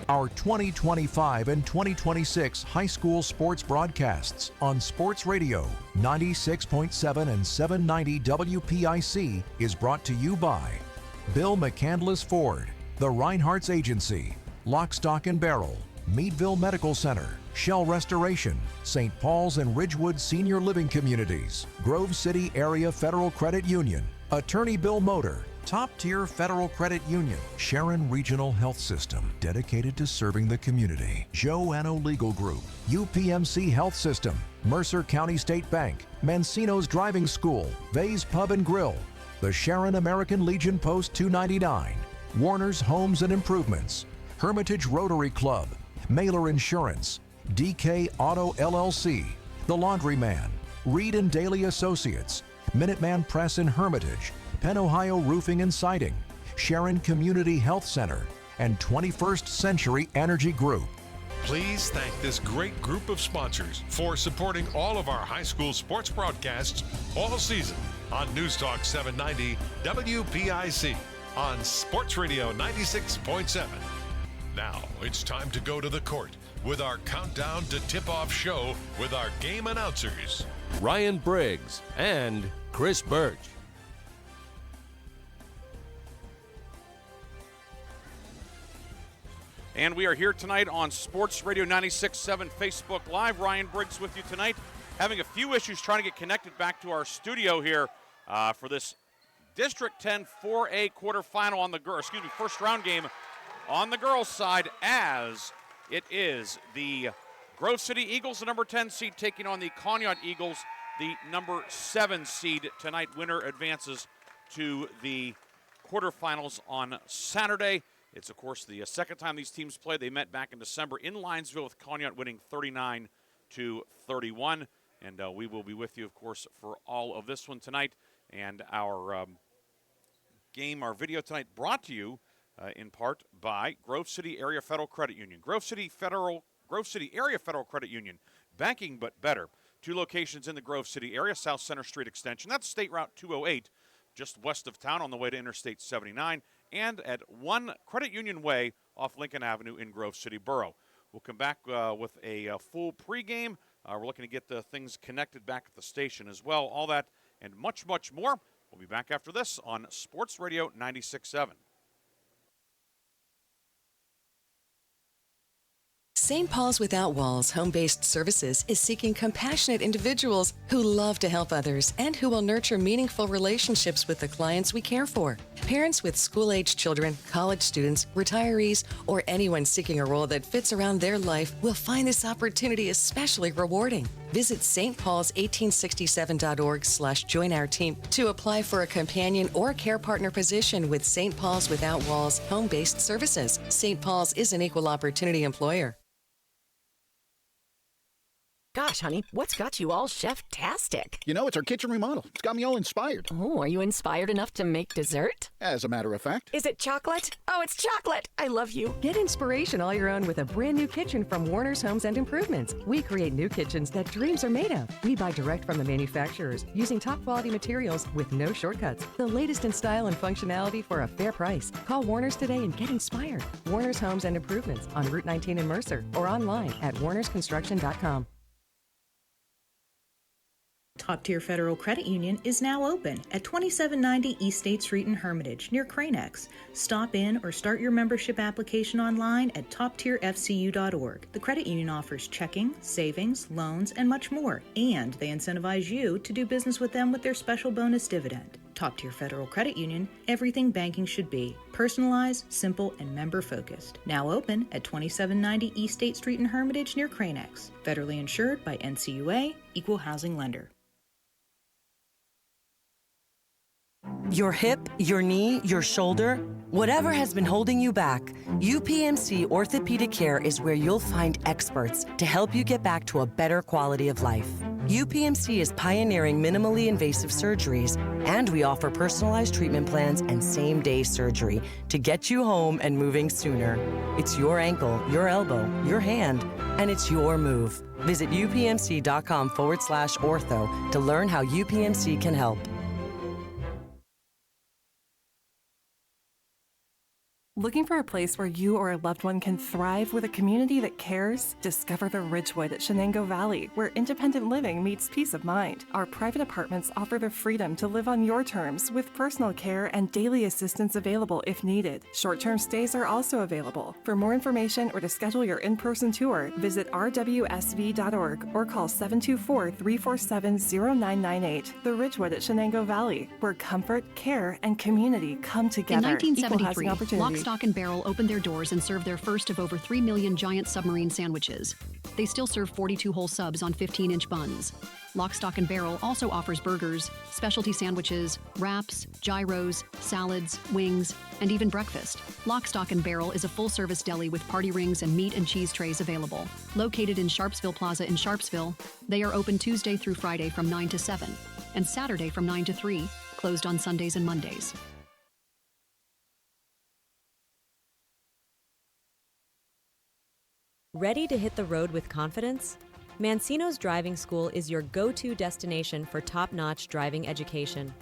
Our 2025 and 2026 high school sports broadcasts on Sports Radio 96.7 and 790 WPIC is brought to you by Bill McCandless Ford, the Reinhardt's Agency, Lock, Stock and Barrel, Meadville Medical Center, Shell Restoration, St. Paul's and Ridgewood Senior Living Communities, Grove City Area Federal Credit Union, Attorney Bill Motor, Top Tier Federal Credit Union, Sharon Regional Health System, dedicated to serving the community, Joanno Legal Group, UPMC Health System, Mercer County State Bank, Mancino's Driving School, Vay's Pub and Grill, the Sharon American Legion Post 299, Warner's Homes and Improvements, Hermitage Rotary Club, Mailer Insurance, DK Auto LLC, The Laundryman, Reed and Daly Associates, Minuteman Press in Hermitage, Penn Ohio Roofing and Siding, Sharon Community Health Center, and 21st Century Energy Group. Please thank this great group of sponsors for supporting all of our high school sports broadcasts all season on News Talk 790 WPIC on Sports Radio 96.7. Now it's time to go to the court with our countdown to tip-off show with our game announcers, Ryan Briggs and Chris Birch. And we are here tonight on Sports Radio 96.7 Facebook Live. Ryan Briggs with you tonight. Having a few issues trying to get connected back to our studio here for this District 10 4A quarterfinal on the first round game on the girls' side, as it is the Grove City Eagles, the number 10 seed, taking on the Conneaut Eagles, the number 7 seed. Tonight, winner advances to the quarterfinals on Saturday. It's, of course, the second time these teams played. They met back in December in Linesville, with Conneaut winning 39-31. And we will be with you, of course, for all of this one tonight. And our our video tonight, brought to you in part by Grove City Area Federal Credit Union. Grove City Area Federal Credit Union, banking but better. 2 locations in the Grove City area, South Center Street Extension. That's State Route 208, just west of town on the way to Interstate 79. And at 1 Credit Union Way off Lincoln Avenue in Grove City Borough. We'll come back with a full pregame. We're looking to get the things connected back at the station as well. All that and much, much more. We'll be back after this on Sports Radio 96.7. St. Paul's Without Walls Home-Based Services is seeking compassionate individuals who love to help others and who will nurture meaningful relationships with the clients we care for. Parents with school-age children, college students, retirees, or anyone seeking a role that fits around their life will find this opportunity especially rewarding. Visit stpaul's1867.org/join our team to apply for a companion or care partner position with St. Paul's Without Walls Home-Based Services. St. Paul's is an equal opportunity employer. Gosh, honey, what's got you all chef-tastic? You know, it's our kitchen remodel. It's got me all inspired. Oh, are you inspired enough to make dessert? As a matter of fact. Is it chocolate? Oh, it's chocolate. I love you. Get inspiration all your own with a brand new kitchen from Warner's Homes and Improvements. We create new kitchens that dreams are made of. We buy direct from the manufacturers using top quality materials with no shortcuts. The latest in style and functionality for a fair price. Call Warner's today and get inspired. Warner's Homes and Improvements on Route 19 in Mercer or online at warnersconstruction.com. Top Tier Federal Credit Union is now open at 2790 East State Street in Hermitage, near Cranex. Stop in or start your membership application online at toptierfcu.org. The credit union offers checking, savings, loans, and much more, and they incentivize you to do business with them with their special bonus dividend. Top Tier Federal Credit Union, everything banking should be. Personalized, simple, and member-focused. Now open at 2790 East State Street in Hermitage, near Cranex. Federally insured by NCUA, Equal Housing Lender. Your hip, your knee, your shoulder, whatever has been holding you back, UPMC Orthopedic Care is where you'll find experts to help you get back to a better quality of life. UPMC is pioneering minimally invasive surgeries, and we offer personalized treatment plans and same-day surgery to get you home and moving sooner. It's your ankle, your elbow, your hand, and it's your move. Visit upmc.com/ortho to learn how UPMC can help. Looking for a place where you or a loved one can thrive with a community that cares? Discover the Ridgewood at Shenango Valley, where independent living meets peace of mind. Our private apartments offer the freedom to live on your terms with personal care and daily assistance available if needed. Short-term stays are also available. For more information or to schedule your in-person tour, visit rwsv.org or call 724-347-0998. The Ridgewood at Shenango Valley, where comfort, care, and community come together. In 1973, Equal housing Lock, opportunity. Stock, and Barrel opened their doors and served their first of over 3 million giant submarine sandwiches. They still serve 42 whole subs on 15-inch buns. Lock, Stock, and Barrel also offers burgers, specialty sandwiches, wraps, gyros, salads, wings, and even breakfast. Lock, Stock, and Barrel is a full-service deli with party rings and meat and cheese trays available. Located in Sharpsville Plaza in Sharpsville, they are open Tuesday through Friday from 9 to 7 and Saturday from 9 to 3, closed on Sundays and Mondays. Ready to hit the road with confidence? Mancino's Driving School is your go-to destination for top-notch driving education.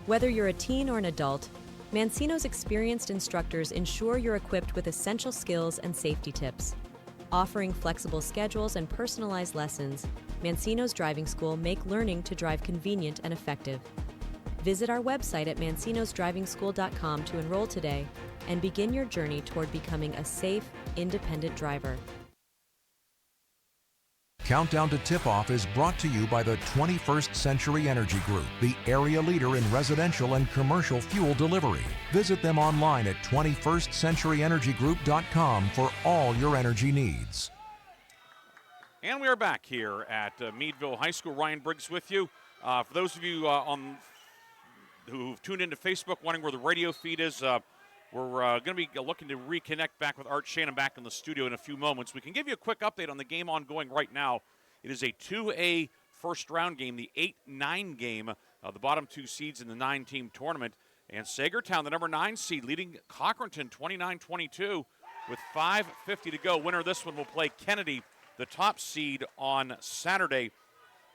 Whether you're a teen or an adult, Mancino's experienced instructors ensure you're equipped with essential skills and safety tips. Offering flexible schedules and personalized lessons, Mancino's Driving School make learning to drive convenient and effective. Visit our website at mancinosdrivingschool.com to enroll today and begin your journey toward becoming a safe, independent driver. Countdown to Tip-Off is brought to you by the 21st Century Energy Group, the area leader in residential and commercial fuel delivery. Visit them online at 21stcenturyenergygroup.com for all your energy needs. And we are back here at Meadville High School. Ryan Briggs with you. For those of you who've tuned into Facebook wondering where the radio feed is, we're going to be looking to reconnect back with Art Shannon back in the studio in a few moments. We can give you a quick update on the game ongoing right now. It is a 2A first-round game, the 8-9 game, the bottom two seeds in the 9-team tournament. And Sagertown, the number 9 seed, leading Cochranton 29-22 with 5:50 to go. Winner of this one will play Kennedy, the top seed, on Saturday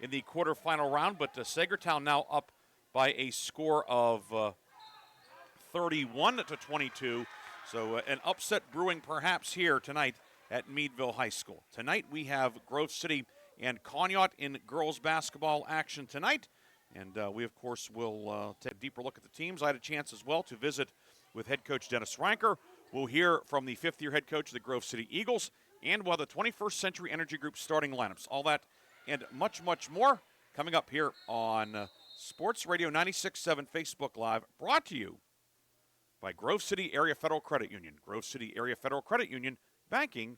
in the quarterfinal round. But Sagertown now up by a score of 31-22, so an upset brewing perhaps here tonight at Meadville High School. Tonight we have Grove City and Conneaut in girls basketball action tonight, and we of course will take a deeper look at the teams. I had a chance as well to visit with head coach Dennis Ranker. We'll hear from the fifth-year head coach of the Grove City Eagles, and we'll have the 21st Century Energy Group starting lineups. All that and much, much more coming up here on Sports Radio 96.7 Facebook Live, brought to you by Grove City Area Federal Credit Union. Grove City Area Federal Credit Union, banking,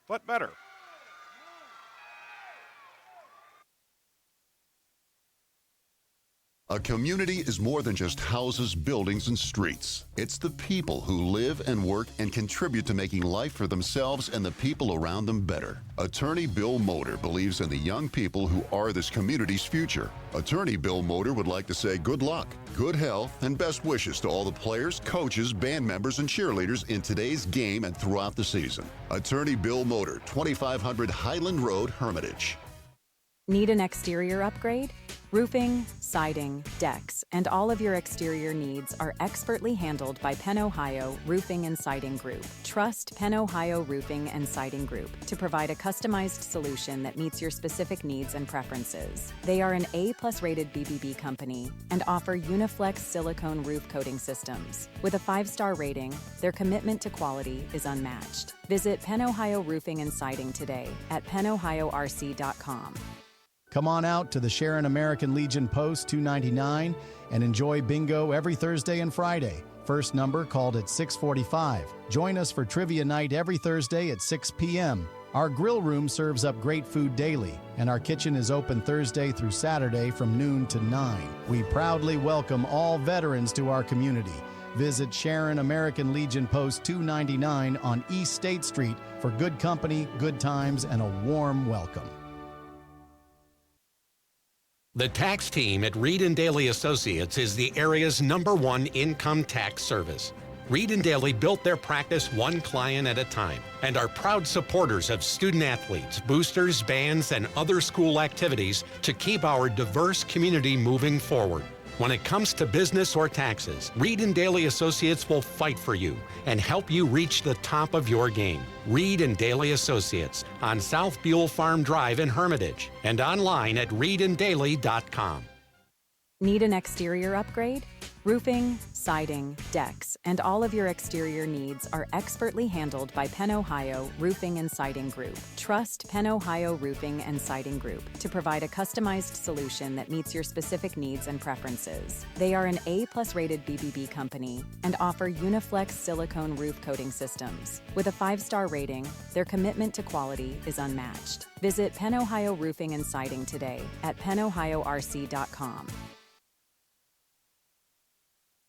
but better. A community is more than just houses, buildings, and streets. It's the people who live and work and contribute to making life for themselves and the people around them better. Attorney Bill Motor believes in the young people who are this community's future. Attorney Bill Motor would like to say good luck, good health, and best wishes to all the players, coaches, band members, and cheerleaders in today's game and throughout the season. Attorney Bill Motor, 2500 Highland Road, Hermitage. Need an exterior upgrade? Roofing, siding, decks, and all of your exterior needs are expertly handled by Penn Ohio Roofing and Siding Group. Trust Penn Ohio Roofing and Siding Group to provide a customized solution that meets your specific needs and preferences. They are an A+ rated BBB company and offer Uniflex silicone roof coating systems. With a 5-star rating, their commitment to quality is unmatched. Visit Penn Ohio Roofing and Siding today at pennohiorc.com. Come on out to the Sharon American Legion Post 299 and enjoy bingo every Thursday and Friday. First number called at 6:45. Join us for trivia night every Thursday at 6 p.m. Our grill room serves up great food daily, and our kitchen is open Thursday through Saturday from noon to 9. We proudly welcome all veterans to our community. Visit Sharon American Legion Post 299 on East State Street for good company, good times, and a warm welcome. The tax team at Reed & Daly Associates is the area's #1 income tax service. Reed & Daly built their practice one client at a time and are proud supporters of student athletes, boosters, bands, and other school activities to keep our diverse community moving forward. When it comes to business or taxes, Reed and Daly Associates will fight for you and help you reach the top of your game. Reed and Daly Associates on South Buell Farm Drive in Hermitage and online at reedanddaly.com. Need an exterior upgrade? Roofing, siding, decks, and all of your exterior needs are expertly handled by Penn Ohio Roofing and Siding Group. Trust Penn Ohio Roofing and Siding Group to provide a customized solution that meets your specific needs and preferences. They are an A+ rated BBB company and offer Uniflex silicone roof coating systems. With a 5-star rating, their commitment to quality is unmatched. Visit Penn Ohio Roofing and Siding today at pennohiorc.com.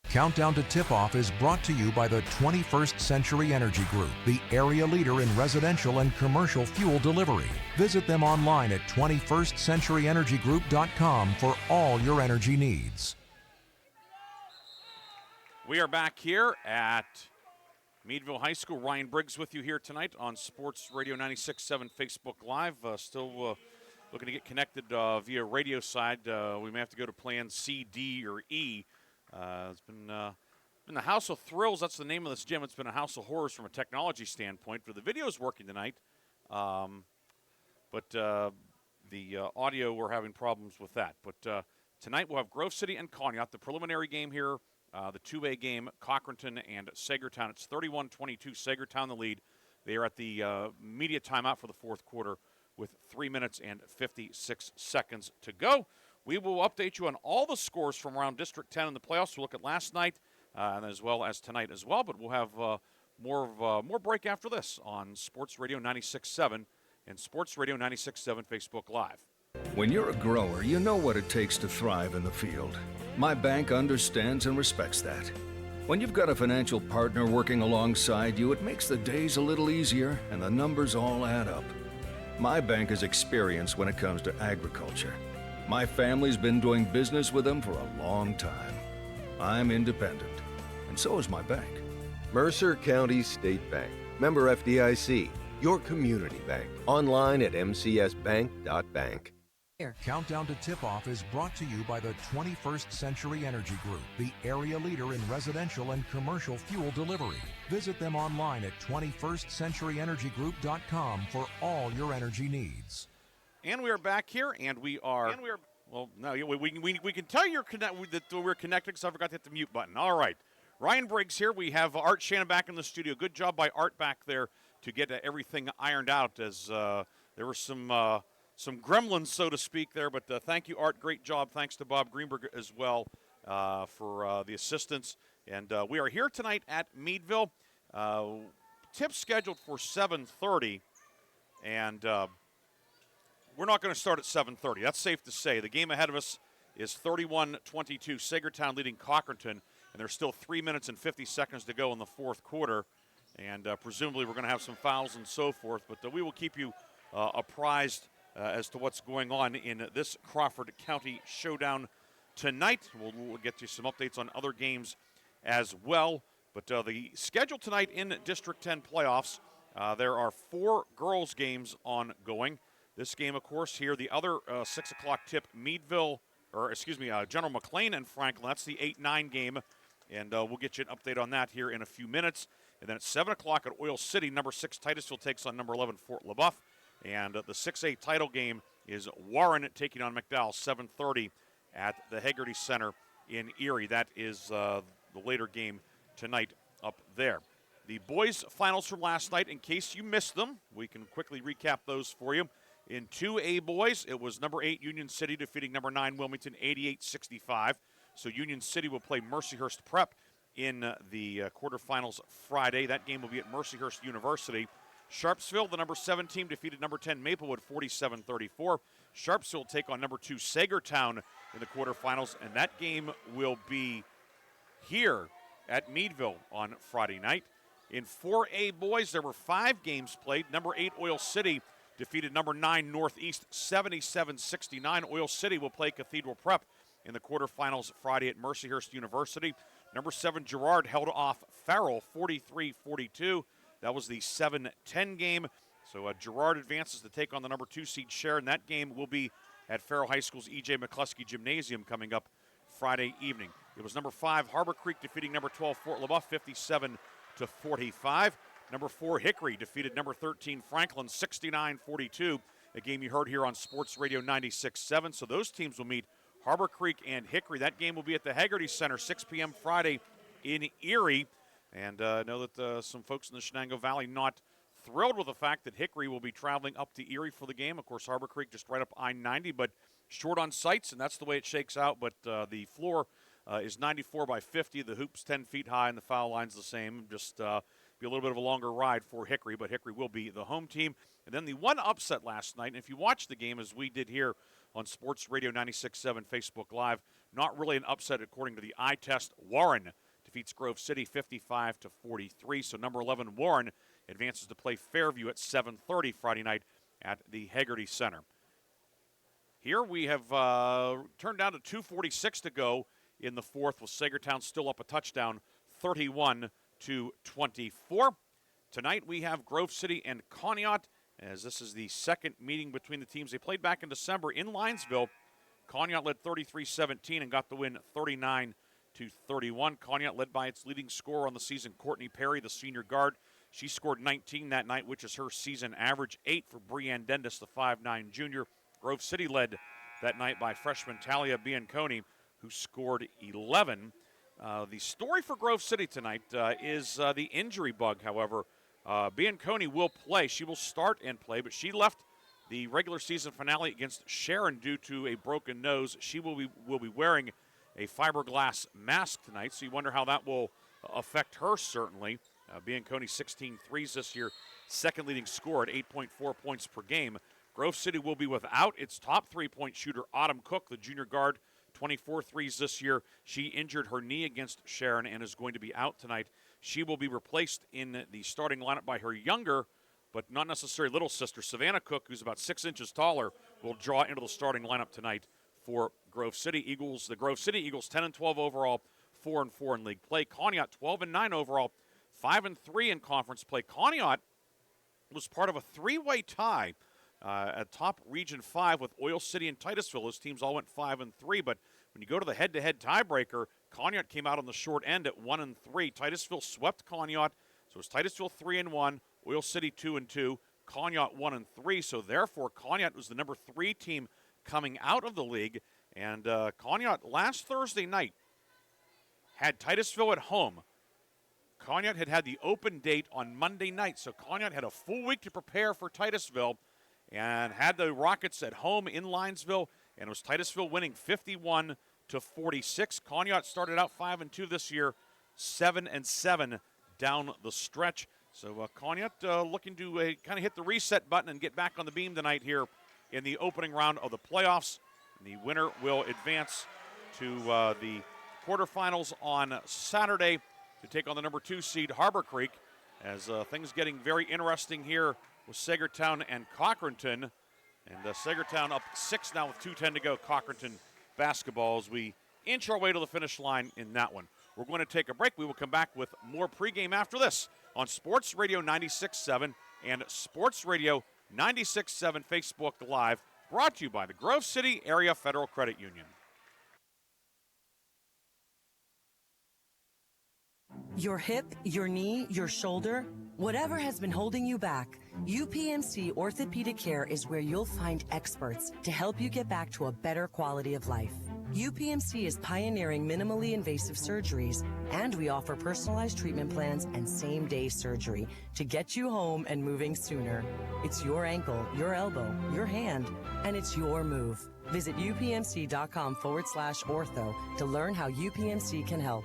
Countdown to Tip-Off is brought to you by the 21st Century Energy Group, the area leader in residential and commercial fuel delivery. Visit them online at 21stcenturyenergygroup.com for all your energy needs. We are back here at Meadville High School. Ryan Briggs with you here tonight on Sports Radio 96.7 Facebook Live. Still looking to get connected via radio side. We may have to go to plan C, D, or E. It's been the House of Thrills. That's the name of this gym. It's been a house of horrors from a technology standpoint. For the video is working tonight, but the audio, we're having problems with that. But tonight we'll have Grove City and Conneaut, the preliminary game here, the 2A game, Cochranton and Sagertown. It's 31-22, Sagertown the lead. They are at the media timeout for the fourth quarter with 3 minutes and 56 seconds to go. We will update you on all the scores from around District 10 in the playoffs. We'll look at last night and as well as tonight as well. But we'll have more break after this on Sports Radio 96.7 and Sports Radio 96.7 Facebook Live. When you're a grower, you know what it takes to thrive in the field. My bank understands and respects that. When you've got a financial partner working alongside you, it makes the days a little easier and the numbers all add up. My bank is experienced when it comes to agriculture. My family's been doing business with them for a long time. I'm independent, and so is my bank. Mercer County State Bank. Member FDIC. Your community bank. Online at mcsbank.bank. Countdown to Tip-Off is brought to you by the 21st Century Energy Group, the area leader in residential and commercial fuel delivery. Visit them online at 21stcenturyenergygroup.com for all your energy needs. And we are back here, and we are. Well, no, we can tell you're that we're connected because I forgot to hit the mute button. All right, Ryan Briggs here. We have Art Shannon back in the studio. Good job by Art back there to get everything ironed out, as there were some gremlins, so to speak, there. But thank you, Art. Great job. Thanks to Bob Greenberg as well for the assistance. And we are here tonight at Meadville. Tip scheduled for 7:30, and. We're not going to start at 7:30. That's safe to say. The game ahead of us is 31-22. Sagertown leading Cochranton, and there's still 3 minutes and 50 seconds to go in the fourth quarter. And presumably we're going to have some fouls and so forth. But we will keep you apprised as to what's going on in this Crawford County showdown tonight. We'll get you some updates on other games as well. But the schedule tonight in District 10 playoffs, there are 4 girls' games ongoing. This game, of course, here, the other 6 o'clock tip, General McLean and Franklin. That's the 8-9 game, and we'll get you an update on that here in a few minutes. And then at 7 o'clock at Oil City, number 6 Titusville takes on number 11 Fort LaBeouf. And the 6A title game is Warren taking on McDowell, 7:30 at the Hegarty Center in Erie. That is the later game tonight up there. The boys' finals from last night, in case you missed them, we can quickly recap those for you. In 2A boys, it was number 8 Union City defeating number 9 Wilmington 88-65. So Union City will play Mercyhurst Prep in the quarterfinals Friday. That game will be at Mercyhurst University. Sharpsville, the number 7 team, defeated number 10 Maplewood 47-34. Sharpsville will take on number 2 Sagertown in the quarterfinals, and that game will be here at Meadville on Friday night. In 4A boys, there were 5 games played. Number 8 Oil City defeated number 9 Northeast 77-69. Oil City will play Cathedral Prep in the quarterfinals Friday at Mercyhurst University. Number 7 Girard held off Farrell 43-42. That was the 7-10 game. So Girard advances to take on the number 2 seed Sharon. That game will be at Farrell High School's E.J. McCluskey Gymnasium coming up Friday evening. It was number 5 Harbor Creek defeating number 12 Fort LaBeouf 57-45. Number 4 Hickory defeated number 13 Franklin 69-42. A game you heard here on Sports Radio 96.7. So those teams will meet, Harbor Creek and Hickory. That game will be at the Haggerty Center, 6 p.m. Friday in Erie. And I know that some folks in the Shenango Valley not thrilled with the fact that Hickory will be traveling up to Erie for the game. Of course, Harbor Creek just right up I-90, but short on sites, and that's the way it shakes out. But the floor is 94 by 50. The hoop's 10 feet high, and the foul line's the same. Just be a little bit of a longer ride for Hickory, but Hickory will be the home team. And then the one upset last night, and if you watch the game as we did here on Sports Radio 96.7 Facebook Live, not really an upset according to the eye test. Warren defeats Grove City 55-43. So number 11 Warren advances to play Fairview at 7:30 Friday night at the Haggerty Center. Here we have turned down to 2:46 to go in the fourth, with Sagertown still up a touchdown, 31-24. Tonight we have Grove City and Conneaut, as this is the second meeting between the teams. They played back in December in Linesville. Conneaut led 33-17 and got the win 39-31. Conneaut led by its leading scorer on the season, Courtney Perry, the senior guard. She scored 19 that night, which is her season average. 8 for Brianne Dendis, the 5'9 junior. Grove City led that night by freshman Talia Bianconi, who scored 11. The story for Grove City tonight is the injury bug, however. Bianconi will play. She will start and play, but she left the regular season finale against Sharon due to a broken nose. She will be wearing a fiberglass mask tonight, so you wonder how that will affect her, certainly. Bianconi 16 threes this year, second leading scorer at 8.4 points per game. Grove City will be without its top three-point shooter, Autumn Cook, the junior guard, 24 threes this year. She injured her knee against Sharon and is going to be out tonight. She will be replaced in the starting lineup by her younger, but not necessarily little sister, Savannah Cook, who's about 6 inches taller, will draw into the starting lineup tonight for Grove City Eagles. The Grove City Eagles 10-12 overall, 4-4 in league play. Conneaut 12-9 overall, 5-3 in conference play. Conneaut was part of a three-way tie at top Region 5 with Oil City and Titusville. Those teams all went 5-3, but when you go to the head-to-head tiebreaker, Conneaut came out on the short end at 1-3. Titusville swept Conneaut, so it was Titusville 3-1, Oil City 2-2, Conneaut 1-3. So therefore, Conneaut was the number 3 team coming out of the league. And Conneaut last Thursday night had Titusville at home. Conneaut had the open date on Monday night, so Conneaut had a full week to prepare for Titusville and had the Rockets at home in Linesville, and it was Titusville winning 51-46. Conneaut started out 5-2 this year, 7-7 down the stretch. So Conneaut looking to kind of hit the reset button and get back on the beam tonight here in the opening round of the playoffs. And the winner will advance to the quarterfinals on Saturday to take on the number 2 seed Harbor Creek, as things getting very interesting here with Sagertown and Cochranton. And Sagertown up 6 now with 2:10 to go. Cochranton basketball as we inch our way to the finish line in that one. We're going to take a break. We will come back with more pregame after this on Sports Radio 96.7 and Sports Radio 96.7 Facebook Live, brought to you by the Grove City Area Federal Credit Union. Your hip, your knee, your shoulder, whatever has been holding you back, UPMC Orthopedic Care is where you'll find experts to help you get back to a better quality of life. UPMC is pioneering minimally invasive surgeries, and we offer personalized treatment plans and same-day surgery to get you home and moving sooner. It's your ankle, your elbow, your hand, and it's your move. Visit upmc.com/ortho to learn how UPMC can help.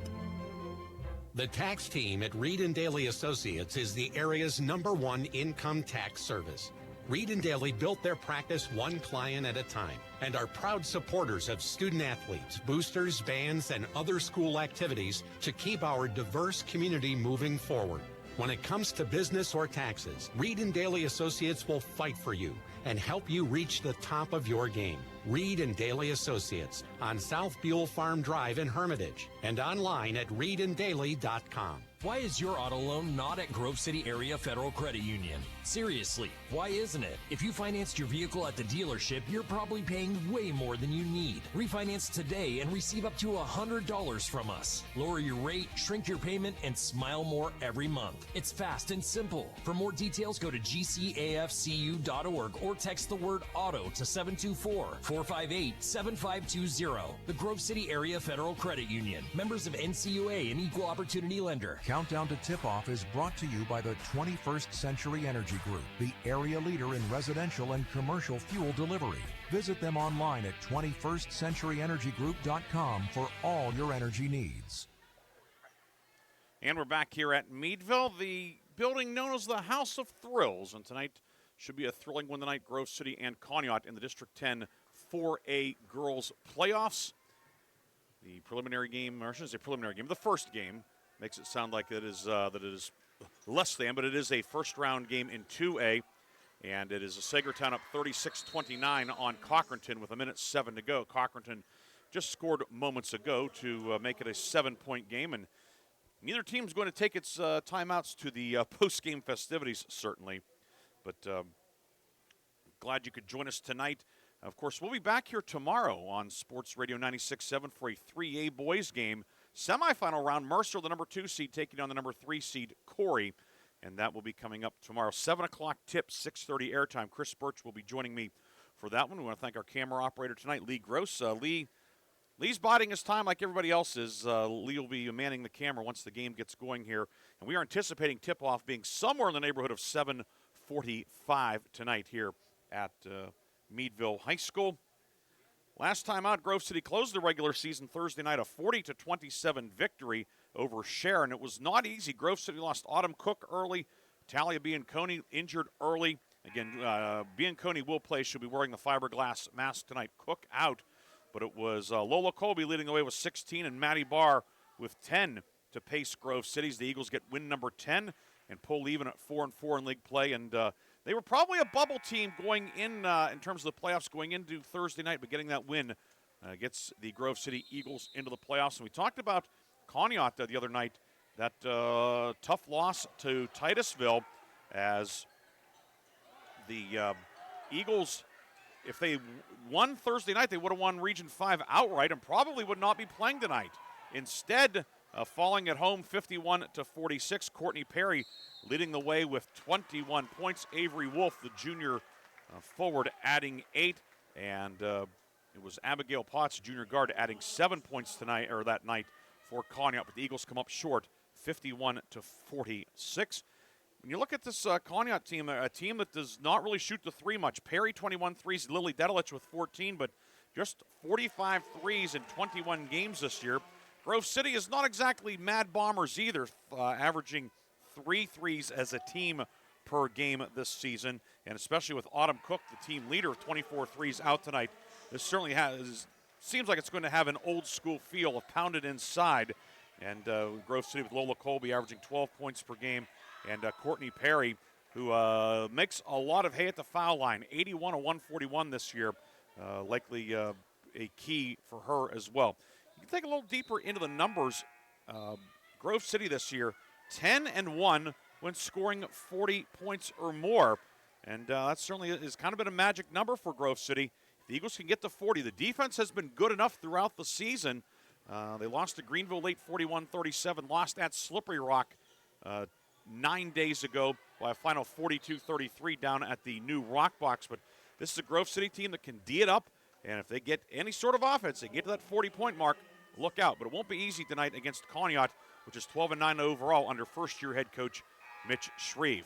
The tax team at Reed & Daly Associates is the area's #1 income tax service. Reed & Daly built their practice one client at a time and are proud supporters of student athletes, boosters, bands, and other school activities to keep our diverse community moving forward. When it comes to business or taxes, Reed & Daly Associates will fight for you and help you reach the top of your game. Reed & Daly Associates on South Buell Farm Drive in Hermitage and online at reedanddaly.com. Why is your auto loan not at Grove City Area Federal Credit Union? Seriously, why isn't it? If you financed your vehicle at the dealership, you're probably paying way more than you need. Refinance today and receive up to $100 from us. Lower your rate, shrink your payment, and smile more every month. It's fast and simple. For more details, go to gcafcu.org or text the word auto to 724-458-7520. The Grove City Area Federal Credit Union. Members of NCUA and Equal Opportunity Lender. Countdown to Tip-Off is brought to you by the 21st Century Energy Group, the area leader in residential and commercial fuel delivery. Visit them online at 21stcenturyenergygroup.com for all your energy needs. And we're back here at Meadville, the building known as the House of Thrills. And tonight should be a thrilling one tonight. Grove City and Conneaut in the District 10 4A girls playoffs. The preliminary game, or I shouldn't say preliminary game, the first game makes it sound like it is less than, but it is a first-round game in 2A, and it is a Sagertown up 36-29 on Cochranton with 1:07 to go. Cochranton just scored moments ago to make it a 7-point game, and neither team's going to take its timeouts to the post-game festivities, certainly. But glad you could join us tonight. Of course, we'll be back here tomorrow on Sports Radio 96.7 for a 3A boys game. Semifinal round, Mercer, the number 2 seed, taking on the number 3 seed, Corey. And that will be coming up tomorrow. 7 o'clock tip, 6:30 airtime. Chris Birch will be joining me for that one. We want to thank our camera operator tonight, Lee Gross. Lee's biding his time like everybody else is. Lee will be manning the camera once the game gets going here. And we are anticipating tip-off being somewhere in the neighborhood of 7:45 tonight here at Meadville High School. Last time out, Grove City closed the regular season Thursday night, a 40-27 victory over Sharon. It was not easy. Grove City lost Autumn Cook early. Talia Bianconi injured early. Again, Bianconi will play. She'll be wearing the fiberglass mask tonight. Cook out. But it was Lola Colby leading the way with 16 and Maddie Barr with 10 to pace Grove City's. The Eagles get win number 10 and pull even at 4-4 in league play. And they were probably a bubble team going in terms of the playoffs going into Thursday night, but getting that win gets the Grove City Eagles into the playoffs. And we talked about Conneaut the other night, that tough loss to Titusville, as the Eagles, if they won Thursday night, they would have won Region 5 outright and probably would not be playing tonight. Instead, falling at home 51-46, Courtney Perry leading the way with 21 points. Avery Wolf, the junior forward, adding 8. And it was Abigail Potts, junior guard, adding 7 points tonight or that night for Conneaut. But the Eagles come up short, 51-46. When you look at this Conneaut team, a team that does not really shoot the three much. Perry, 21 threes. Lily Dedelich with 14, but just 45 threes in 21 games this year. Grove City is not exactly Mad Bombers either, averaging 3 threes as a team per game this season, and especially with Autumn Cook, the team leader, 24 threes out tonight. This certainly seems like it's going to have an old school feel of pounded inside, and Grove City with Lola Colby averaging 12 points per game, and Courtney Perry, who makes a lot of hay at the foul line, 81-141 this year, likely a key for her as well. You can take a little deeper into the numbers. Grove City this year, 10-1 when scoring 40 points or more. And that certainly is kind of been a magic number for Grove City. If the Eagles can get to 40. The defense has been good enough throughout the season. They lost to Greenville late 41-37, lost at Slippery Rock 9 days ago by a final 42-33 down at the new Rock Box. But this is a Grove City team that can D it up. And if they get any sort of offense, they get to that 40-point mark, look out. But it won't be easy tonight against Conneaut, which is 12-9 overall under first-year head coach Mitch Shreve.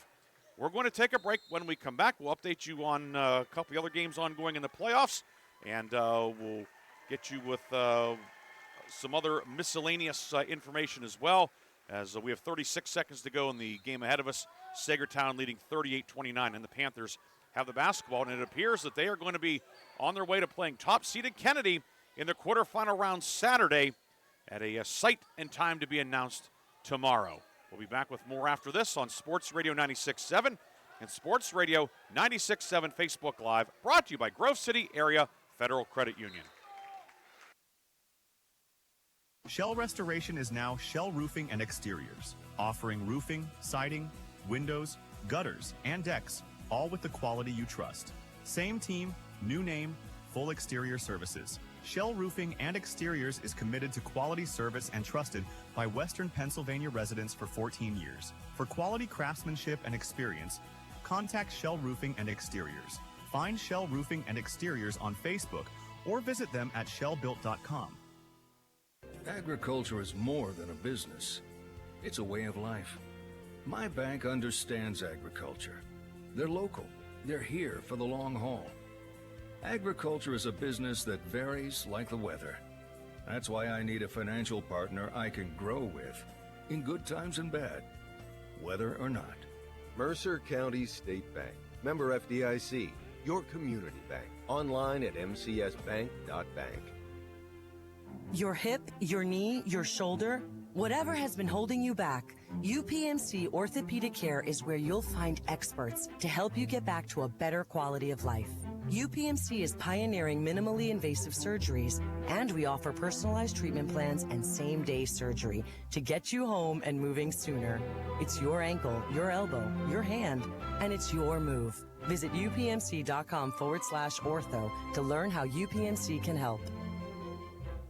We're going to take a break. When we come back, we'll update you on a couple of other games ongoing in the playoffs, and we'll get you with some other miscellaneous information as well, as we have 36 seconds to go in the game ahead of us. Sagertown leading 38-29, and the Panthers have the basketball, and it appears that they are going to be on their way to playing top-seeded Kennedy in the quarterfinal round Saturday at a site and time to be announced tomorrow. We'll be back with more after this on Sports Radio 96.7 and Sports Radio 96.7 Facebook Live, brought to you by Grove City Area Federal Credit Union. Shell Restoration is now Shell Roofing and Exteriors, offering roofing, siding, windows, gutters, and decks, all with the quality you trust. Same team, new name, full exterior services. Shell Roofing and Exteriors is committed to quality service and trusted by Western Pennsylvania residents for 14 years. For quality craftsmanship and experience, contact Shell Roofing and Exteriors. Find Shell Roofing and Exteriors on Facebook or visit them at shellbuilt.com. Agriculture is more than a business. It's a way of life. My bank understands agriculture. They're local. They're here for the long haul. Agriculture is a business that varies like the weather. That's why I need a financial partner I can grow with, in good times and bad, whether or not. Mercer County State Bank. Member FDIC. Your community bank. Online at mcsbank.bank. Your hip, your knee, your shoulder, whatever has been holding you back, UPMC Orthopedic Care is where you'll find experts to help you get back to a better quality of life. UPMC is pioneering minimally invasive surgeries, and we offer personalized treatment plans and same-day surgery to get you home and moving sooner. It's your ankle, your elbow, your hand, and it's your move. Visit upmc.com/ortho to learn how UPMC can help.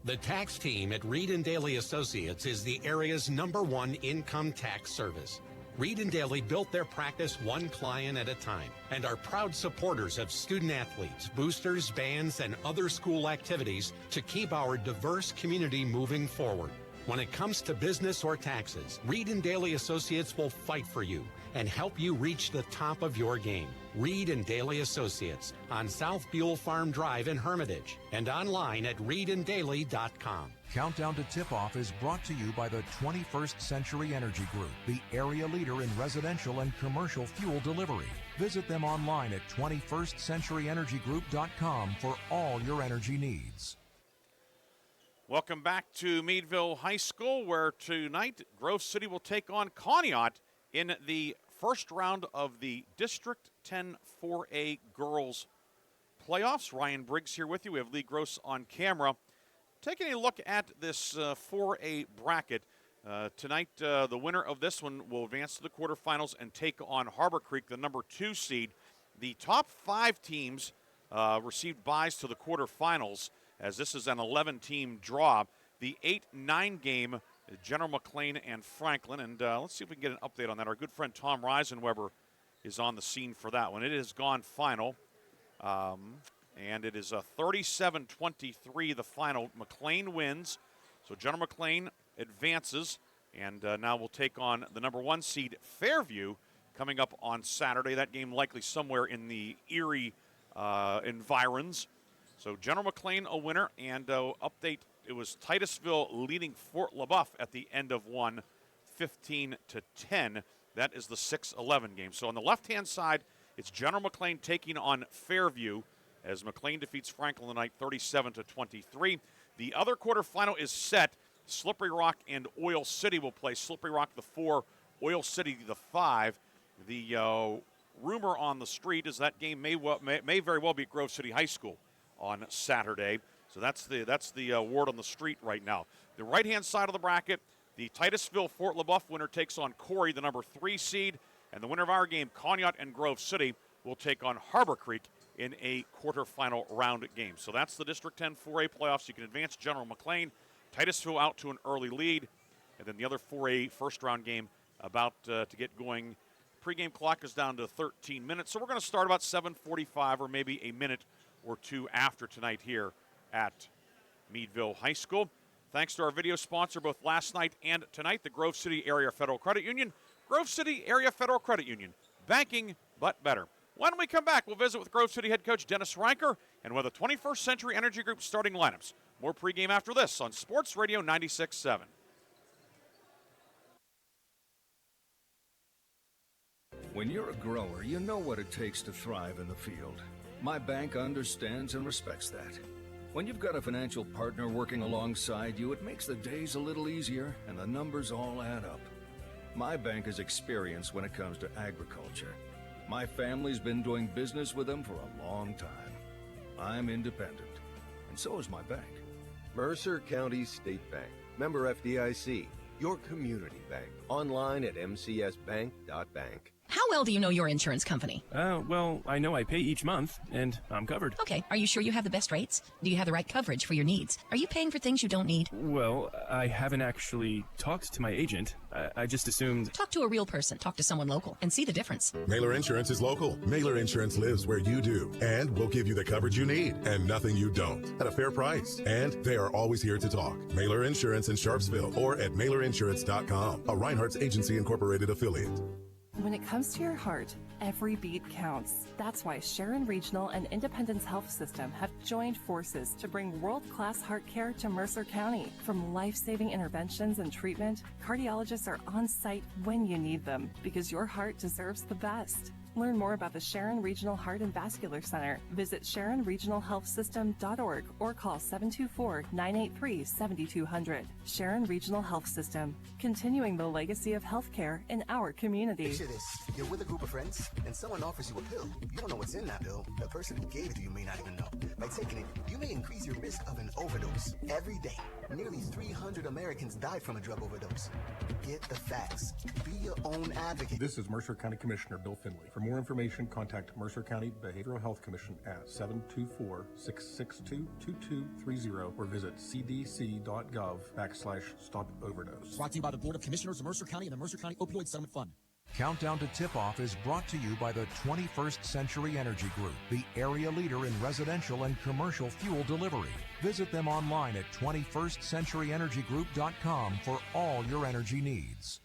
The tax team at Reed & Daly Associates is the area's #1 income tax service. Reed & Daly built their practice one client at a time and are proud supporters of student athletes, boosters, bands, and other school activities to keep our diverse community moving forward. When it comes to business or taxes, Reed & Daly Associates will fight for you and help you reach the top of your game. Reed & Daly Associates on South Buell Farm Drive in Hermitage and online at reedanddaly.com. Countdown to Tip-Off is brought to you by the 21st Century Energy Group, the area leader in residential and commercial fuel delivery. Visit them online at 21stcenturyenergygroup.com for all your energy needs. Welcome back to Meadville High School, where tonight Grove City will take on Conneaut in the first round of the District 10 4A Girls Playoffs. Ryan Briggs here with you. We have Lee Gross on camera. Taking a look at this 4A bracket, tonight the winner of this one will advance to the quarterfinals and take on Harbor Creek, the #2 seed. The top 5 teams received byes to the quarterfinals, as this is an 11-team draw. The 8-9 game, General McLean and Franklin. And let's see if we can get an update on that. Our good friend Tom Reisenweber is on the scene for that one. It has gone final. And it is a 37-23, the final. McLean wins. So General McLean advances. And now we'll take on the #1 seed, Fairview, coming up on Saturday. That game likely somewhere in the Erie environs. So General McLean a winner, and update, it was Titusville leading Fort LaBeouf at the end of one, 15-10. That is the 6-11 game. So on the left-hand side, it's General McLean taking on Fairview, as McLean defeats Franklin tonight 37-23. The other quarterfinal is set. Slippery Rock and Oil City will play. Slippery Rock the 4, Oil City the 5. The rumor on the street is that game may very well be at Grove City High School on Saturday. So that's the word on the street right now. The right-hand side of the bracket, the Titusville Fort LaBeouf winner takes on Corey, the #3 seed, and the winner of our game, Conneaut and Grove City, will take on Harbor Creek in a quarterfinal round game. So that's the District 10 4A playoffs. You can advance General McLean, Titusville out to an early lead, and then the other 4A first-round game about to get going. Pre-game clock is down to 13 minutes, so we're going to start about 7:45 or maybe a minute or two after tonight here at Meadville High School. Thanks to our video sponsor both last night and tonight, the Grove City Area Federal Credit Union. Grove City Area Federal Credit Union. Banking, but better. When we come back, we'll visit with Grove City head coach Dennis Ranker and with the 21st Century Energy Group starting lineups. More pregame after this on Sports Radio 96.7. When you're a grower, you know what it takes to thrive in the field. My bank understands and respects that. When you've got a financial partner working alongside you, it makes the days a little easier and the numbers all add up. My bank has experience when it comes to agriculture. My family's been doing business with them for a long time. I'm independent, and so is my bank. Mercer County State Bank. Member FDIC, your community bank. Online at mcsbank.bank. How well do you know your insurance company? Well, I know I pay each month, and I'm covered. Okay, are you sure you have the best rates? Do you have the right coverage for your needs? Are you paying for things you don't need? Well, I haven't actually talked to my agent. I just assumed... Talk to a real person. Talk to someone local and see the difference. Mailer Insurance is local. Mailer Insurance lives where you do, and will give you the coverage you need and nothing you don't at a fair price. And they are always here to talk. Mailer Insurance in Sharpsville or at mailerinsurance.com, a Reinhardt's Agency Incorporated affiliate. When it comes to your heart, every beat counts. That's why Sharon Regional and Independence Health System have joined forces to bring world-class heart care to Mercer County. From life-saving interventions and treatment, cardiologists are on site when you need them because your heart deserves the best. Learn more about the Sharon Regional Heart and Vascular Center. Visit SharonRegionalHealthSystem.org or call 724-983-7200. Sharon Regional Health System, continuing the legacy of healthcare in our community. Picture this. You're with a group of friends, and someone offers you a pill. You don't know what's in that pill. The person who gave it to you may not even know. By taking it, you may increase your risk of an overdose. Every day, nearly 300 Americans die from a drug overdose. Get the facts. Be your own advocate. This is Mercer County Commissioner Bill Finley. For more information, contact Mercer County Behavioral Health Commission at 724-662-2230 or visit cdc.gov/stop-overdose. Brought to you by the Board of Commissioners of Mercer County and the Mercer County Opioid Settlement Fund. Countdown to Tip-Off is brought to you by the 21st Century Energy Group, the area leader in residential and commercial fuel delivery. Visit them online at 21stcenturyenergygroup.com for all your energy needs.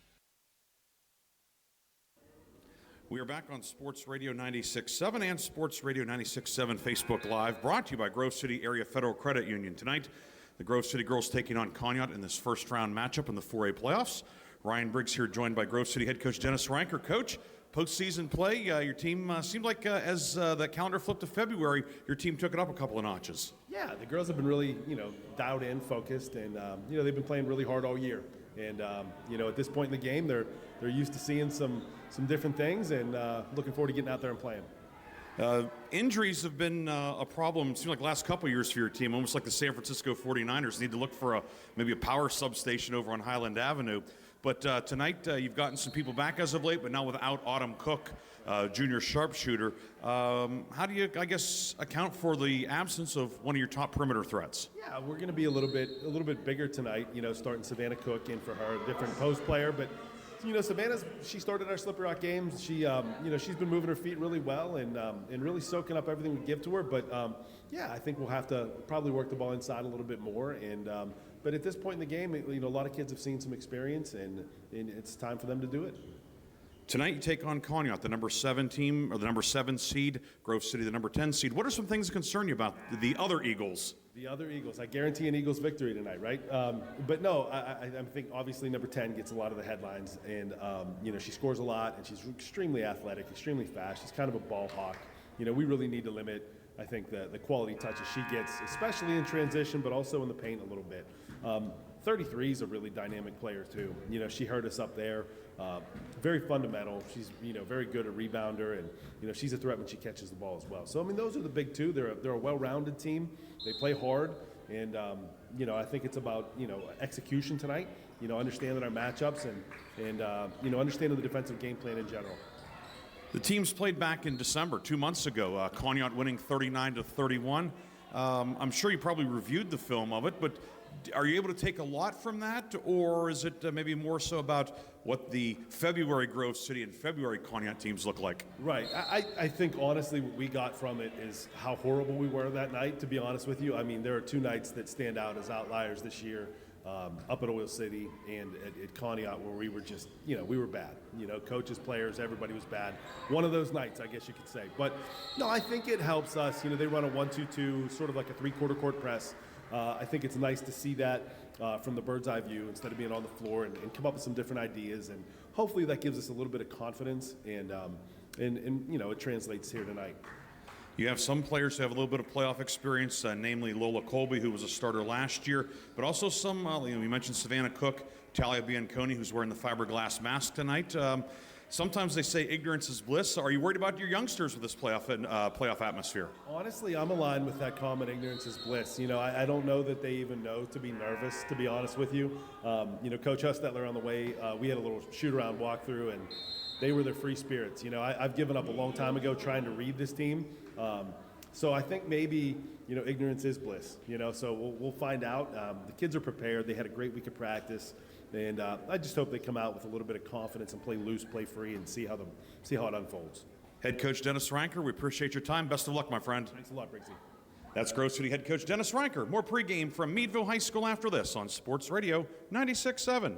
We are back on Sports Radio 96.7 and Sports Radio 96.7 Facebook Live, brought to you by Grove City Area Federal Credit Union. Tonight, the Grove City girls taking on Conneaut in this first-round matchup in the 4A playoffs. Ryan Briggs here, joined by Grove City head coach Dennis Ranker. Coach, postseason play, your team seemed like as the calendar flipped to February, your team took it up a couple of notches. Yeah, the girls have been really, dialed in, focused, and, they've been playing really hard all year. And, at this point in the game, they're used to seeing some different things, and looking forward to getting out there and playing. Injuries have been a problem, it seems like the last couple of years for your team, almost like the San Francisco 49ers need to look for maybe a power substation over on Highland Avenue. But tonight you've gotten some people back as of late, but now without Autumn Cook, junior sharpshooter. How do you, account for the absence of one of your top perimeter threats? Yeah, we're going to be a little bit bigger tonight, starting Savannah Cook in for her, a different post player, but she started our Slippery Rock games. She's been moving her feet really well and really soaking up everything we give to her. But I think we'll have to probably work the ball inside a little bit more. And but at this point in the game, a lot of kids have seen some experience, and it's time for them to do it. Tonight you take on Conneaut, the number 7 team, or the number 7 seed, Grove City, the number 10 seed. What are some things that concern you about the other Eagles? The other Eagles. I guarantee an Eagles victory tonight, right? But no, I think obviously number 10 gets a lot of the headlines, and she scores a lot, and she's extremely athletic, extremely fast. She's kind of a ball hawk. We really need to limit, I think, the quality touches she gets, especially in transition, but also in the paint a little bit. 33 is a really dynamic player too. She hurt us up there. Very fundamental. She's very good at rebounder, and she's a threat when she catches the ball as well. So those are the big two. They're a well-rounded team. They play hard, and I think it's about execution tonight. Understanding our matchups and understanding the defensive game plan in general. The teams played back in December, 2 months ago. Conneaut winning 39-31. I'm sure you probably reviewed the film of it, but are you able to take a lot from that, or is it maybe more so about what the February Grove City and February Conneaut teams look like? Right. I think, honestly, what we got from it is how horrible we were that night, to be honest with you. There are 2 nights that stand out as outliers this year, up at Oil City and at Conneaut, where we were just, we were bad. Coaches, players, everybody was bad. One of those nights, I guess you could say. But, no, I think it helps us. They run a 1-2-2, sort of like a 3/4 court press. I think it's nice to see that from the bird's eye view instead of being on the floor and come up with some different ideas. And hopefully that gives us a little bit of confidence and it translates here tonight. You have some players who have a little bit of playoff experience, namely Lola Colby, who was a starter last year, but also some, you mentioned Savannah Cook, Talia Bianconi, who's wearing the fiberglass mask tonight. Sometimes they say ignorance is bliss. Are you worried about your youngsters with this playoff atmosphere? Honestly, I'm aligned with that comment, ignorance is bliss. I don't know that they even know to be nervous, to be honest with you. Coach Hustetler on the way, we had a little shoot-around walkthrough, and they were their free spirits. I've given up a long time ago trying to read this team. So I think maybe, ignorance is bliss. So we'll find out. The kids are prepared. They had a great week of practice. And I just hope they come out with a little bit of confidence and play loose, play free, and see how it unfolds. Head coach Dennis Ranker, we appreciate your time. Best of luck, my friend. Thanks a lot, Briggsy. That's Grove City head coach Dennis Ranker. More pregame from Meadville High School after this on Sports Radio 96.7.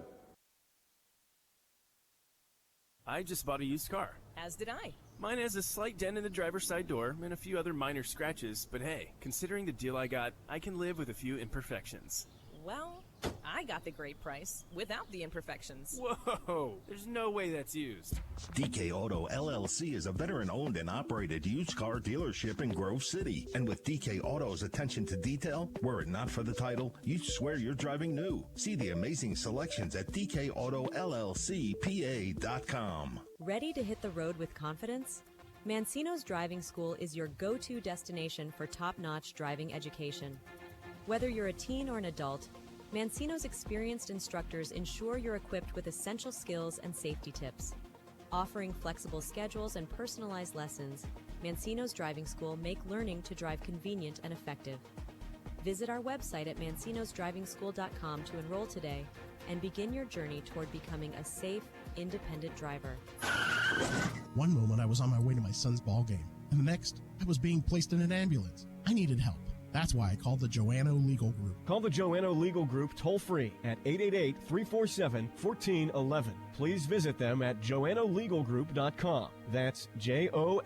I just bought a used car. As did I. Mine has a slight dent in the driver's side door and a few other minor scratches, but hey, considering the deal I got, I can live with a few imperfections. Well, I got the great price without the imperfections. Whoa, there's no way that's used. DK Auto LLC is a veteran-owned and operated used car dealership in Grove City. And with DK Auto's attention to detail, were it not for the title, you'd swear you're driving new. See the amazing selections at DKAutoLLCPA.com. Ready to hit the road with confidence? Mancino's Driving School is your go-to destination for top-notch driving education. Whether you're a teen or an adult, Mancino's experienced instructors ensure you're equipped with essential skills and safety tips. Offering flexible schedules and personalized lessons, Mancino's Driving School make learning to drive convenient and effective. Visit our website at mancinosdrivingschool.com to enroll today and begin your journey toward becoming a safe, independent driver. One moment I was on my way to my son's ball game, and the next I was being placed in an ambulance. I needed help. That's why I called the Joanno Legal Group. Call the Joanno Legal Group toll-free at 888-347-1411. Please visit them at joannolegalgroup.com. That's Joanow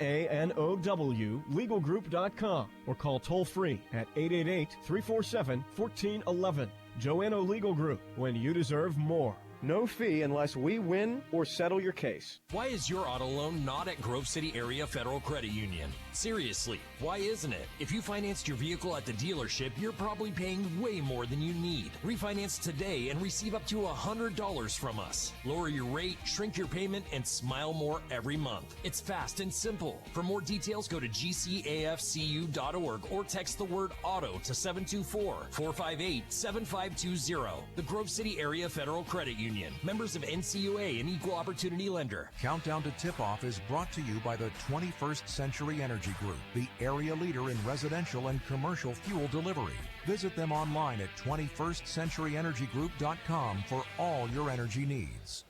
legalgroup.com. Or call toll-free at 888-347-1411. Joanno Legal Group, when you deserve more. No fee unless we win or settle your case. Why is your auto loan not at Grove City Area Federal Credit Union? Seriously, why isn't it? If you financed your vehicle at the dealership, you're probably paying way more than you need. Refinance today and receive up to $100 from us. Lower your rate, shrink your payment, and smile more every month. It's fast and simple. For more details, go to gcafcu.org or text the word AUTO to 724-458-7520. The Grove City Area Federal Credit Union. Members of NCUA and Equal Opportunity Lender. Countdown to Tip-Off is brought to you by the 21st Century Energy Group, the area leader in residential and commercial fuel delivery. Visit them online at 21stcenturyenergygroup.com for all your energy needs.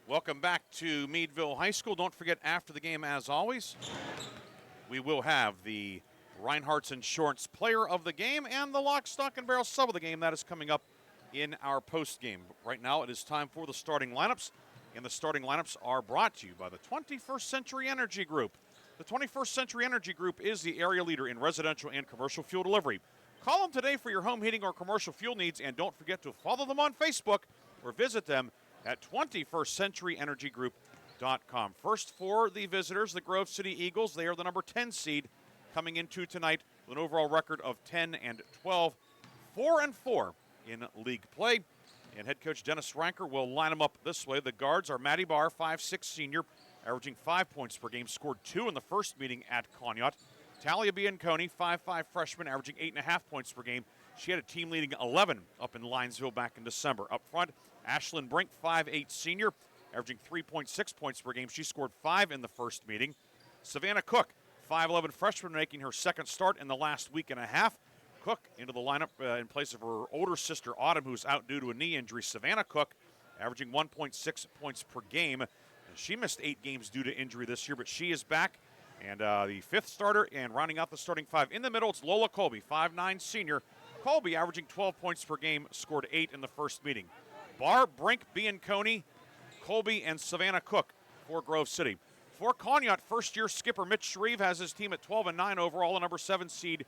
Welcome back to Meadville High School. Don't forget, after the game, as always, we will have the Reinhardt's Insurance Player of the Game and the Lock, Stock, and Barrel Sub of the Game. That is coming up in our post game. Right now it is time for the starting lineups, and the starting lineups are brought to you by the 21st Century Energy Group. The 21st Century Energy Group is the area leader in residential and commercial fuel delivery. Call them today for your home heating or commercial fuel needs, and don't forget to follow them on Facebook or visit them at 21stcenturyenergygroup.com. First for the visitors, the Grove City Eagles. They are the number 10 seed coming into tonight with an overall record of 10-12, 4-4 in league play. And head coach Dennis Ranker will line them up this way. The guards are Maddie Barr, 5'6" senior, averaging 5 points per game, scored 2 in the first meeting at Conneaut. Talia Bianconi, 5'5" freshman, averaging 8.5 points per game. She had a team-leading 11 up in Linesville back in December. Up front, Ashlyn Brink, 5'8" senior, averaging 3.6 points per game. She scored 5 in the first meeting. Savannah Cook, 5'11" freshman, making her second start in the last week and a half. Cook into the lineup in place of her older sister Autumn, who's out due to a knee injury. Savannah Cook averaging 1.6 points per game. And she missed 8 games due to injury this year, but she is back. And the fifth starter and rounding out the starting 5 in the middle, it's Lola Colby, 5'9" senior. Colby averaging 12 points per game, scored 8 in the first meeting. Barr, Brink, Bianconi, Colby, and Savannah Cook for Grove City. For Conneaut, first-year skipper Mitch Shreve has his team at 12-9 overall, a number 7 seed.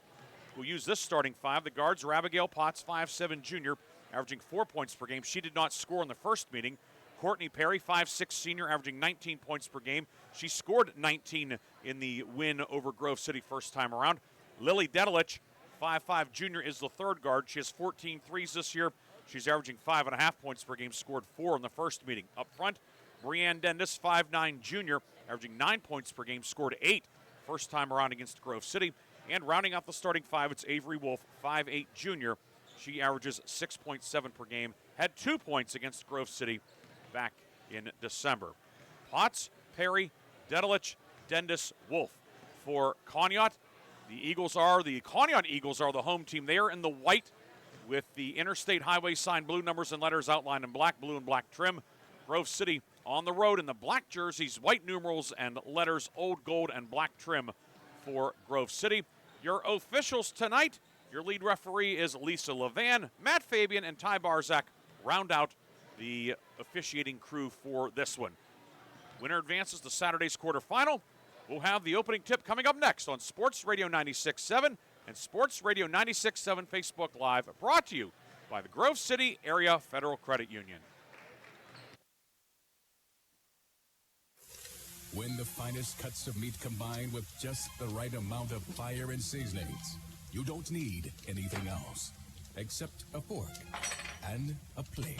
Will use this starting 5. The guards are Abigail Potts, 5'7" junior, averaging 4 points per game. She did not score in the first meeting. Courtney Perry, 5'6" senior, averaging 19 points per game. She scored 19 in the win over Grove City first time around. Lily Dedelich, 5'5" junior, is the third guard. She has 14 threes this year. She's averaging 5.5 points per game, scored 4 in the first meeting. Up front, Brianne Dendis, 5'9" junior, averaging 9 points per game, scored 8 first time around against Grove City. And rounding out the starting five, it's Avery Wolf, 5'8" junior. She averages 6.7 per game, had 2 points against Grove City back in December. Potts, Perry, Dedelich, Dendis, Wolf. For Conneaut, the Conneaut Eagles are the home team. They are in the white with the Interstate Highway sign, blue numbers and letters outlined in black, blue and black trim. Grove City on the road in the black jerseys, white numerals and letters, old gold and black trim for Grove City. Your officials tonight, your lead referee is Lisa Levan. Matt Fabian and Ty Barzak round out the officiating crew for this one. Winner advances to Saturday's quarterfinal. We'll have the opening tip coming up next on Sports Radio 96.7 and Sports Radio 96.7 Facebook Live, brought to you by the Grove City Area Federal Credit Union. When the finest cuts of meat combine with just the right amount of fire and seasonings, you don't need anything else except a fork and a plate.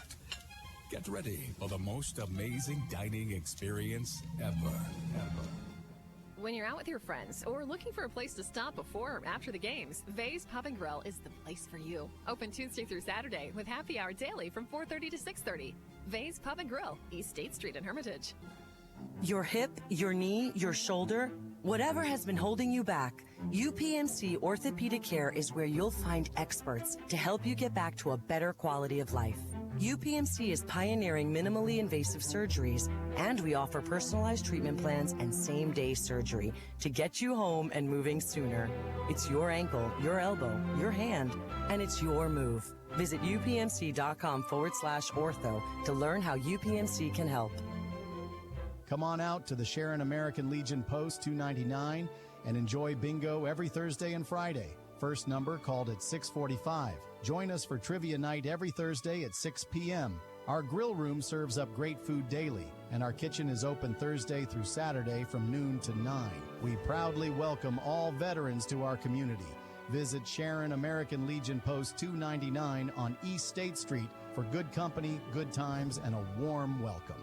Get ready for the most amazing dining experience ever. When you're out with your friends or looking for a place to stop before or after the games, Vay's Pub and Grill is the place for you. Open Tuesday through Saturday with happy hour daily from 4:30 to 6:30. Vay's Pub and Grill, East State Street in Hermitage. Your hip, your knee, your shoulder, whatever has been holding you back, UPMC Orthopedic Care is where you'll find experts to help you get back to a better quality of life. UPMC is pioneering minimally invasive surgeries, and we offer personalized treatment plans and same-day surgery to get you home and moving sooner. It's your ankle, your elbow, your hand, and it's your move. Visit upmc.com/ortho to learn how UPMC can help. Come on out to the Sharon American Legion Post 299 and enjoy bingo every Thursday and Friday. First number called at 6:45. Join us for trivia night every Thursday at 6 p.m. Our grill room serves up great food daily, and our kitchen is open Thursday through Saturday from noon to 9. We proudly welcome all veterans to our community. Visit Sharon American Legion Post 299 on East State Street for good company, good times, and a warm welcome.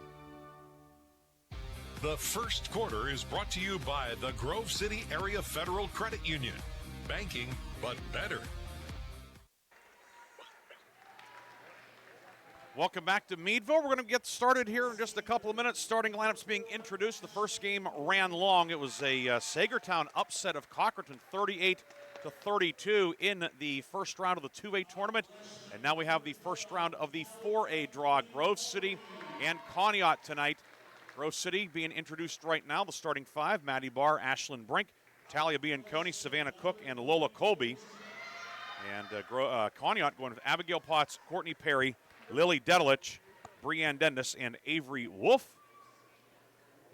The first quarter is brought to you by the Grove City Area Federal Credit Union. Banking, but better. Welcome back to Meadville. We're going to get started here in just a couple of minutes. Starting lineups being introduced. The first game ran long. It was a Sagertown upset of Cockerton, 38-32 in the first round of the 2A tournament. And now we have the first round of the 4A draw. Grove City and Conneaut tonight. Grove City being introduced right now. The starting five: Maddie Barr, Ashlyn Brink, Talia Bianconi, Savannah Cook, and Lola Colby. And Conneaut going with Abigail Potts, Courtney Perry, Lily Dedelich, Brianne Dendis, and Avery Wolf.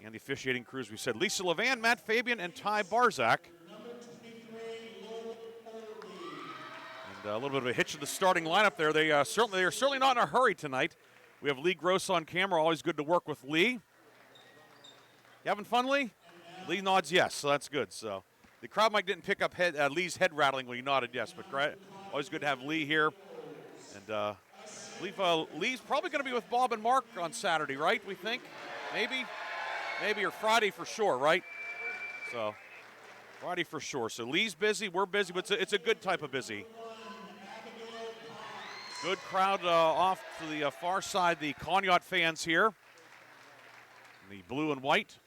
And the officiating crews, we said, Lisa Levan, Matt Fabian, and Ty Barzak. And a little bit of a hitch in the starting lineup there. They are certainly not in a hurry tonight. We have Lee Gross on camera. Always good to work with Lee. You having fun, Lee? Lee nods yes, so that's good. So the crowd mic didn't pick up Lee's head rattling when he nodded yes, but always good to have Lee here. And Lee's probably going to be with Bob and Mark on Saturday, right? We think, maybe, or Friday for sure, right? So Friday for sure. So Lee's busy, we're busy, but it's a good type of busy. Good crowd off to the far side, the Conneaut fans here. The blue and white.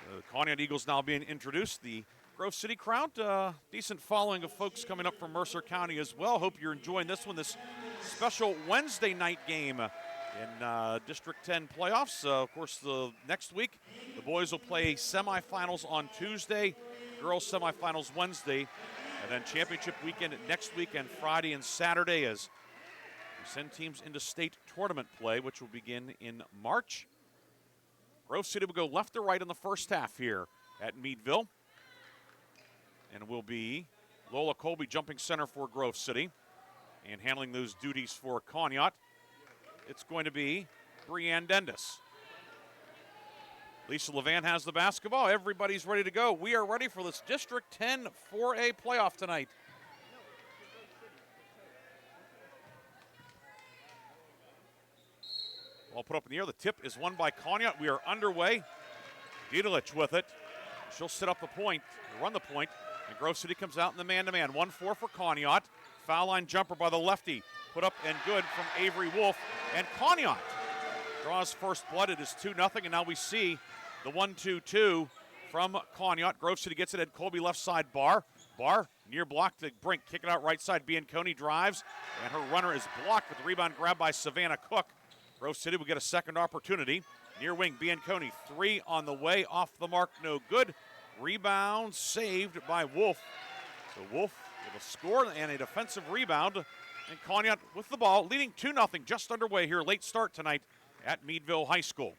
The Conneaut Eagles now being introduced. The Grove City crowd, decent following of folks coming up from Mercer County as well. Hope you're enjoying this one, this special Wednesday night game in District 10 playoffs. Of course, the next week, the boys will play semifinals on Tuesday, girls semifinals Wednesday, and then championship weekend next weekend, Friday and Saturday, as we send teams into state tournament play, which will begin in March. Grove City will go left to right in the first half here at Meadville. And it will be Lola Colby jumping center for Grove City and handling those duties for Conneaut. It's going to be Brianne Dendis. Lisa Levan has the basketball. Everybody's ready to go. We are ready for this District 10 4A playoff tonight. Ball put up in the air. The tip is won by Conneaut. We are underway. Diedelich with it. She'll sit up the point, run the point, and Grove City comes out in the man-to-man. 1-4 for Conneaut. Foul line jumper by the lefty. Put up and good from Avery Wolf. And Conneaut draws first blood. It is 2-0, and now we see the 1-2-2 from Conneaut. Grove City gets it at Colby left side bar. Bar near block to Brink. Kick it out right side. Bianconi drives, and her runner is blocked with the rebound grabbed by Savannah Cook. Grove City will get a second opportunity. Near wing, Bianconi, 3 on the way, off the mark, no good. Rebound saved by Wolf. So Wolf with a score and a defensive rebound. And Conneaut with the ball, leading 2-0, just underway here. Late start tonight at Meadville High School.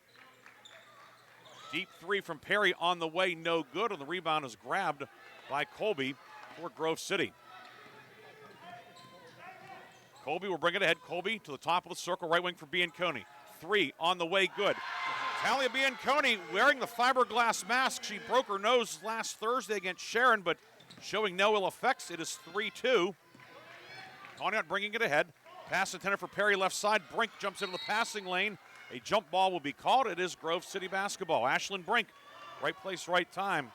Deep 3 from Perry on the way, no good, and the rebound is grabbed by Colby for Grove City. Colby will bring it ahead. Colby to the top of the circle, right wing for Bianconi. 3 on the way, good. Talia Bianconi wearing the fiberglass mask. She broke her nose last Thursday against Sharon, but showing no ill effects. It is 3-2. Conneaut bringing it ahead. Pass intended for Perry left side. Brink jumps into the passing lane. A jump ball will be called. It is Grove City basketball. Ashlyn Brink, right place, right time.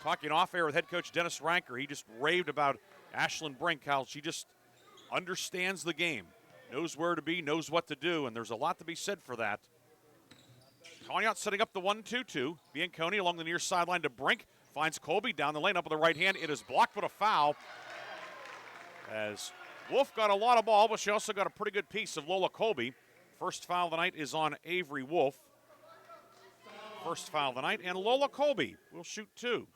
Talking off air with head coach Dennis Ranker. He just raved about Ashlyn Brink, how she just understands the game, knows where to be, knows what to do, and there's a lot to be said for that. Conneaut setting up the 1-2-2. Bianconi along the near sideline to Brink. Finds Colby down the lane up with the right hand. It is blocked, but a foul. As Wolf got a lot of ball, but she also got a pretty good piece of Lola Colby. First foul of the night is on Avery Wolf. First foul of the night, and Lola Colby will shoot 2.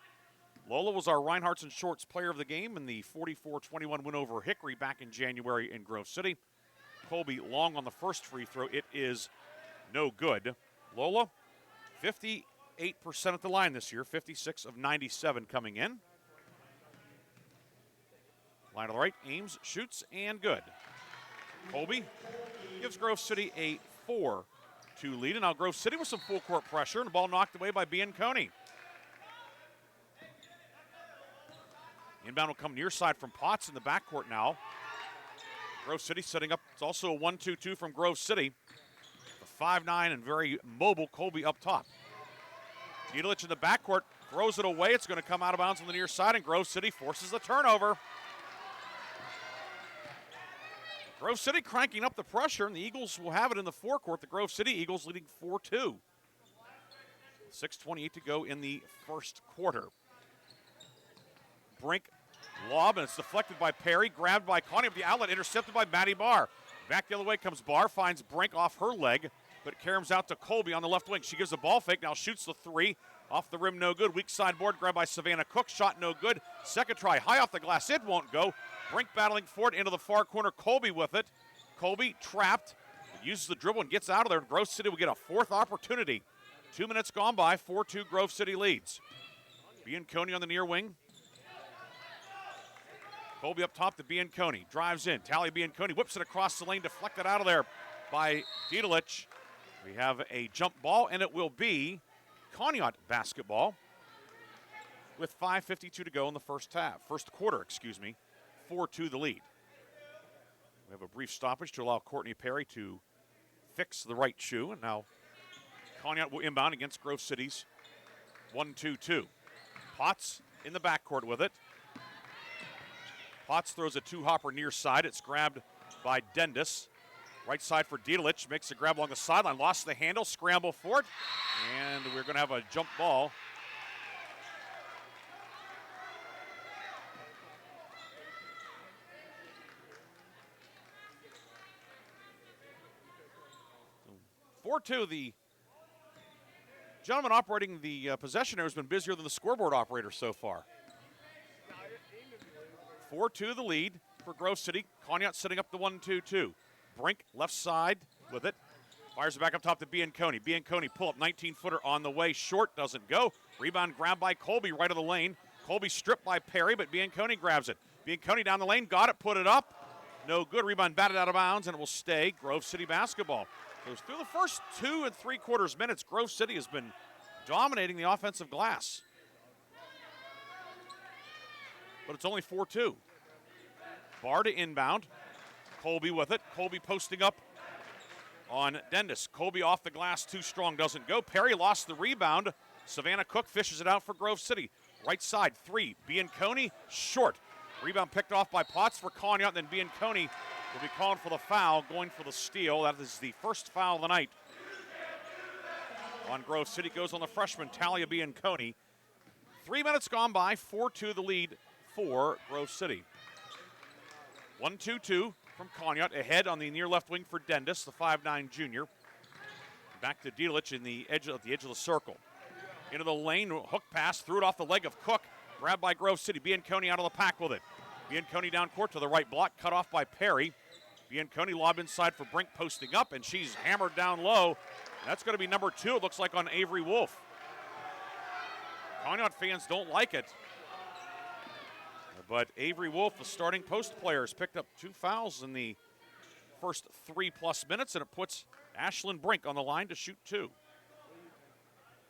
Lola was our Reinhardt's and Shorts player of the game in the 44-21 win over Hickory back in January in Grove City. Colby long on the first free throw. It is no good. Lola, 58% at the line this year, 56 of 97 coming in. Line to the right, aims, shoots, and good. Colby gives Grove City a 4-2 lead, and now Grove City with some full court pressure, and the ball knocked away by Bianconi. Inbound will come near side from Potts in the backcourt now. Grove City setting up. It's also a 1-2-2 from Grove City. The 5'9" and very mobile Colby up top. Diedelich in the backcourt throws it away. It's going to come out of bounds on the near side, and Grove City forces the turnover. Grove City cranking up the pressure, and the Eagles will have it in the forecourt. The Grove City Eagles leading 4-2. 6:28 to go in the first quarter. Brink lob, and it's deflected by Perry, grabbed by Connie of the outlet, intercepted by Maddie Barr. Back the other way comes Barr, finds Brink off her leg, but caroms out to Colby on the left wing. She gives a ball fake, now shoots the 3. Off the rim, no good. Weak side board, grabbed by Savannah Cook, shot no good. Second try, high off the glass, it won't go. Brink battling for it into the far corner, Colby with it. Colby trapped, uses the dribble and gets out of there, and Grove City will get a fourth opportunity. 2 minutes gone by, 4-2 Grove City leads. Bianconi on the near wing. Colby up top to Bianconi, drives in. Talia Bianconi whips it across the lane, deflected out of there by Diedelich. We have a jump ball, and it will be Conneaut basketball with 5:52 to go in the first quarter, 4-2 the lead. We have a brief stoppage to allow Courtney Perry to fix the right shoe, and now Conneaut will inbound against Grove City's 1-2-2. Potts in the backcourt with it. Potts throws a two-hopper near side. It's grabbed by Dendis. Right side for Diedelich. Makes a grab along the sideline. Lost the handle. Scramble for it. And we're going to have a jump ball. So 4-2. The gentleman operating the possession area has been busier than the scoreboard operator so far. 4-2 the lead for Grove City. Conneaut setting up the 1-2-2. Brink left side with it. Fires it back up top to Bianconi. Bianconi pull up 19-footer on the way. Short doesn't go. Rebound grabbed by Colby right of the lane. Colby stripped by Perry, but Bianconi grabs it. Bianconi down the lane, got it, put it up. No good. Rebound batted out of bounds, and it will stay Grove City basketball. So through the first 2 3/4 minutes, Grove City has been dominating the offensive glass. But it's only 4-2. Barr to inbound. Colby with it. Colby posting up on Dendis. Colby off the glass, too strong, doesn't go. Perry lost the rebound. Savannah Cook fishes it out for Grove City. Right side, 3. Bianconi, short. Rebound picked off by Potts for Conneaut, then Bianconi will be calling for the foul, going for the steal. That is the first foul of the night on Grove City. Goes on the freshman, Talia Bianconi. 3 minutes gone by, 4-2 the lead for Grove City. 1-2-2 from Conneaut, ahead on the near left wing for Dendis, the 5'9 junior. Back to Dielich at the edge of the circle. Into the lane, hook pass, threw it off the leg of Cook. Grabbed by Grove City. Bianconi out of the pack with it. Bianconi down court to the right block, cut off by Perry. Bianconi lob inside for Brink, posting up, and she's hammered down low. That's going to be number 2, it looks like, on Avery Wolf. Conneaut fans don't like it. But Avery Wolf, the starting post player, has picked up 2 fouls in the first 3+ minutes, and it puts Ashlyn Brink on the line to shoot 2.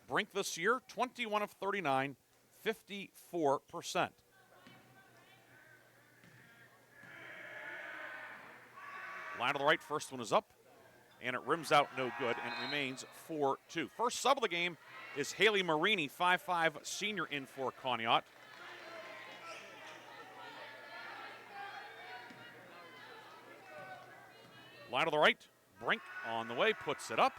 Brink this year, 21 of 39, 54%. Line to the right, first one is up, and it rims out no good, and it remains 4-2. First sub of the game is Haley Marini, 5'5 senior, in for Conneaut. Line to the right, Brink on the way, puts it up.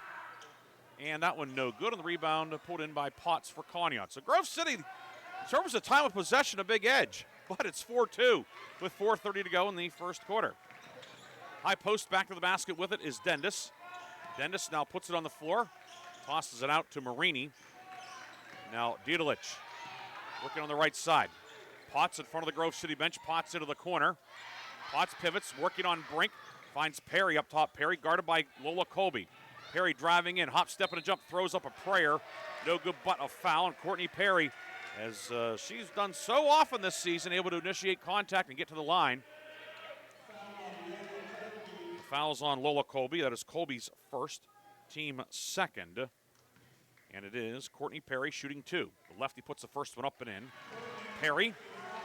And that one no good, and the rebound pulled in by Potts for Conneaut. So Grove City, in terms of time of possession, a big edge, but it's 4-2 with 4:30 to go in the first quarter. High post back to the basket with it is Dendis. Dendis now puts it on the floor, tosses it out to Marini. Now Dielich working on the right side. Potts in front of the Grove City bench, Potts into the corner. Potts pivots, working on Brink, finds Perry up top. Perry guarded by Lola Colby. Perry driving in, hop, step, and a jump, throws up a prayer. No good, but a foul. And Courtney Perry, as she's done so often this season, able to initiate contact and get to the line. The foul's on Lola Colby. That is Colby's first, team second. And it is Courtney Perry shooting 2. The lefty puts the first one up and in. Perry,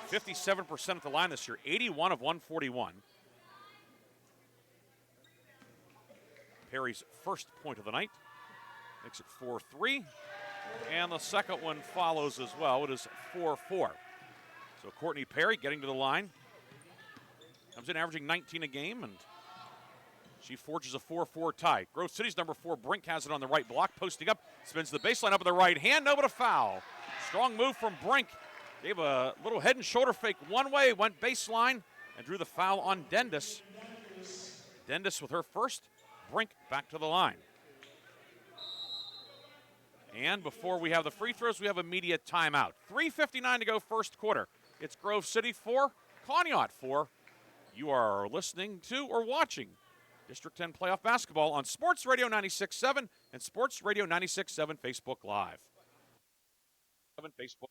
57% at the line this year, 81 of 141. Perry's first point of the night makes it 4-3, and the second one follows as well. It is 4-4. So Courtney Perry getting to the line, comes in averaging 19 a game, and she forges a 4-4 tie. Grove City's number 4, Brink, has it on the right block, posting up, spins the baseline up with the right hand, no, but a foul. Strong move from Brink. Gave a little head and shoulder fake one way, went baseline, and drew the foul on Dendis. Dendis with her first. Brink back to the line. And before we have the free throws, we have a media timeout. 3:59 to go, first quarter. It's Grove City 4, Conneaut 4. You are listening to or watching District 10 playoff basketball on Sports Radio 96.7 and Sports Radio 96.7 Facebook Live. Facebook.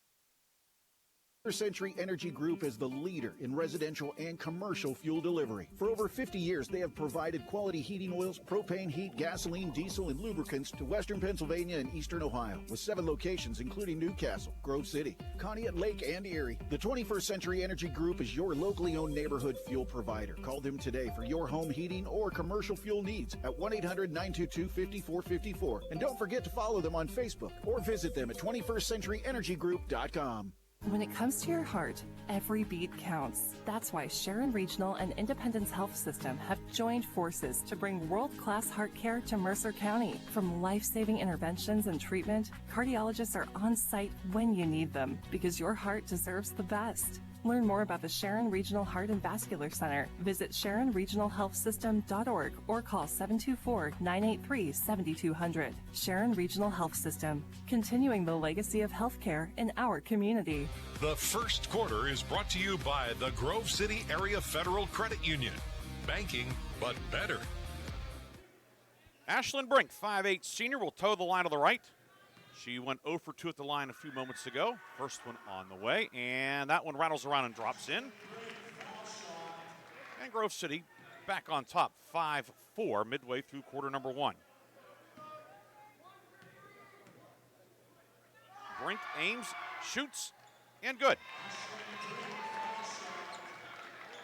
Century Energy Group is the leader in residential and commercial fuel delivery. For over 50 years, they have provided quality heating oils, propane, heat, gasoline, diesel, and lubricants to western Pennsylvania and eastern Ohio, with 7 locations including Newcastle, Grove City, Conneaut, Lake, and Erie. The 21st Century Energy Group is your locally owned neighborhood fuel provider. Call them today for your home heating or commercial fuel needs at 1-800-922-5454. And don't forget to follow them on Facebook or visit them at 21stcenturyenergygroup.com. When it comes to your heart, every beat counts. That's why Sharon Regional and Independence Health System have joined forces to bring world-class heart care to Mercer County. From life-saving interventions and treatment, cardiologists are on site when you need them, because your heart deserves the best. Learn more about the Sharon Regional Heart and Vascular Center. Visit SharonRegionalHealthSystem.org or call 724-983-7200. Sharon Regional Health System, continuing the legacy of healthcare in our community. The first quarter is brought to you by the Grove City Area Federal Credit Union. Banking, but better. Ashlyn Brink, 5'8 senior, will toe the line to the right. She went 0 for 2 at the line a few moments ago. First one on the way, and that one rattles around and drops in. And Grove City back on top, 5-4, midway through quarter number 1. Brink aims, shoots, and good.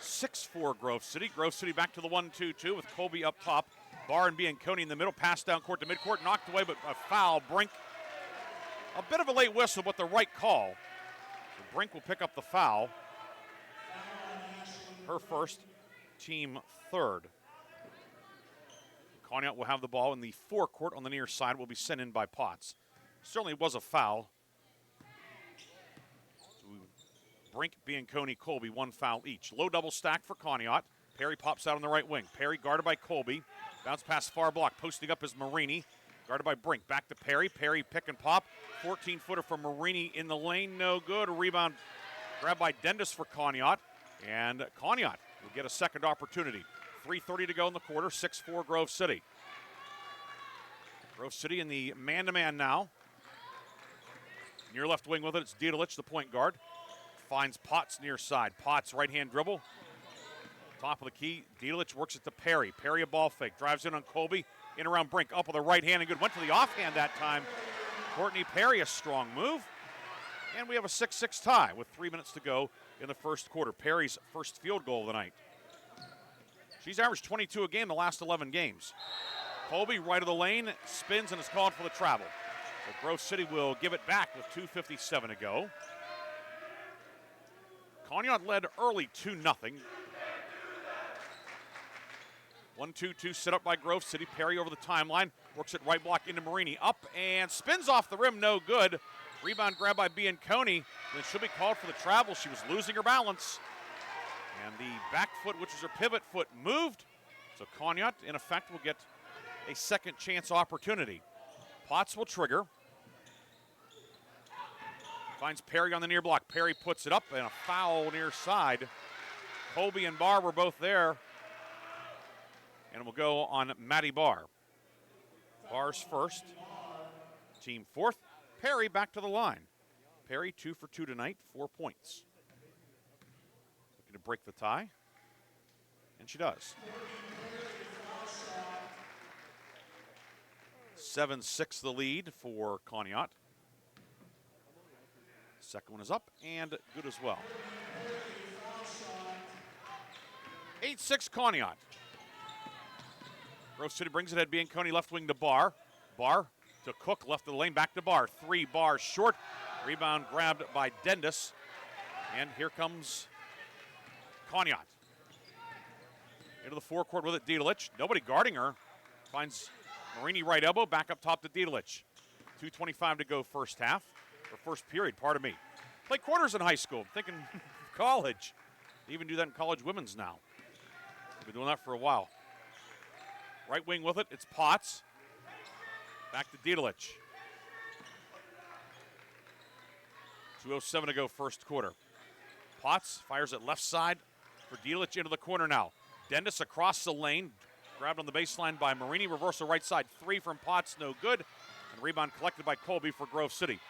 6-4 Grove City. Grove City back to the 1-2-2 with Colby up top Barr and Bianconi in the middle, pass down court to midcourt, knocked away, but a foul. Brink, a bit of a late whistle, but the right call. So Brink will pick up the foul. Her first, team third. Conneaut will have the ball in the forecourt on the near side, will be sent in by Potts. Certainly was a foul. So Brink, Bianconi, Colby, one foul each. Low double stack for Conneaut. Perry pops out on the right wing. Perry guarded by Colby. Bounce pass far block. Posting up is Marini. Guarded by Brink. Back to Perry. Perry pick and pop. 14-footer from Marini in the lane. No good. A rebound grabbed by Dendis for Conneaut. And Conneaut will get a second opportunity. 3:30 to go in the quarter. 6-4 Grove City. Grove City in the man-to-man now. Near left wing with it. It's Didelich, the point guard. Finds Potts near side. Potts right-hand dribble. Top of the key, Didelich works it to Perry. Perry a ball fake, drives in on Colby, in around Brink, up with the right hand and good. Went to the offhand that time. Courtney Perry, a strong move. And we have a 6-6 tie with 3 minutes to go in the first quarter. Perry's first field goal of the night. She's averaged 22 a game the last 11 games. Colby, right of the lane, spins and is called for the travel. So Grove City will give it back with 2:57 to go. Conneaut led early 2-0. 1-2-2 set up by Grove City. Perry over the timeline. Works it right block into Marini. Up and spins off the rim. No good. Rebound grab by Bianconi. Then she'll be called for the travel. She was losing her balance. And the back foot, which is her pivot foot, moved. So Conneaut, in effect, will get a second chance opportunity. Potts will trigger. Finds Perry on the near block. Perry puts it up and a foul near side. Colby and Barr were both there. And we'll go on Maddie Barr. Barr's first, team fourth. Perry back to the line. Perry 2 for 2 tonight, 4 points. Looking to break the tie, and she does. 7-6 the lead for Conneaut. Second one is up and good as well. 8-6 Conneaut. Grove City brings it at Bianconi, left wing to Barr. Barr to Cook, left of the lane, back to Barr. 3 Barr short. Rebound grabbed by Dendis. And here comes Conneaut. Into the forecourt with it, Didelich. Nobody guarding her. Finds Marini right elbow, back up top to Didelich. 2:25 to go first half, or first period, pardon me. Play quarters in high school. I'm thinking college. They even do that in college women's now. They've been doing that for a while. Right wing with it, it's Potts. Back to Didelich. 2:07 to go first quarter. Potts fires it left side for Didelich into the corner now. Dendis across the lane, grabbed on the baseline by Marini. Reversal right side, 3 from Potts, no good. And rebound collected by Colby for Grove City.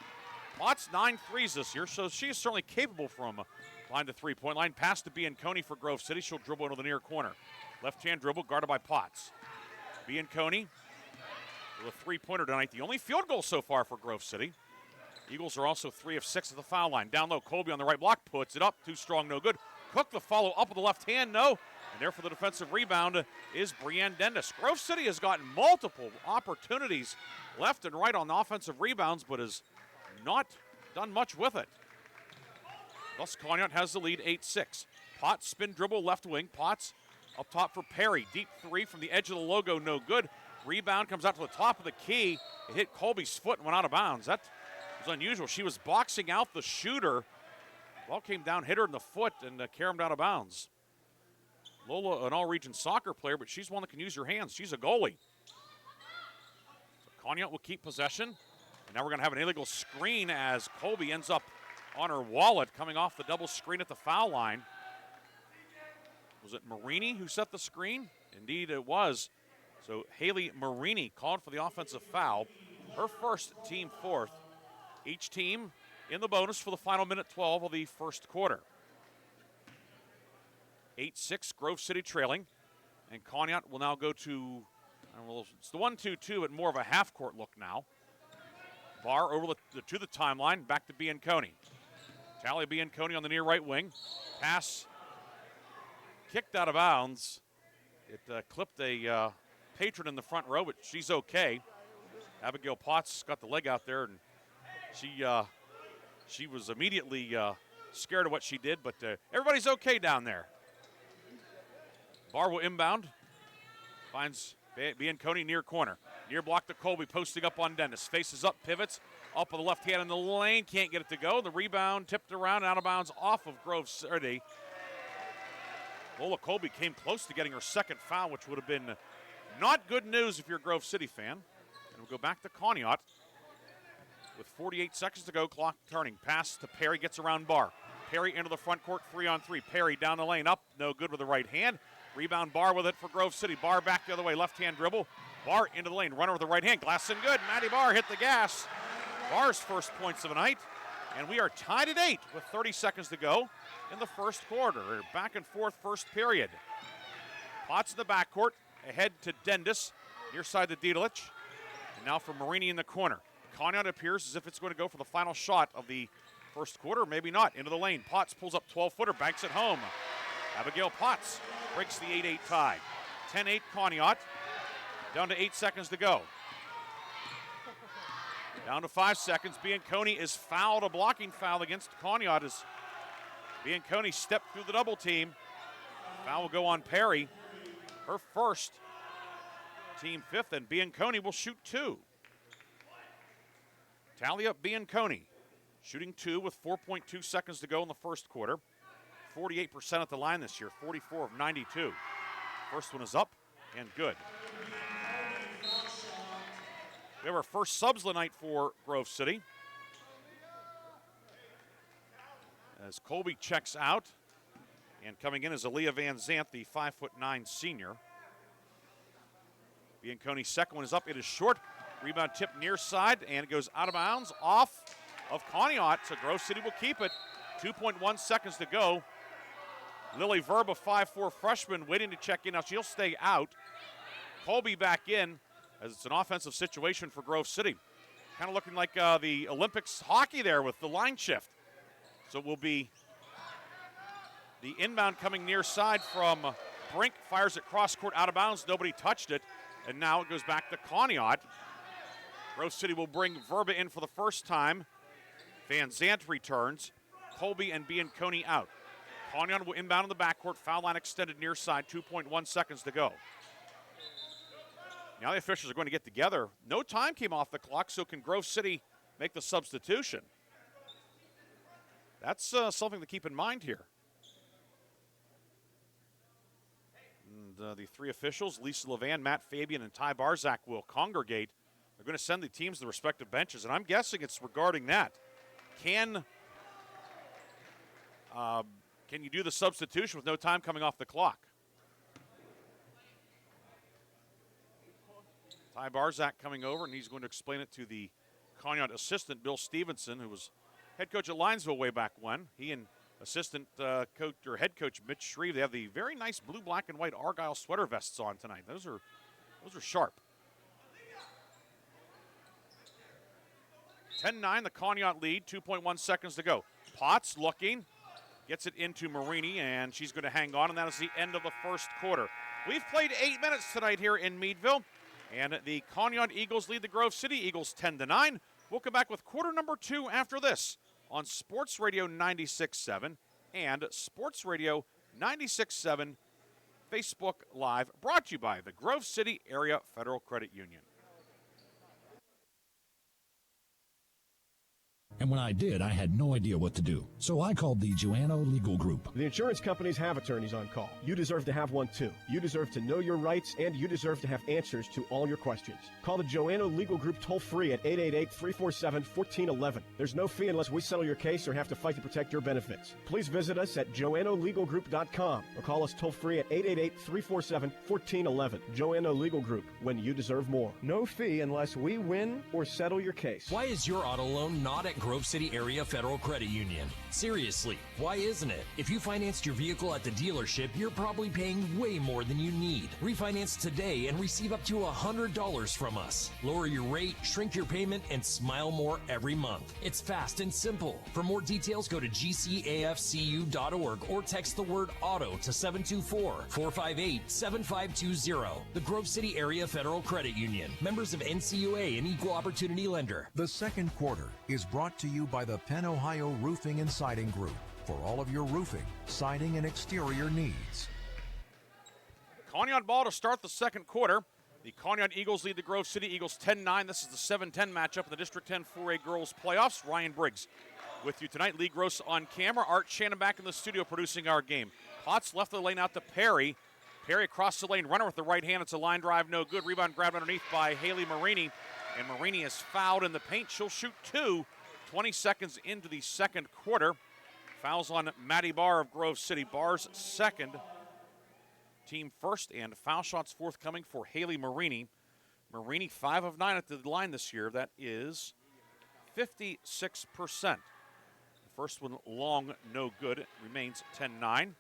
Potts 9 threes this year, so she's certainly capable from behind the three-point line. Pass to Bianconi for Grove City. She'll dribble into the near corner. Left-hand dribble guarded by Potts. Bianconi with a three-pointer tonight. The only field goal so far for Grove City. Eagles are also 3 of 6 at the foul line. Down low, Colby on the right block, puts it up. Too strong, no good. Cook the follow up with the left hand, no. And there for the defensive rebound is Brienne Dendis. Grove City has gotten multiple opportunities left and right on the offensive rebounds, but has not done much with it. Thus, Conneaut has the lead, 8-6. Potts spin dribble left wing. Potts up top for Perry. Deep 3 from the edge of the logo, no good. Rebound comes out to the top of the key. It hit Colby's foot and went out of bounds. That was unusual. She was boxing out the shooter. Ball came down, hit her in the foot, and carried him out of bounds. Lola, an all-region soccer player, but she's one that can use her hands. She's a goalie. So Conneaut will keep possession. And now we're going to have an illegal screen as Colby ends up on her wallet coming off the double screen at the foul line. Was it Marini who set the screen? Indeed it was. So Haley Marini called for the offensive foul. Her first, team fourth. Each team in the bonus for the final minute 12 of the first quarter. 8-6, Grove City trailing. And Conneaut will now go to, it's the 1-2-2, but more of a half-court look now. Barr over to the timeline, back to Bianconi. Talia Bianconi on the near right wing. Pass kicked out of bounds. It clipped a patron in the front row, but she's okay. Abigail Potts got the leg out there, and she was immediately scared of what she did, but everybody's okay down there. Barr will inbound. Finds Bianconi near corner. Near block to Colby, posting up on Dennis. Faces up, pivots. Up with the left hand in the lane. Can't get it to go. The rebound tipped around, out of bounds off of Grove City. Lola Colby came close to getting her second foul, which would have been not good news if you're a Grove City fan. And we'll go back to Conneaut with 48 seconds to go, clock turning. Pass to Perry, gets around Barr. Perry into the front court, 3-on-3. Perry down the lane, up, no good with the right hand. Rebound Barr with it for Grove City. Barr back the other way, left-hand dribble. Barr into the lane, runner with the right hand. Glass and good. Maddie Barr hit the gas. Barr's first points of the night. And we are tied at 8 with 30 seconds to go in the first quarter. Back and forth first period. Potts in the backcourt, ahead to Dendis, near side to Diedelich. And now for Marini in the corner. Conneaut appears as if it's going to go for the final shot of the first quarter, maybe not. Into the lane. Potts pulls up 12-footer, banks it home. Abigail Potts breaks the 8-8 tie. 10-8 Conneaut. Down to 8 seconds to go. Down to 5 seconds. Bianconi is fouled. A blocking foul against Conneaut as Bianconi stepped through the double team. Foul will go on Perry. Her first. Team fifth, and Bianconi will shoot 2. Tally up Bianconi. Shooting 2 with 4.2 seconds to go in the first quarter. 48% at the line this year, 44 of 92. First one is up and good. We have our first subs of the night for Grove City. As Colby checks out, and coming in is Aaliyah Van Zant, the 5'9" senior. Bianconi's second one is up. It is short. Rebound tip near side, and it goes out of bounds off of Conneaut, so Grove City will keep it. 2.1 seconds to go. Lily Verba, 5'4" freshman, waiting to check in. Now she'll stay out. Colby back in, as it's an offensive situation for Grove City. Kind of looking like the Olympics hockey there with the line shift. So it will be the inbound coming near side from Brink. Fires it cross court, out of bounds. Nobody touched it. And now it goes back to Conneaut. Grove City will bring Verba in for the first time. Van Zant returns. Colby and Bianconi out. Conneaut will inbound in the backcourt. Foul line extended near side. 2.1 seconds to go. Now the officials are going to get together. No time came off the clock, so can Grove City make the substitution? That's something to keep in mind here. And the three officials, Lisa Levan, Matt Fabian, and Ty Barzak, will congregate. They're going to send the teams to the respective benches, and I'm guessing it's regarding that. Can you do the substitution with no time coming off the clock? Ty Barzak coming over, and he's going to explain it to the Conneaut assistant, Bill Stevenson, who was head coach at Linesville way back when. He and assistant coach or head coach Mitch Shreve, they have the very nice blue, black, and white Argyle sweater vests on tonight. Those are sharp. 10-9, the Conneaut lead, 2.1 seconds to go. Potts looking, gets it into Marini, and she's going to hang on, and that is the end of the first quarter. We've played 8 minutes tonight here in Meadville, and the Conneaut Eagles lead the Grove City Eagles 10-9. We'll come back with quarter number 2 after this on Sports Radio 96.7 and Sports Radio 96.7 Facebook Live, brought to you by the Grove City Area Federal Credit Union. And when I did, I had no idea what to do. So I called the Joanno Legal Group. The insurance companies have attorneys on call. You deserve to have one too. You deserve to know your rights, and you deserve to have answers to all your questions. Call the Joanno Legal Group toll free at 888-347-1411. There's no fee unless we settle your case or have to fight to protect your benefits. Please visit us at joannolegalgroup.com or call us toll free at 888-347-1411. Joanno Legal Group, when you deserve more. No fee unless we win or settle your case. Why is your auto loan not at Grove City Area Federal Credit Union. Seriously, why isn't it? If you financed your vehicle at the dealership, you're probably paying way more than you need. Refinance today and receive up to $100 from us. Lower your rate, shrink your payment, and smile more every month. It's fast and simple. For more details, go to gcafcu.org or text the word auto to 724-458-7520. The Grove City Area Federal Credit Union. Members of NCUA and Equal Opportunity Lender. The second quarter is brought to you by the Penn Ohio Roofing and Siding Group for all of your roofing, siding, and exterior needs. Conneaut ball to start the second quarter. The Conneaut Eagles lead the Grove City Eagles 10-9. This is the 7-10 matchup in the District 10 4A Girls Playoffs. Ryan Briggs with you tonight. Lee Gross on camera. Art Shannon back in the studio producing our game. Potts left the lane out to Perry. Perry across the lane, runner with the right hand. It's a line drive, no good. Rebound grabbed underneath by Haley Marini. And Marini is fouled in the paint. She'll shoot two. 20 seconds into the second quarter. Fouls on Maddie Barr of Grove City. Barr's second, team first, and foul shots forthcoming for Haley Marini. Marini 5 of 9 at the line this year. That is 56%. The first one long, no good. It remains 10-9.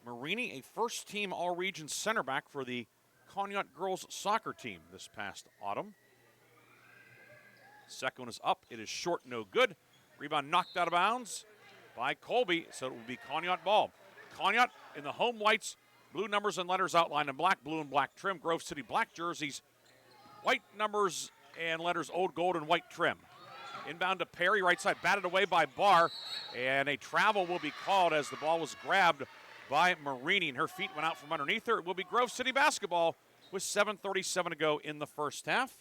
Marini, a first-team All-Region center back for the Conneaut girls soccer team this past autumn. Second one is up. It is short, no good. Rebound knocked out of bounds by Colby, so it will be Conneaut ball. Conneaut in the home whites, blue numbers and letters outlined in black, blue and black trim. Grove City black jerseys, white numbers and letters, old gold and white trim. Inbound to Perry, right side, batted away by Barr, and a travel will be called as the ball was grabbed by Marini, and her feet went out from underneath her. It will be Grove City basketball with 7:37 to go in the first half.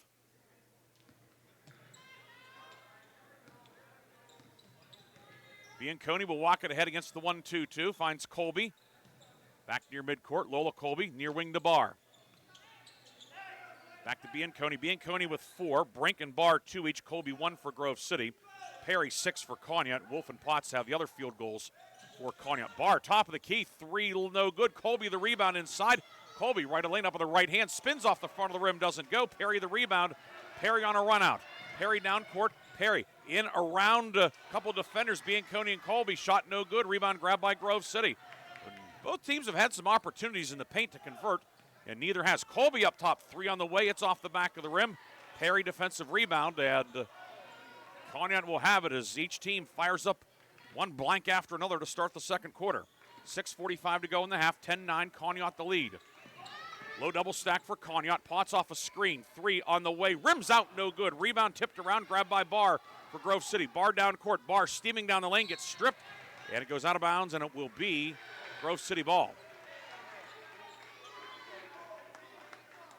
Bianconi will walk it ahead against the 1-2-2, finds Colby. Back near midcourt, Lola Colby, near wing to Barr. Back to Bianconi. Bianconi with 4. Brink and Barr 2 each. Colby 1 for Grove City. Perry 6 for Conneaut. Wolf and Potts have the other field goals for Conneaut. Barr, top of the key, 3 no good. Colby the rebound inside. Colby right a lane up with the right hand, spins off the front of the rim, doesn't go. Perry the rebound. Perry on a run out. Perry down court. Perry in around a couple defenders. Bianconi and Colby, shot no good. Rebound grabbed by Grove City. Both teams have had some opportunities in the paint to convert, and neither has. Colby up top, 3 on the way. It's off the back of the rim. Perry defensive rebound, and Conneaut will have it as each team fires up one blank after another to start the second quarter. 6:45 to go in the half. 10-9, Conneaut the lead. Low double stack for Conneaut. Potts off a screen. 3 on the way. Rims out, no good. Rebound tipped around, grabbed by Barr for Grove City. Barr down court. Barr steaming down the lane, gets stripped, and it goes out of bounds, and it will be Grove City ball.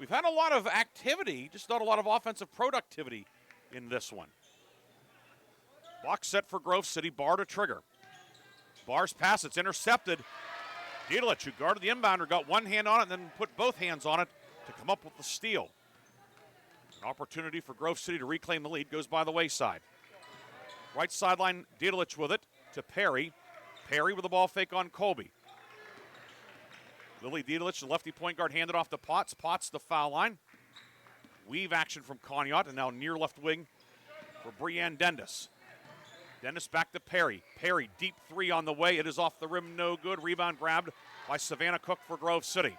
We've had a lot of activity, just not a lot of offensive productivity in this one. Box set for Grove City. Barr to trigger. Barr's pass, it's intercepted. Diedelich, who guarded the inbounder, got one hand on it and then put both hands on it to come up with the steal. An opportunity for Grove City to reclaim the lead goes by the wayside. Right sideline, Diedelich with it to Perry. Perry with the ball fake on Colby. Lily Diedelich, the lefty point guard, handed off to Potts. Potts the foul line. Weave action from Conneaut, and now near left wing for Brianne Dennis. Dennis back to Perry. Perry, deep 3 on the way. It is off the rim, no good. Rebound grabbed by Savannah Cook for Grove City.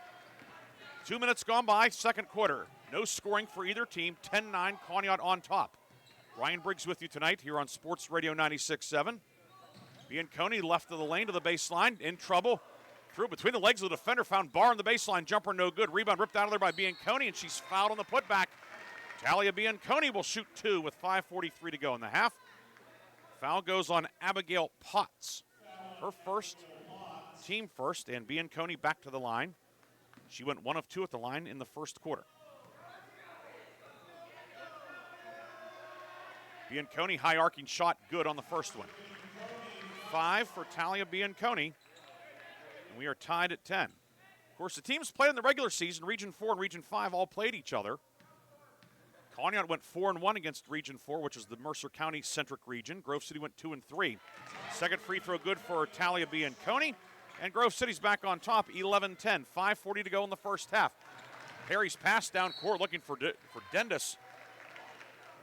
2 minutes gone by, second quarter. No scoring for either team. 10-9, Conneaut on top. Ryan Briggs with you tonight here on Sports Radio 96.7. Bianconi left of the lane to the baseline, in trouble. Through between the legs of the defender, found Barr on the baseline. Jumper no good. Rebound ripped out of there by Bianconi, and she's fouled on the putback. Talia Bianconi will shoot 2 with 5:43 to go in the half. Foul goes on Abigail Potts. Her first, team first, and Bianconi back to the line. She went 1 of 2 at the line in the first quarter. Bianconi, high arcing shot, good on the first one. 5 for Talia Bianconi, and we are tied at 10. Of course, the teams played in the regular season. Region 4 and Region 5 all played each other. Conneaut went 4-1 against Region 4, which is the Mercer County-centric region. Grove City went 2-3. Second free throw good for Talia Bianconi, and Grove City's back on top, 11-10. 5:40 to go in the first half. Perry's pass down court looking for Dennis.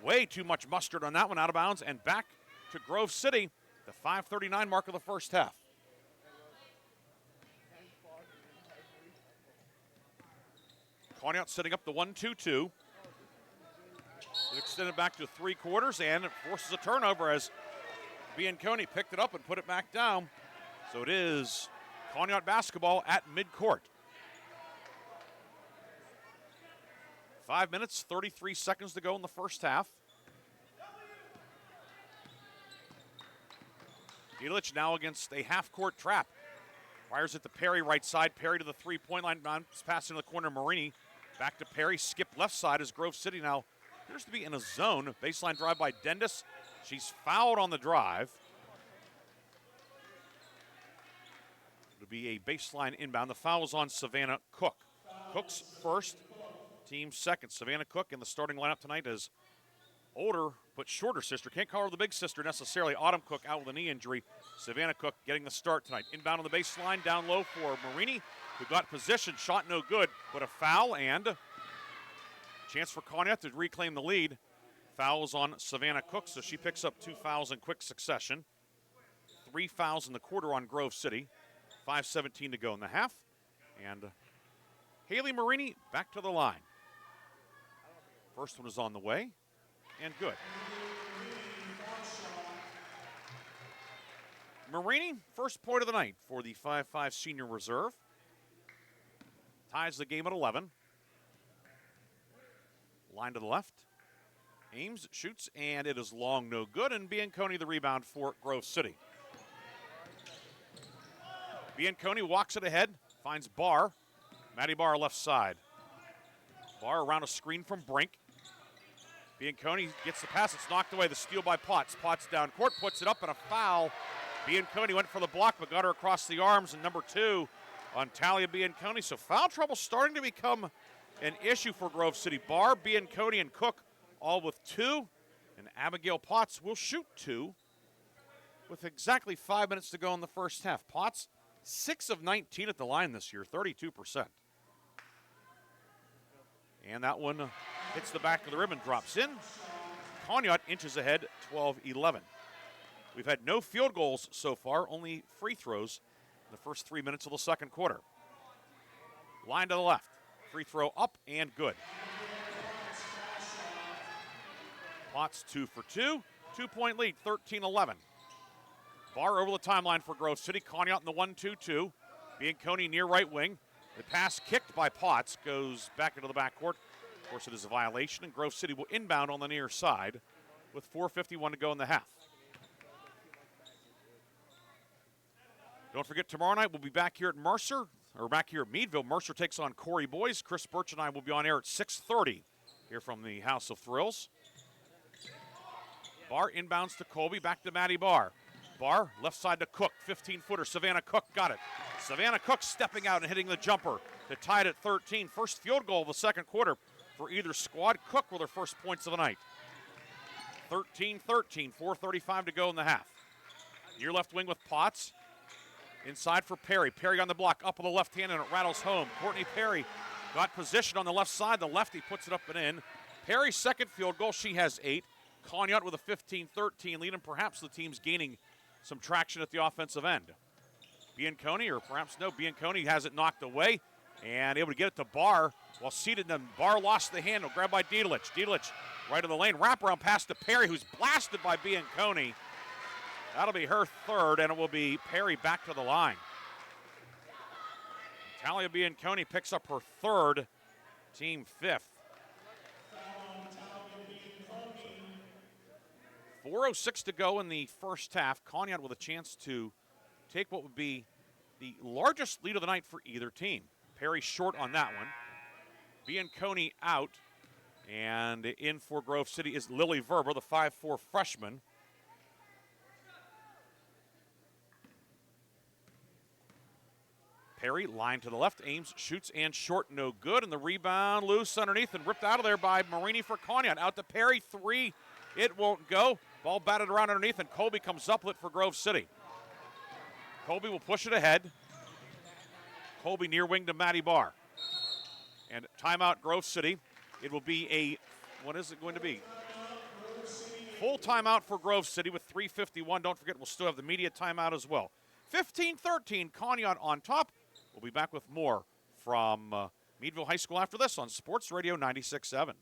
Way too much mustard on that one, out of bounds, and back to Grove City, the 5:39 mark of the first half. Conneaut setting up the 1-2-2. It extended back to 3 quarters, and it forces a turnover as Bianconi picked it up and put it back down. So it is Conneaut basketball at midcourt. 5 minutes, 33 seconds to go in the first half. Dielich now against a half-court trap. Fires it to Perry, right side. Perry to the three-point line. Pass into the corner, Marini. Back to Perry. Skip left side as Grove City now appears to be in a zone. Baseline drive by Dendis. She's fouled on the drive. It'll be a baseline inbound. The foul is on Savannah Cook. Cook's first, team second. Savannah Cook in the starting lineup tonight is older but shorter sister. Can't call her the big sister necessarily. Autumn Cook out with a knee injury. Savannah Cook getting the start tonight. Inbound on the baseline, down low for Marini, who got position, shot no good, but a foul and chance for Conneaut to reclaim the lead. Foul is on Savannah Cook, so she picks up 2 fouls in quick succession. 3 fouls in the quarter on Grove City. 5:17 to go in the half. And Haley Marini back to the line. First one is on the way, and good. Marini, first point of the night for the 5'5 senior reserve. Ties the game at 11. Line to the left. Ames, shoots, and it is long, no good. And Bianconi the rebound for Grove City. Bianconi walks it ahead, finds Barr. Maddie Barr left side. Barr around a screen from Brink. Bianconi gets the pass, it's knocked away. The steal by Potts. Potts down court, puts it up, and a foul. Bianconi went for the block, but got her across the arms, and number 2 on Talia Bianconi. So foul trouble starting to become an issue for Grove City. Barr, Bianconi, and Cook all with 2, and Abigail Potts will shoot 2 with exactly 5 minutes to go in the first half. Potts, 6 of 19 at the line this year, 32%. And that one hits the back of the rim and drops in. Conneaut inches ahead, 12-11. We've had no field goals so far, only free throws in the first 3 minutes of the second quarter. Line to the left. Free throw up and good. Potts 2 for 2. 2-point lead, 13-11. Barr over the timeline for Grove City. Conneaut in the 1-2-2. Bianconi near right wing. The pass kicked by Potts goes back into the backcourt. Of course, it is a violation, and Grove City will inbound on the near side with 4:51 to go in the half. Don't forget, tomorrow night we'll be back here at Mercer, or back here at Meadville. Mercer takes on Corey Boys. Chris Birch and I will be on air at 6:30 here from the House of Thrills. Barr inbounds to Colby, back to Maddie Barr. Barr, left side to Cook, 15-footer. Savannah Cook got it. Savannah Cook stepping out and hitting the jumper to tie it at 13. First field goal of the second quarter for either squad. Cook with her first points of the night. 13-13, 4:35 to go in the half. Near left wing with Potts. Inside for Perry. Perry on the block, up on the left hand, and it rattles home. Courtney Perry got position on the left side. The lefty puts it up and in. Perry's second field goal, she has 8. Conneaut with a 15-13 lead, and perhaps the team's gaining some traction at the offensive end. Bianconi, or perhaps no, Bianconi has it knocked away and able to get it to Barr while seated. Then Barr lost the handle, grabbed by Dielich. Dielich right of the lane, wraparound pass to Perry, who's blasted by Bianconi. That'll be her third, and it will be Perry back to the line. Talia Bianconi picks up her third, team 5th. 4:06 to go in the first half. Conneaut with a chance to take what would be the largest lead of the night for either team. Perry short on that one. Bianconi out. And in for Grove City is Lily Verber, the 5'4 freshman. Perry, line to the left, aims, shoots, and short, no good. And the rebound loose underneath and ripped out of there by Marini for Conneaut. Out to Perry, 3. It won't go. Ball batted around underneath, and Colby comes up with it for Grove City. Colby will push it ahead. Colby near wing to Maddie Barr. And timeout Grove City. It will be a, what is it going to be? Full timeout for Grove City with 3:51. Don't forget, we'll still have the media timeout as well. 15-13, Conneaut on top. We'll be back with more from Meadville High School after this on Sports Radio 96.7.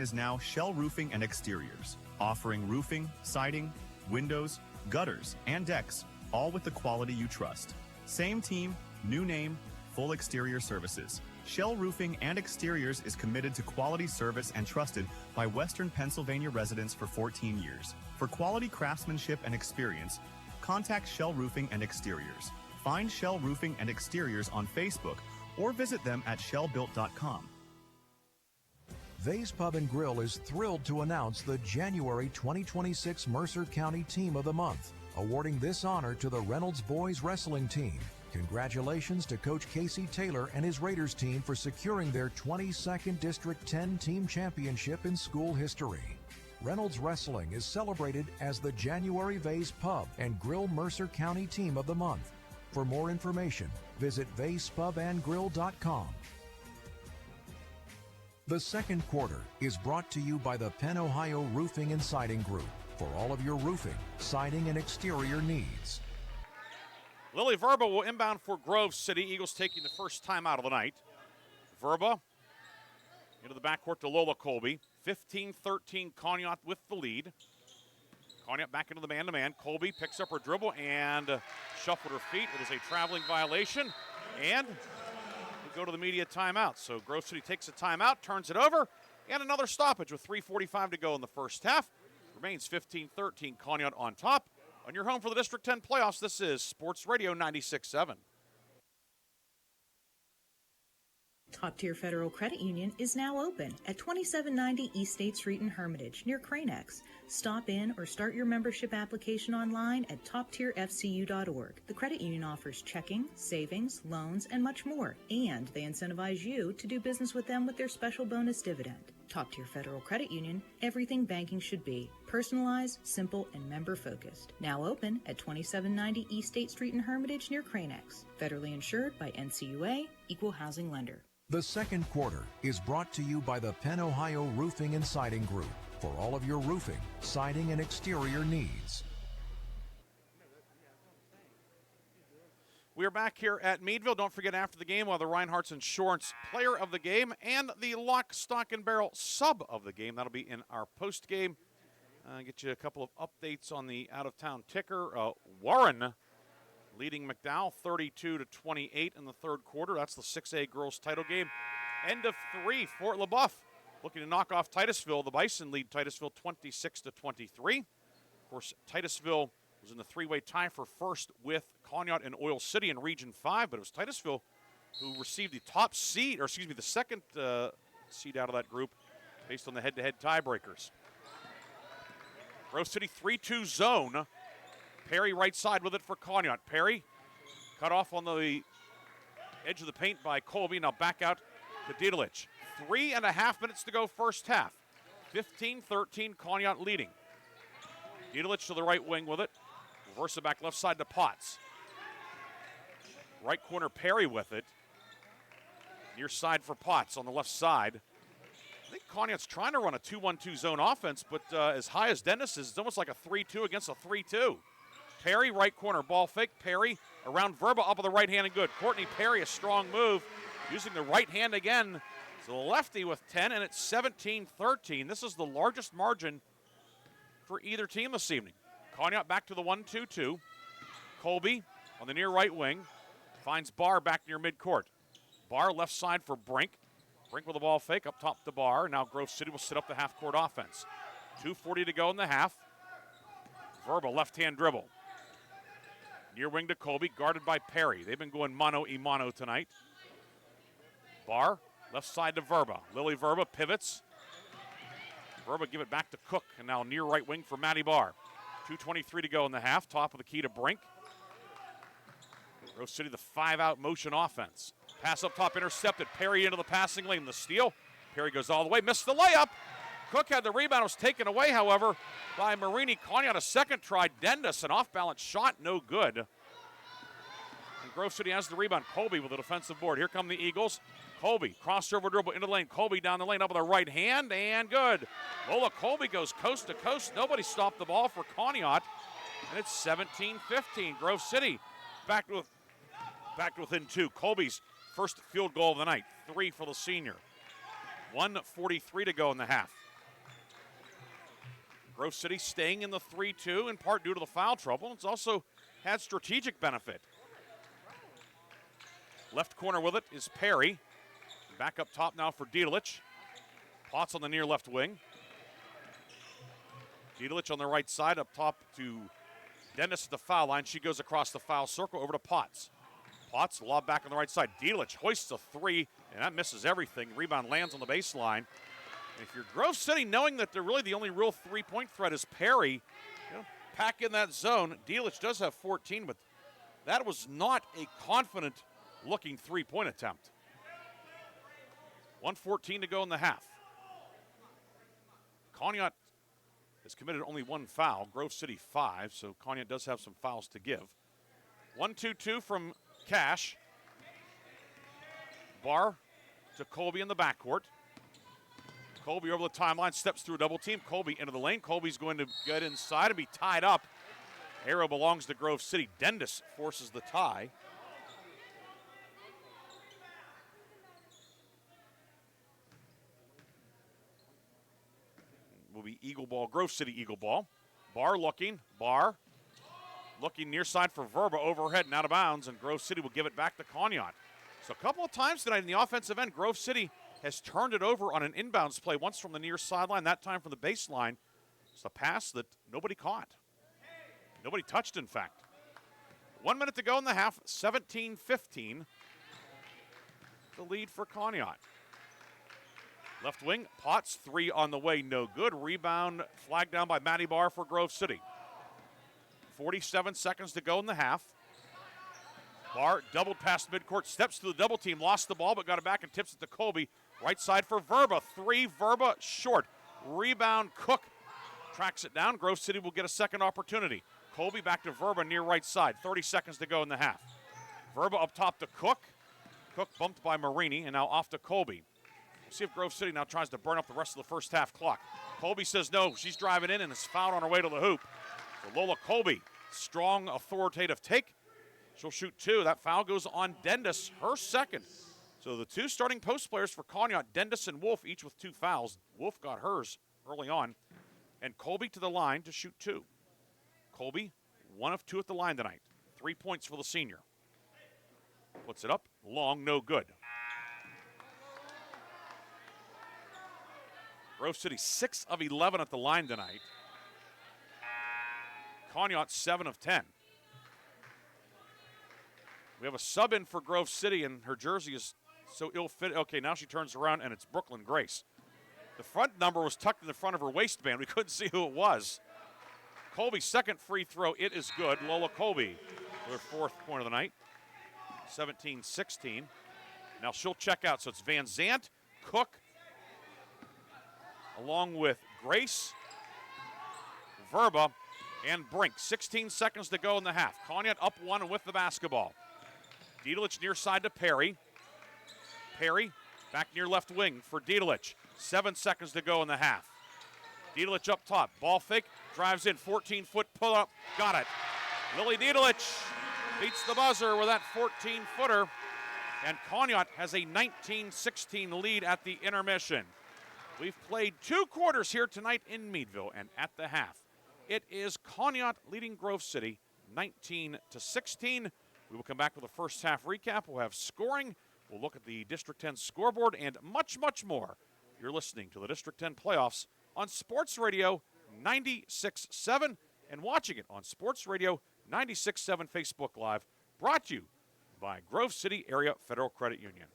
Is now Shell Roofing and Exteriors, offering roofing, siding, windows, gutters, and decks, all with the quality you trust. Same team, new name, full exterior services. Shell Roofing and Exteriors is committed to quality service and trusted by Western Pennsylvania residents for 14 years. For quality craftsmanship and experience, contact Shell Roofing and Exteriors. Find Shell Roofing and Exteriors on Facebook or visit them at shellbuilt.com. Vay's Pub and Grill is thrilled to announce the January 2026 Mercer County Team of the Month, awarding this honor to the Reynolds Boys Wrestling Team. Congratulations to Coach Casey Taylor and his Raiders team for securing their 22nd District 10 Team Championship in school history. Reynolds Wrestling is celebrated as the January Vay's Pub and Grill Mercer County Team of the Month. For more information, visit Vay'sPubAndGrill.com. The second quarter is brought to you by the Penn Ohio Roofing and Siding Group for all of your roofing, siding, and exterior needs. Lily Verba will inbound for Grove City. Eagles taking the first time out of the night. Verba into the backcourt to Lola Colby. 15-13, Conneaut with the lead. Conneaut back into the man-to-man. Colby picks up her dribble and shuffled her feet. It is a traveling violation. And we go to the media timeout. So Grove City takes a timeout, turns it over, and another stoppage with 3:45 to go in the first half. Remains 15-13, Conneaut on top. On your home for the District 10 playoffs, this is Sports Radio 96.7. Top Tier Federal Credit Union is now open at 2790 East State Street in Hermitage, near Cranex. Stop in or start your membership application online at toptierfcu.org. The credit union offers checking, savings, loans, and much more, and they incentivize you to do business with them with their special bonus dividend. Top Tier Federal Credit Union, everything banking should be. Personalized, simple, and member-focused. Now open at 2790 East State Street in Hermitage, near Cranex. Federally insured by NCUA, Equal Housing Lender. The second quarter is brought to you by the Penn Ohio Roofing and Siding Group for all of your roofing, siding, and exterior needs. We are back here at Meadville. Don't forget, after the game, we'll have the Reinhardt's Insurance Player of the Game and the Lock, Stock, and Barrel Sub of the Game. That'll be in our post game. Get you a couple of updates on the out-of-town ticker. Warren leading McDowell 32-28 in the third quarter. That's the 6A girls title game. End of three, Fort LaBeouf looking to knock off Titusville. The Bison lead Titusville 26-23. Of course, Titusville was in the three-way tie for first with Conneaut and Oil City in Region 5, but it was Titusville who received the top seed, or excuse me, the second seed out of that group based on the head-to-head tiebreakers. Grove City 3-2 zone. Perry right side with it for Conneaut. Perry cut off on the edge of the paint by Colby. Now back out to Diedelich. 3.5 minutes to go first half. 15-13, Conneaut leading. Diedelich to the right wing with it. Reverse it back left side to Potts. Right corner Perry with it. Near side for Potts on the left side. I think Conneaut's trying to run a 2-1-2 zone offense, but as high as Dennis is, it's almost like a 3-2 against a 3-2. Perry, right corner, ball fake. Perry around Verba, up with the right hand and good. Courtney Perry, a strong move, using the right hand again. So the lefty with 10, and it's 17-13. This is the largest margin for either team this evening. Conneaut back to the 1-2-2. Colby on the near right wing finds Barr back near midcourt. Barr left side for Brink. Brink with a ball fake up top to Barr. Now Grove City will set up the half-court offense. 2:40 to go in the half. Verba left-hand dribble. Near wing to Colby, guarded by Perry. They've been going mano-a-mano tonight. Barr, left side to Verba. Lily Verba pivots. Verba give it back to Cook, and now near right wing for Maddie Barr. 2:23 to go in the half. Top of the key to Brink. Grove City, the 5-out motion offense. Pass up top intercepted. Perry into the passing lane. The steal. Perry goes all the way. Missed the layup. Cook had the rebound. It was taken away, however, by Marini. Conneaut a second try. Dennis, an off-balance shot. No good. And Grove City has the rebound. Colby with a defensive board. Here come the Eagles. Colby, crossover dribble into the lane. Colby down the lane, up with her right hand, and good. Lola Colby goes coast to coast. Nobody stopped the ball for Conneaut, and it's 17-15. Grove City back to within 2. Colby's first field goal of the night. 3 for the senior. 1:43 to go in the half. Grove City staying in the 3-2, in part due to the foul trouble. It's also had strategic benefit. Left corner with it is Perry. Back up top now for Diedelich. Potts on the near left wing. Diedelich on the right side, up top to Dennis at the foul line. She goes across the foul circle over to Potts. Potts, lob back on the right side. Diedelich hoists a 3, and that misses everything. Rebound lands on the baseline. And if you're Grove City, knowing that they're really the only real three-point threat is Perry, pack in that zone. Diedelich does have 14, but that was not a confident-looking three-point attempt. 1:14 to go in the half. Conneaut has committed only 1 foul. Grove City 5, so Conneaut does have some fouls to give. 1-2-2 from Cash. Barr to Colby in the backcourt. Colby over the timeline, steps through a double team. Colby into the lane. Colby's going to get inside and be tied up. Arrow belongs to Grove City. Dendis forces the tie. Will be Eagle ball, Grove City Eagle ball. Barr looking near side for Verba, overhead and out of bounds, and Grove City will give it back to Conneaut. So a couple of times tonight in the offensive end, Grove City has turned it over on an inbounds play, once from the near sideline, that time from the baseline. It's a pass that nobody caught. Nobody touched, in fact. 1 minute to go in the half, 17-15. The lead for Conneaut. Left wing, Potts, 3 on the way, no good. Rebound flagged down by Maddie Barr for Grove City. 47 seconds to go in the half. Barr doubled past midcourt, steps to the double team, lost the ball, but got it back and tips it to Colby. Right side for Verba, 3, Verba short. Rebound, Cook tracks it down. Grove City will get a second opportunity. Colby back to Verba near right side, 30 seconds to go in the half. Verba up top to Cook. Cook bumped by Marini, and now off to Colby. We'll see if Grove City now tries to burn up the rest of the first half clock. Colby says no, she's driving in and is fouled on her way to the hoop. So Lola Colby, strong, authoritative take. She'll shoot 2. That foul goes on Dendis, her second. So the 2 starting post players for Conneaut, Dendis and Wolf, each with 2 fouls. Wolf got hers early on. And Colby to the line to shoot 2. Colby, 1 of 2 at the line tonight. 3 points for the senior. Puts it up, long, no good. Grove City, 6 of 11 at the line tonight. Conneaut, 7 of 10. We have a sub in for Grove City, and her jersey is so ill-fitted. Okay, now she turns around, and it's Brooklyn Grace. The front number was tucked in the front of her waistband. We couldn't see who it was. Colby's second free throw, it is good. Lola Colby with her 4th point of the night. 17-16. Now she'll check out, so it's Van Zandt, Cook, along with Grace, Verba, and Brink. 16 seconds to go in the half. Conneaut up 1 and with the basketball. Diedelich near side to Perry. Perry back near left wing for Diedelich. 7 seconds to go in the half. Diedelich up top. Ball fake. Drives in. 14-foot pull-up. Got it. Lily Diedelich beats the buzzer with that 14-footer. And Conneaut has a 19-16 lead at the intermission. We've played 2 quarters here tonight in Meadville. And at the half, it is Conneaut leading Grove City 19-16. We will come back with a first half recap. We'll have scoring. We'll look at the District 10 scoreboard and much, much more. You're listening to the District 10 playoffs on Sports Radio 96.7 and watching it on Sports Radio 96.7 Facebook Live, brought to you by Grove City Area Federal Credit Union.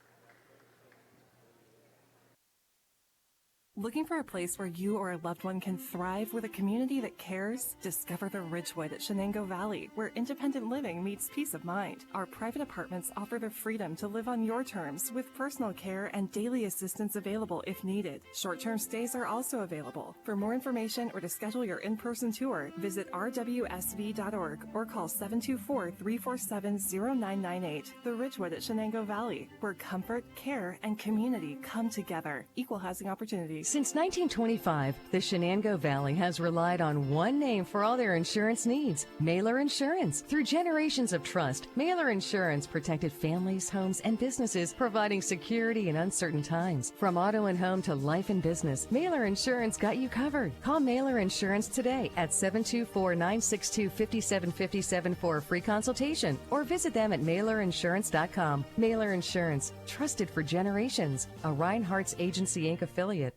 Looking for a place where you or a loved one can thrive with a community that cares? Discover the Ridgewood at Shenango Valley, where independent living meets peace of mind. Our private apartments offer the freedom to live on your terms with personal care and daily assistance available if needed. Short-term stays are also available. For more information or to schedule your in-person tour, visit rwsv.org or call 724-347-0998. The Ridgewood at Shenango Valley, where comfort, care, and community come together. Equal housing opportunities. Since 1925, the Shenango Valley has relied on one name for all their insurance needs, Mailer Insurance. Through generations of trust, Mailer Insurance protected families, homes, and businesses, providing security in uncertain times. From auto and home to life and business, Mailer Insurance got you covered. Call Mailer Insurance today at 724-962-5757 for a free consultation, or visit them at mailerinsurance.com. Mailer Insurance, trusted for generations. A Reinhardt's Agency Inc. affiliate.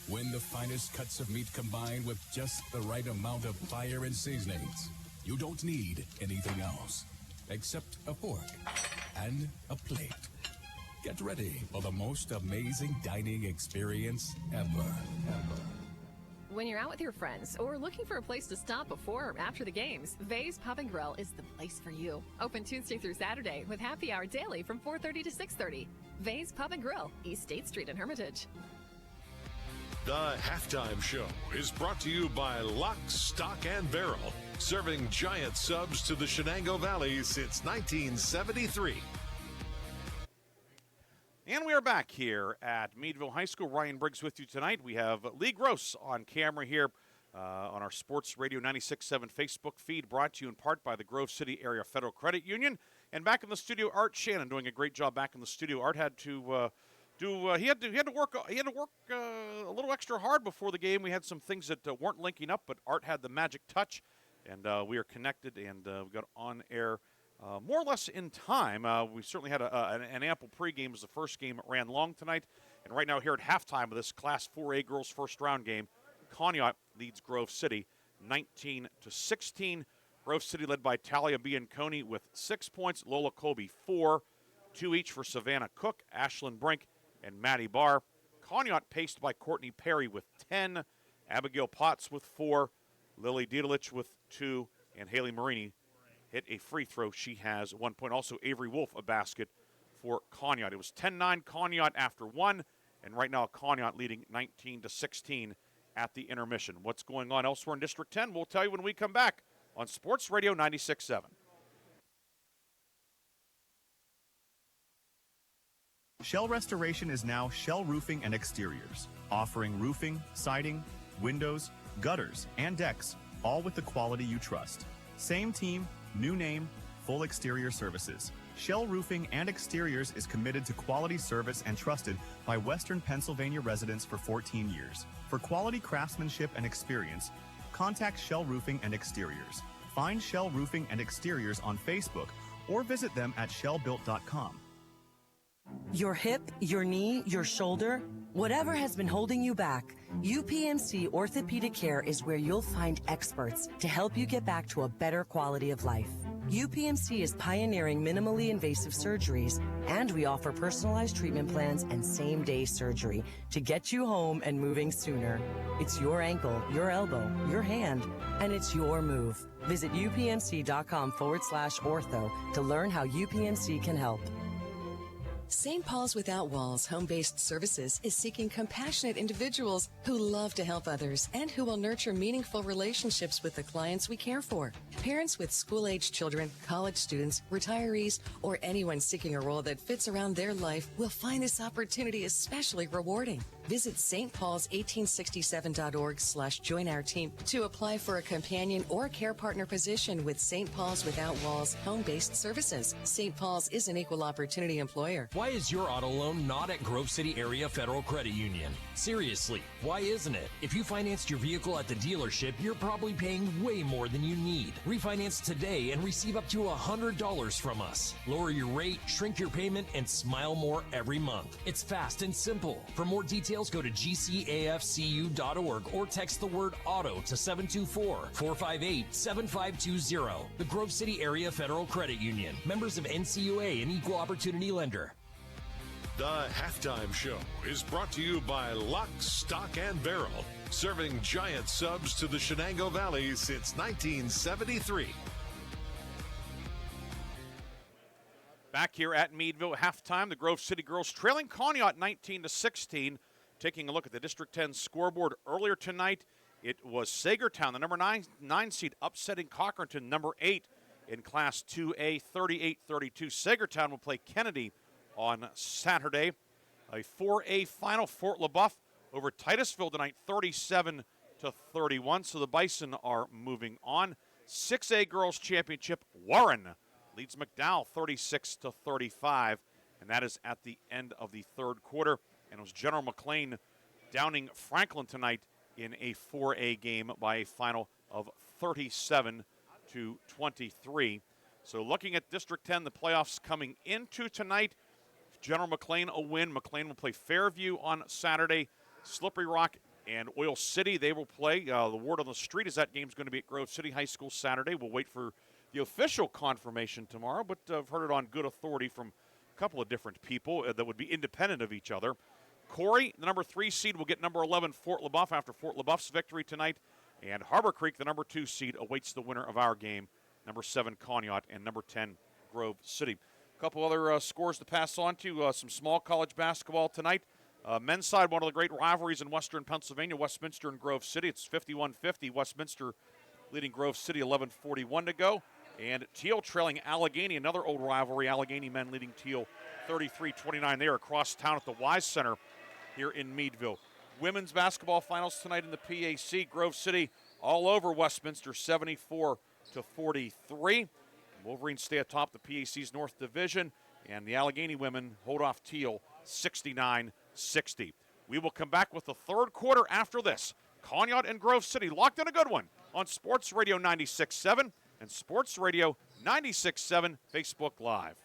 When the finest cuts of meat combine with just the right amount of fire and seasonings, you don't need anything else except a fork and a plate. Get ready for the most amazing dining experience ever. When you're out with your friends or looking for a place to stop before or after the games, Vay's Pub and Grill is the place for you. Open Tuesday through Saturday with happy hour daily from 4:30 to 6:30. Vay's Pub and Grill, East State Street in Hermitage. The halftime show is brought to you by Lock, Stock, and Barrel, serving giant subs to the Shenango Valley since 1973. And we are back here at Meadville High School. Ryan Briggs with you tonight. We have Lee Gross on camera here on our Sports Radio 96.7 Facebook feed, brought to you in part by the Grove City Area Federal Credit Union. And back in the studio, Art Shannon doing a great job back in the studio. Art had to he had to work a little extra hard before the game. We had some things that weren't linking up, but Art had the magic touch, and we are connected, and we got on air more or less in time. We certainly had an ample pregame as the first game ran long tonight, and right now here at halftime of this Class 4A girls first round game, Conneaut leads Grove City 19-16. Grove City led by Talia Bianconi with 6 points, Lola Colby 4, 2 each for Savannah Cook, Ashlyn Brink, and Maddie Barr. Conneaut paced by Courtney Perry with 10, Abigail Potts with 4, Lily Dietelich with 2, and Haley Marini hit a free throw. She has 1 point. Also, Avery Wolf a basket for Conneaut. It was 10-9 Conneaut after 1, and right now Conneaut leading 19-16 at the intermission. What's going on elsewhere in District 10, we'll tell you when we come back on Sports Radio 96.7. Shell Restoration is now Shell Roofing and Exteriors, offering roofing, siding, windows, gutters, and decks, all with the quality you trust. Same team, new name, full exterior services. Shell Roofing and Exteriors is committed to quality service and trusted by Western Pennsylvania residents for 14 years. For quality craftsmanship and experience, contact Shell Roofing and Exteriors. Find Shell Roofing and Exteriors on Facebook or visit them at shellbuilt.com. Your hip, your knee, your shoulder, whatever has been holding you back, UPMC Orthopedic Care is where you'll find experts to help you get back to a better quality of life. UPMC is pioneering minimally invasive surgeries, and we offer personalized treatment plans and same-day surgery to get you home and moving sooner. It's your ankle, your elbow, your hand, and it's your move. Visit upmc.com/ortho to learn how UPMC can help. St. Paul's Without Walls Home-Based Services is seeking compassionate individuals who love to help others and who will nurture meaningful relationships with the clients we care for. Parents with school-age children, college students, retirees, or anyone seeking a role that fits around their life will find this opportunity especially rewarding. Visit stpaul's1867.org/join our team to apply for a companion or care partner position with St. Paul's Without Walls Home-Based Services. St. Paul's is an equal opportunity employer. Why is your auto loan not at Grove City Area Federal Credit Union? Seriously, why isn't it? If you financed your vehicle at the dealership, you're probably paying way more than you need. Refinance today and receive up to $100 from us. Lower your rate, shrink your payment, and smile more every month. It's fast and simple. For more details, go to gcafcu.org or text the word AUTO to 724-458-7520. The Grove City Area Federal Credit Union. Members of NCUA and Equal Opportunity Lender. The Halftime Show is brought to you by Lock, Stock, and Barrel, serving giant subs to the Shenango Valley since 1973. Back here at Meadville, halftime, the Grove City girls trailing Conneaut 19-16. Taking a look at the District 10 scoreboard earlier tonight, it was Sagertown, the number 9 seed, upsetting Cochranton, number 8 in Class 2A, 38-32. Sagertown will play Kennedy on Saturday. A 4A final, Fort LaBeouf over Titusville tonight, 37-31. So the Bison are moving on. 6A girls championship, Warren leads McDowell 36-35, and that is at the end of the third quarter. And it was General McLean downing Franklin tonight in a 4A game by a final of 37-23. So looking at District 10, the playoffs coming into tonight, General McLean a win. McLean will play Fairview on Saturday. Slippery Rock and Oil City, they will play. The word on the street is that game's going to be at Grove City High School Saturday. We'll wait for the official confirmation tomorrow, but I've heard it on good authority from a couple of different people that would be independent of each other. Corey, the number 3 seed, will get number 11 Fort LaBeouf after Fort LaBeouf's victory tonight. And Harbor Creek, the number 2 seed, awaits the winner of our game, number 7 Conneaut and number 10 Grove City. A couple other scores to pass on to, some small college basketball tonight. Men's side, one of the great rivalries in western Pennsylvania, Westminster and Grove City. It's 51-50. Westminster leading Grove City, 11:41 to go. And Teal trailing Allegheny, another old rivalry. Allegheny men leading Teal 33-29. They are across town at the Wise Center here in Meadville. Women's basketball finals tonight in the PAC. Grove City all over Westminster, 74-43. Wolverines stay atop the PAC's North Division, and the Allegheny women hold off Teal 69-60. We will come back with the third quarter after this. Conneaut and Grove City locked in a good one on Sports Radio 96.7 and Sports Radio 96.7 Facebook Live.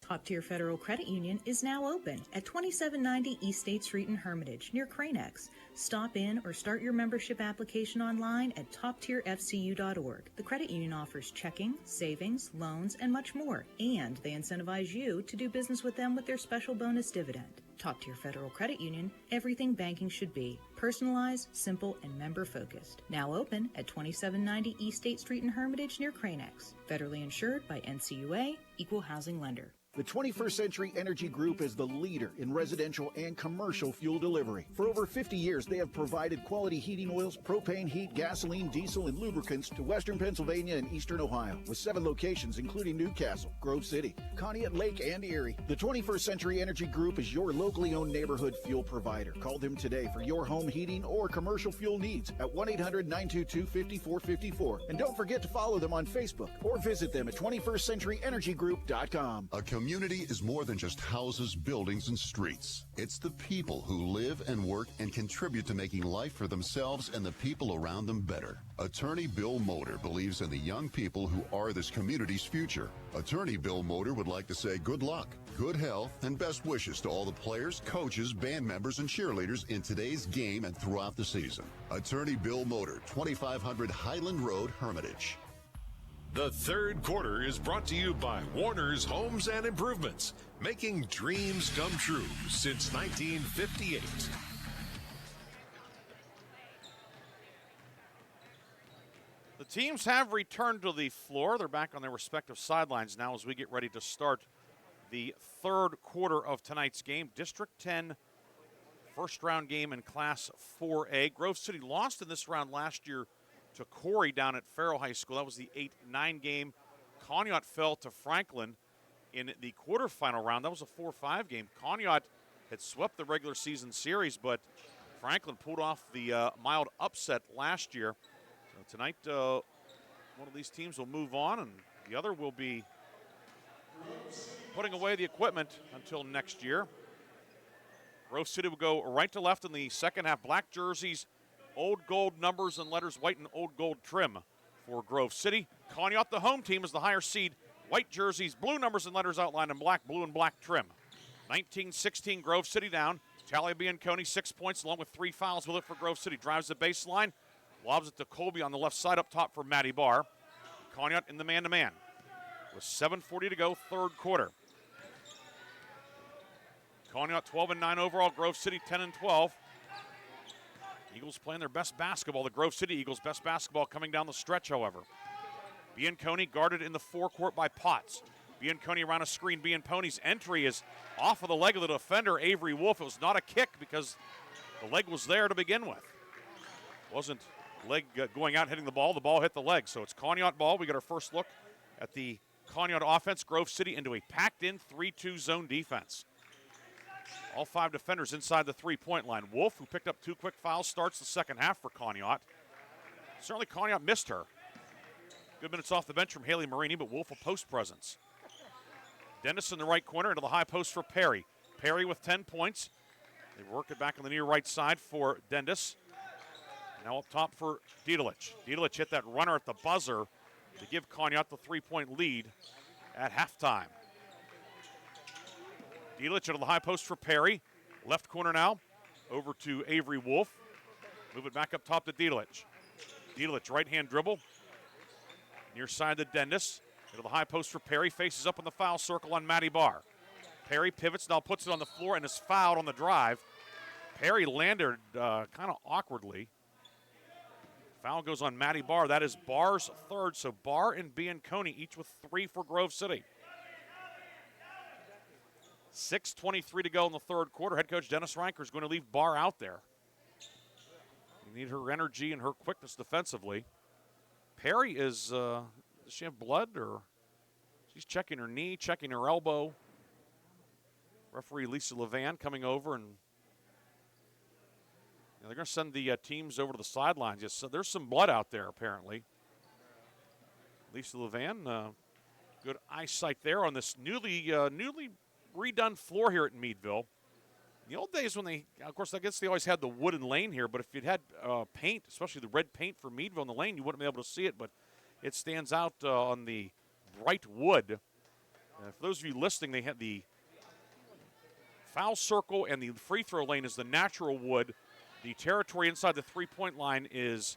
Top Tier Federal Credit Union is now open at 2790 East State Street in Hermitage, near Cranex. Stop in or start your membership application online at toptierfcu.org. The credit union offers checking, savings, loans, and much more, and they incentivize you to do business with them with their special bonus dividend. Top Tier Federal Credit Union, everything banking should be. Personalized, simple, and member-focused. Now open at 2790 East State Street in Hermitage, near Cranex. Federally insured by NCUA, Equal Housing Lender. The 21st Century Energy Group is the leader in residential and commercial fuel delivery. For over 50 years, they have provided quality heating oils, propane, heat, gasoline, diesel, and lubricants to western Pennsylvania and eastern Ohio, with 7 locations including Newcastle, Grove City, Conneaut, Lake, and Erie. The 21st Century Energy Group is your locally owned neighborhood fuel provider. Call them today for your home heating or commercial fuel needs at 1-800-922-5454. And don't forget to follow them on Facebook or visit them at 21stCenturyEnergyGroup.com. A community is more than just houses, buildings, and streets. It's the people who live and work and contribute to making life for themselves and the people around them better. Attorney Bill Motor believes in the young people who are this community's future. Attorney Bill Motor would like to say good luck, good health, and best wishes to all the players, coaches, band members, and cheerleaders in today's game and throughout the season. Attorney Bill Motor, 2500 Highland Road, Hermitage. The third quarter is brought to you by Warner's Homes and Improvements, making dreams come true since 1958. The teams have returned to the floor. They're back on their respective sidelines now as we get ready to start the third quarter of tonight's game. District 10 first round game in Class 4A. Grove City lost in this round last year to Corey down at Farrell High School. That was the 8-9 game. Conneaut fell to Franklin in the quarterfinal round. That was a 4-5 game. Conneaut had swept the regular season series, but Franklin pulled off the mild upset last year. So tonight, one of these teams will move on, and the other will be putting away the equipment until next year. Grove City will go right to left in the second half. Black jerseys, old gold numbers and letters, white and old gold trim for Grove City. Conneaut, the home team, is the higher seed. White jerseys, blue numbers and letters outlined in black, blue and black trim. 19-16, Grove City down. Talia Bianconi, 6 points, along with 3 fouls with it for Grove City. Drives the baseline, lobs it to Colby on the left side up top for Maddie Barr. Conneaut in the man-to-man with 7:40 to go, third quarter. Conneaut 12-9 overall, Grove City 10-12. Eagles playing their best basketball. The Grove City Eagles' best basketball coming down the stretch, however. Bianconi guarded in the forecourt by Potts. Bianconi around a screen. Bianconi's entry is off of the leg of the defender, Avery Wolf. It was not a kick because the leg was there to begin with. Wasn't leg going out hitting the ball. The ball hit the leg. So it's Conneaut ball. We got our first look at the Conneaut offense. Grove City into a packed-in 3-2 zone defense. All 5 defenders inside the three-point line. Wolf, who picked up 2 quick fouls, starts the second half for Conneaut. Certainly Conneaut missed her. Good minutes off the bench from Haley Marini, but Wolf a post presence. Dennis in the right corner into the high post for Perry. Perry with 10 points. They work it back on the near right side for Dennis. Now up top for Diedelich. Diedelich hit that runner at the buzzer to give Conneaut the 3-point lead at halftime. Diedelich into the high post for Perry. Left corner now over to Avery Wolf. Move it back up top to Diedelich. Diedelich right-hand dribble. Near side to Dennis. Into the high post for Perry. Faces up in the foul circle on Matty Barr. Perry pivots, now puts it on the floor and is fouled on the drive. Perry landed kind of awkwardly. Foul goes on Matty Barr. That is Barr's third, so Barr and Bianconi each with 3 for Grove City. 6:23 to go in the third quarter. Head coach Dennis Ranker is going to leave Barr out there. You need her energy and her quickness defensively. Perry is, does she have blood, or she's checking her knee, checking her elbow. Referee Lisa Levan coming over, and they're going to send the teams over to the sidelines. Yes, so there's some blood out there, apparently. Lisa Levan, good eyesight there on this newly redone floor here at Meadville. In the old days when they, of course, I guess they always had the wooden lane here, but if you'd had paint, especially the red paint for Meadville in the lane, you wouldn't be able to see it, but it stands out on the bright wood. For those of you listening, they had the foul circle and the free throw lane is the natural wood. The territory inside the three-point line is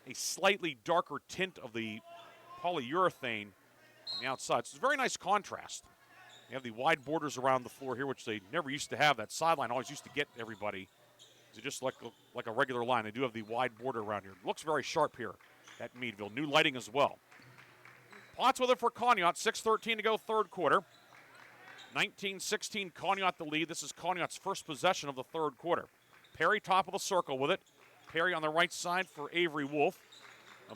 a slightly darker tint of the polyurethane on the outside. So it's a very nice contrast. You have the wide borders around the floor here, which they never used to have. That sideline always used to get everybody. It's just like a regular line. They do have the wide border around here. It looks very sharp here at Meadville. New lighting as well. Potts with it for Conneaut. 6:13 to go, third quarter. 19-16, Conneaut the lead. This is Conneaut's first possession of the third quarter. Perry top of the circle with it. Perry on the right side for Avery Wolf.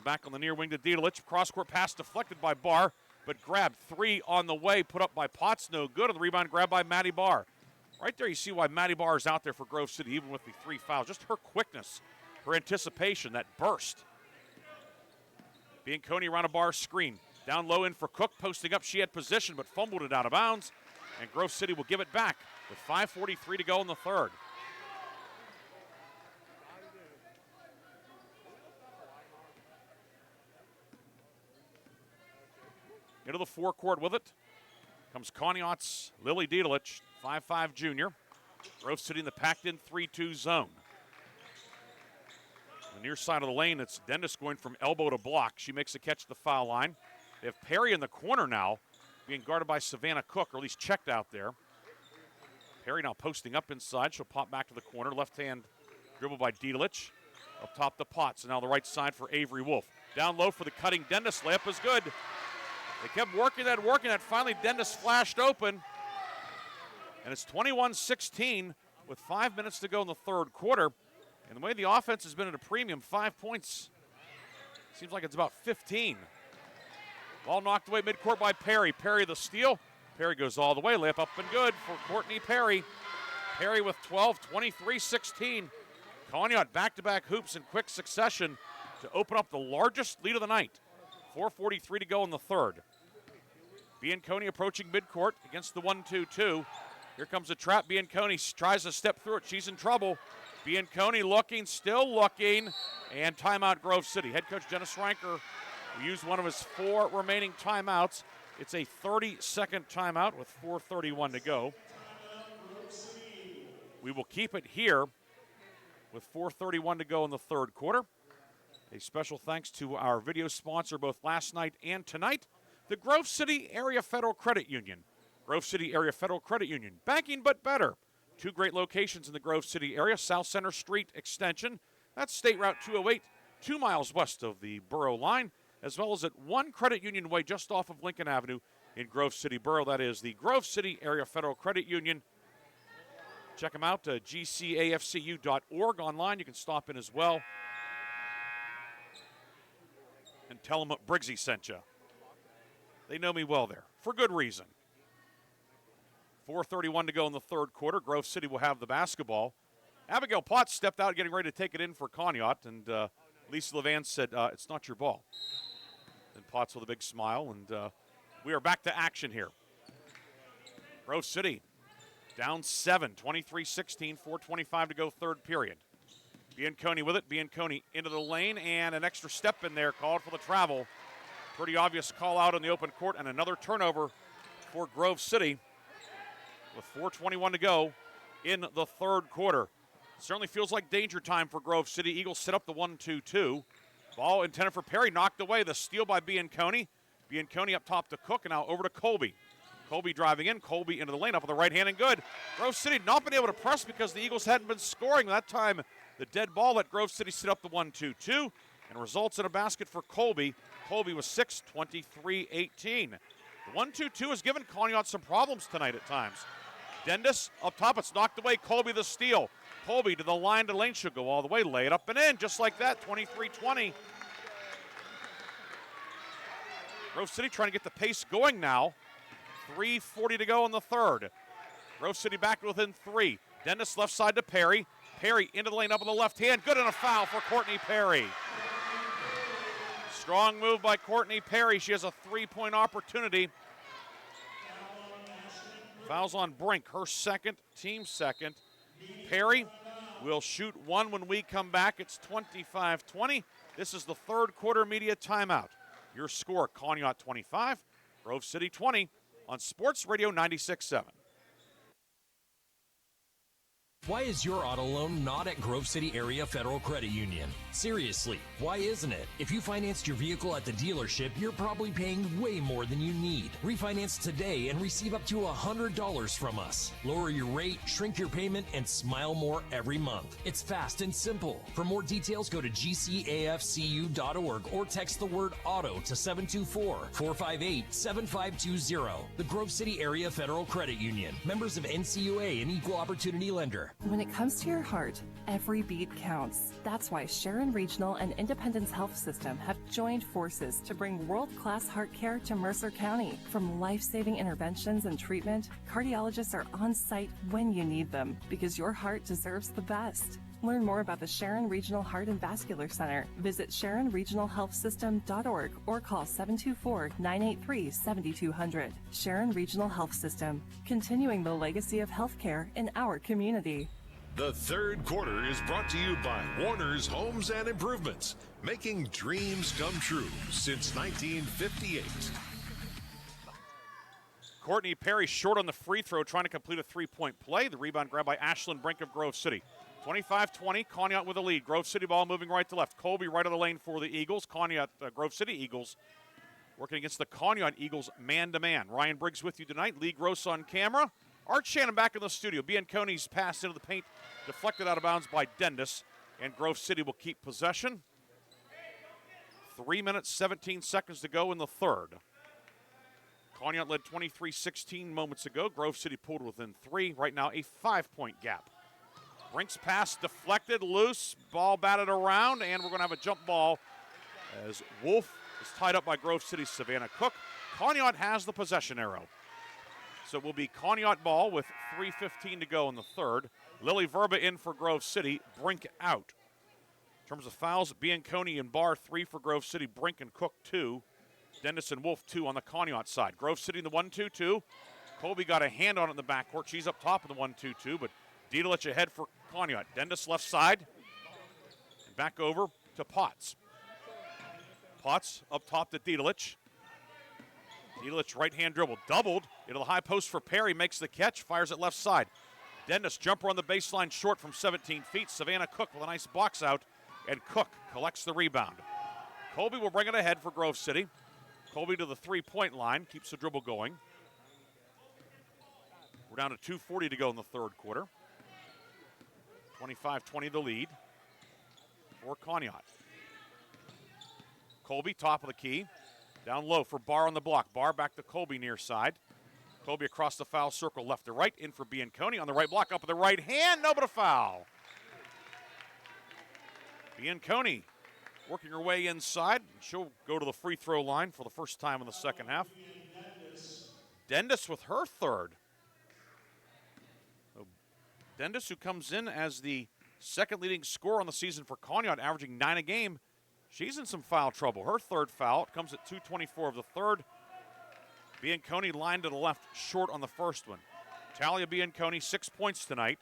Back on the near wing to Diedelich. Cross-court pass deflected by Barr, but grabbed 3 on the way, put up by Potts, no good. On the rebound, grabbed by Matty Barr. Right there you see why Matty Barr is out there for Grove City, even with the 3 fouls. Just her quickness, her anticipation, that burst. Bianconi around a Barr screen. Down low in for Cook, posting up. She had position, but fumbled it out of bounds. And Grove City will give it back with 5:43 to go in the third. Into the forecourt with it comes Conneaut's Lily Diedelich, 5'5" junior. Grove City in the packed-in 3-2 zone. On the near side of the lane, it's Dennis going from elbow to block. She makes a catch at the foul line. They have Perry in the corner now, being guarded by Savannah Cook, or at least checked out there. Perry now posting up inside. She'll pop back to the corner. Left-hand dribble by Diedelich. Up top to Potts, and now the right side for Avery Wolf. Down low for the cutting Dennis. Layup is good. They kept working that. Finally, Dennis flashed open. And it's 21-16 with 5 minutes to go in the third quarter. And the way the offense has been at a premium, 5 points. Seems like it's about 15. Ball knocked away midcourt by Perry. Perry the steal. Perry goes all the way. Layup up and good for Courtney Perry. Perry with 12, 23-16. Conneaut back-to-back hoops in quick succession to open up the largest lead of the night. 4:43 to go in the third. Bianconi approaching midcourt against the 1-2-2. Here comes a trap. Bianconi tries to step through it. She's in trouble. Bianconi looking, still looking, and timeout Grove City. Head coach Dennis Ranker used one of his 4 remaining timeouts. It's a 30-second timeout with 4:31 to go. We will keep it here with 4:31 to go in the third quarter. A special thanks to our video sponsor both last night and tonight, the Grove City Area Federal Credit Union. Grove City Area Federal Credit Union, banking but better. 2 great locations in the Grove City area, South Center Street Extension. That's State Route 208, 2 miles west of the Borough line, as well as at 1 Credit Union Way just off of Lincoln Avenue in Grove City Borough. That is the Grove City Area Federal Credit Union. Check them out, gcafcu.org. Online, you can stop in as well and tell them what Briggsy sent you. They know me well there, for good reason. 4:31 to go in the third quarter. Grove City will have the basketball. Abigail Potts stepped out getting ready to take it in for Conneaut, and Lisa Levan said, it's not your ball. And Potts with a big smile, and we are back to action here. Grove City down 7, 23-16, 4:25 to go, third period. Bianconi with it. Bianconi into the lane, and an extra step in there called for the travel. Pretty obvious call out in the open court, and another turnover for Grove City with 4:21 to go in the third quarter. Certainly feels like danger time for Grove City. Eagles set up the 1-2-2. Ball intended for Perry, knocked away. The steal by Bianconi. Bianconi up top to Cook, and now over to Colby. Colby driving in. Colby into the lane, up with the right hand, and good. Grove City not been able to press because the Eagles hadn't been scoring. That time, the dead ball let Grove City set up the 1-2-2, and results in a basket for Colby. Colby was 6, 23-18. The 1-2-2 has given Conneaut some problems tonight at times. Dendis up top, it's knocked away. Colby the steal. Colby to the line to lane, should go all the way, lay it up and in, just like that, 23-20. Grove City trying to get the pace going now. 3:40 to go in the third. Grove City back within 3. Dendis left side to Perry. Perry into the lane, up on the left hand. Good, and a foul for Courtney Perry. Strong move by Courtney Perry. She has a 3-point opportunity. Fouls on Brink, her second, team second. Perry will shoot 1 when we come back. It's 25-20. This is the third quarter media timeout. Your score, Conneaut 25, Grove City 20 on Sports Radio 96.7. Why is your auto loan not at Grove City Area Federal Credit Union? Seriously, why isn't it? If you financed your vehicle at the dealership, you're probably paying way more than you need. Refinance today and receive up to $100 from us. Lower your rate, shrink your payment, and smile more every month. It's fast and simple. For more details, go to gcafcu.org or text the word AUTO to 724-458-7520. The Grove City Area Federal Credit Union. Members of NCUA and Equal Opportunity Lender. When it comes to your heart, every beat counts. That's why Sharon Regional and Independence Health System have joined forces to bring world-class heart care to Mercer County. From life-saving interventions and treatment, cardiologists are on site when you need them because your heart deserves the best. Learn more about the Sharon Regional Heart and Vascular Center. Visit SharonRegionalHealthSystem.org or call 724-983-7200. Sharon Regional Health System, continuing the legacy of healthcare in our community. The third quarter is brought to you by Warner's Homes and Improvements, making dreams come true since 1958. Courtney Perry short on the free throw, trying to complete a 3-point play. The rebound grabbed by Ashlyn Brink of Grove City. 25-20, Conneaut with a lead. Grove City ball moving right to left. Colby right of the lane for the Eagles. Conneaut, Grove City Eagles working against the Conneaut Eagles man-to-man. Ryan Briggs with you tonight. Lee Gross on camera. Art Shannon back in the studio. Bianconi's pass into the paint, deflected out of bounds by Dendis, and Grove City will keep possession. 3 minutes, 17 seconds to go in the third. Conneaut led 23-16 moments ago. Grove City pulled within 3. Right now, a 5-point gap. Brink's pass deflected, loose, ball batted around, and we're going to have a jump ball as Wolf is tied up by Grove City's Savannah Cook. Conneaut has the possession arrow. So it will be Conneaut ball with 3:15 to go in the third. Lily Verba in for Grove City, Brink out. In terms of fouls, Bianconi and Barr 3 for Grove City, Brink and Cook 2. Dendis and Wolf 2 on the Conneaut side. Grove City in the 1-2-2. Colby got a hand on it in the backcourt. She's up top in the 1-2-2, but Didelich ahead for Conneaut. Dendis left side. And back over to Potts. Potts up top to Didelich. Didelich right-hand dribble. Doubled into the high post for Perry. Makes the catch. Fires it left side. Dendis jumper on the baseline short from 17 feet. Savannah Cook with a nice box out. And Cook collects the rebound. Colby will bring it ahead for Grove City. Colby to the 3-point line. Keeps the dribble going. We're down to 2:40 to go in the third quarter. 25-20 the lead for Conneaut. Colby, top of the key. Down low for Barr on the block. Barr back to Colby near side. Colby across the foul circle, left to right. In for Bianconi on the right block, up with the right hand. No, but a foul. Bianconi working her way inside. She'll go to the free throw line for the first time in the second half. Dendas with her third. Dendas, who comes in as the second leading scorer on the season for Conneaut, averaging 9 a game. She's in some foul trouble. Her third foul comes at 2:24 of the third. Bianconi lined to the left, short on the first one. Talia Bianconi, 6 points tonight.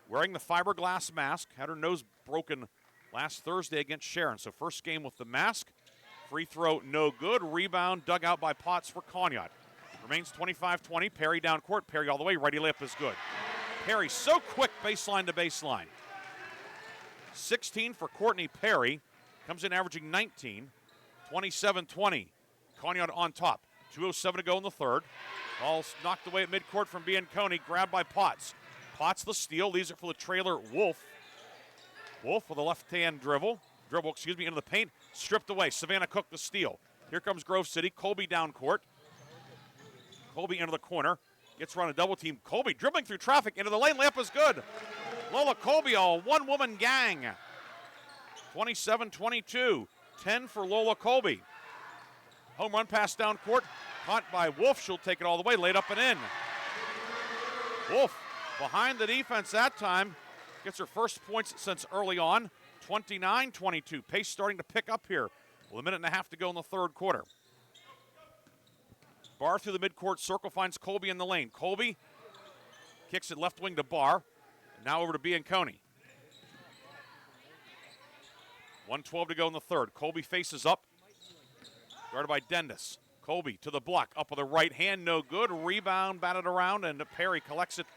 Wearing the fiberglass mask, had her nose broken last Thursday against Sharon. So first game with the mask. Free throw, no good. Rebound dug out by Potts for Conneaut. Remains 25-20. Perry down court. Perry all the way. Righty layup is good. Perry so quick baseline to baseline. 16 for Courtney Perry. Comes in averaging 19. 27-20. Conneaut on top. 2:07 to go in the third. Ball knocked away at midcourt from Bianconi. Grabbed by Potts. Potts the steal. Leaves it for the trailer, Wolf. Wolf with a left-hand dribble, into the paint. Stripped away. Savannah Cook the steal. Here comes Grove City. Colby down court. Colby into the corner. Gets around a double team. Colby dribbling through traffic into the lane. Layup is good. Lola Colby, a one-woman gang. 27-22. 10 for Lola Colby. Home run pass down court. Caught by Wolf. She'll take it all the way. Laid up and in. Wolf behind the defense that time. Gets her first points since early on. 29-22. Pace starting to pick up here with a minute and a half to go in the third quarter. Barr through the midcourt circle finds Colby in the lane. Colby kicks it left wing to Barr. Now over to Bianconi. 1:12 to go in the third. Colby faces up. Guarded by Dendas. Colby to the block. Up with the right hand. No good. Rebound batted around, and Perry collects it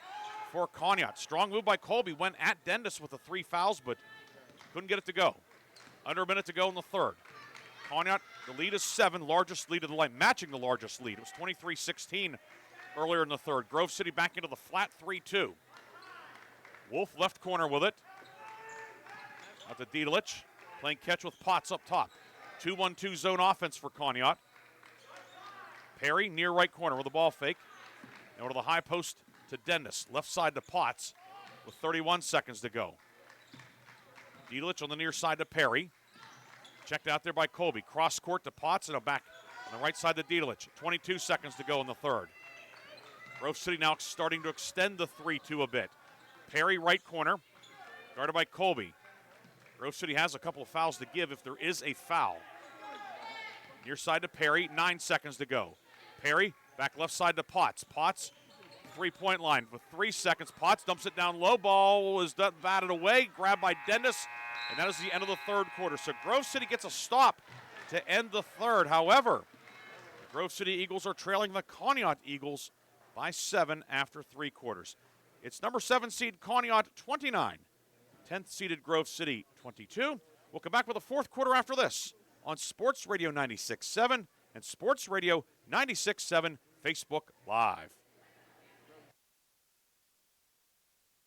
for Conneaut. Strong move by Colby. Went at Dendas with the 3 fouls, but couldn't get it to go. Under a minute to go in the third. Conneaut, the lead is 7. Largest lead of the line. Matching the largest lead. It was 23-16 earlier in the third. Grove City back into the flat 3-2. Wolf left corner with it. Out to Diedelich. Playing catch with Potts up top. 2-1-2 zone offense for Conneaut. Perry near right corner with a ball fake. And over to the high post to Dennis. Left side to Potts with 31 seconds to go. Diedelich on the near side to Perry. Checked out there by Colby. Cross court to Potts and a back on the right side to Diedelich. 22 seconds to go in the third. Grove City now starting to extend the 3-2 a bit. Perry right corner. Guarded by Colby. Grove City has a couple of fouls to give if there is a foul. Near side to Perry, 9 seconds to go. Perry, back left side to Potts. Potts, three-point line with 3 seconds. Potts dumps it down low. Ball is batted away, grabbed by Dennis, and that is the end of the third quarter. So Grove City gets a stop to end the third. However, the Grove City Eagles are trailing the Conneaut Eagles by 7 after 3 quarters. It's number 7 seed Conneaut 29. 10th seeded Grove City 22. We'll come back with the fourth quarter after this on Sports Radio 96.7 and Sports Radio 96.7 Facebook Live.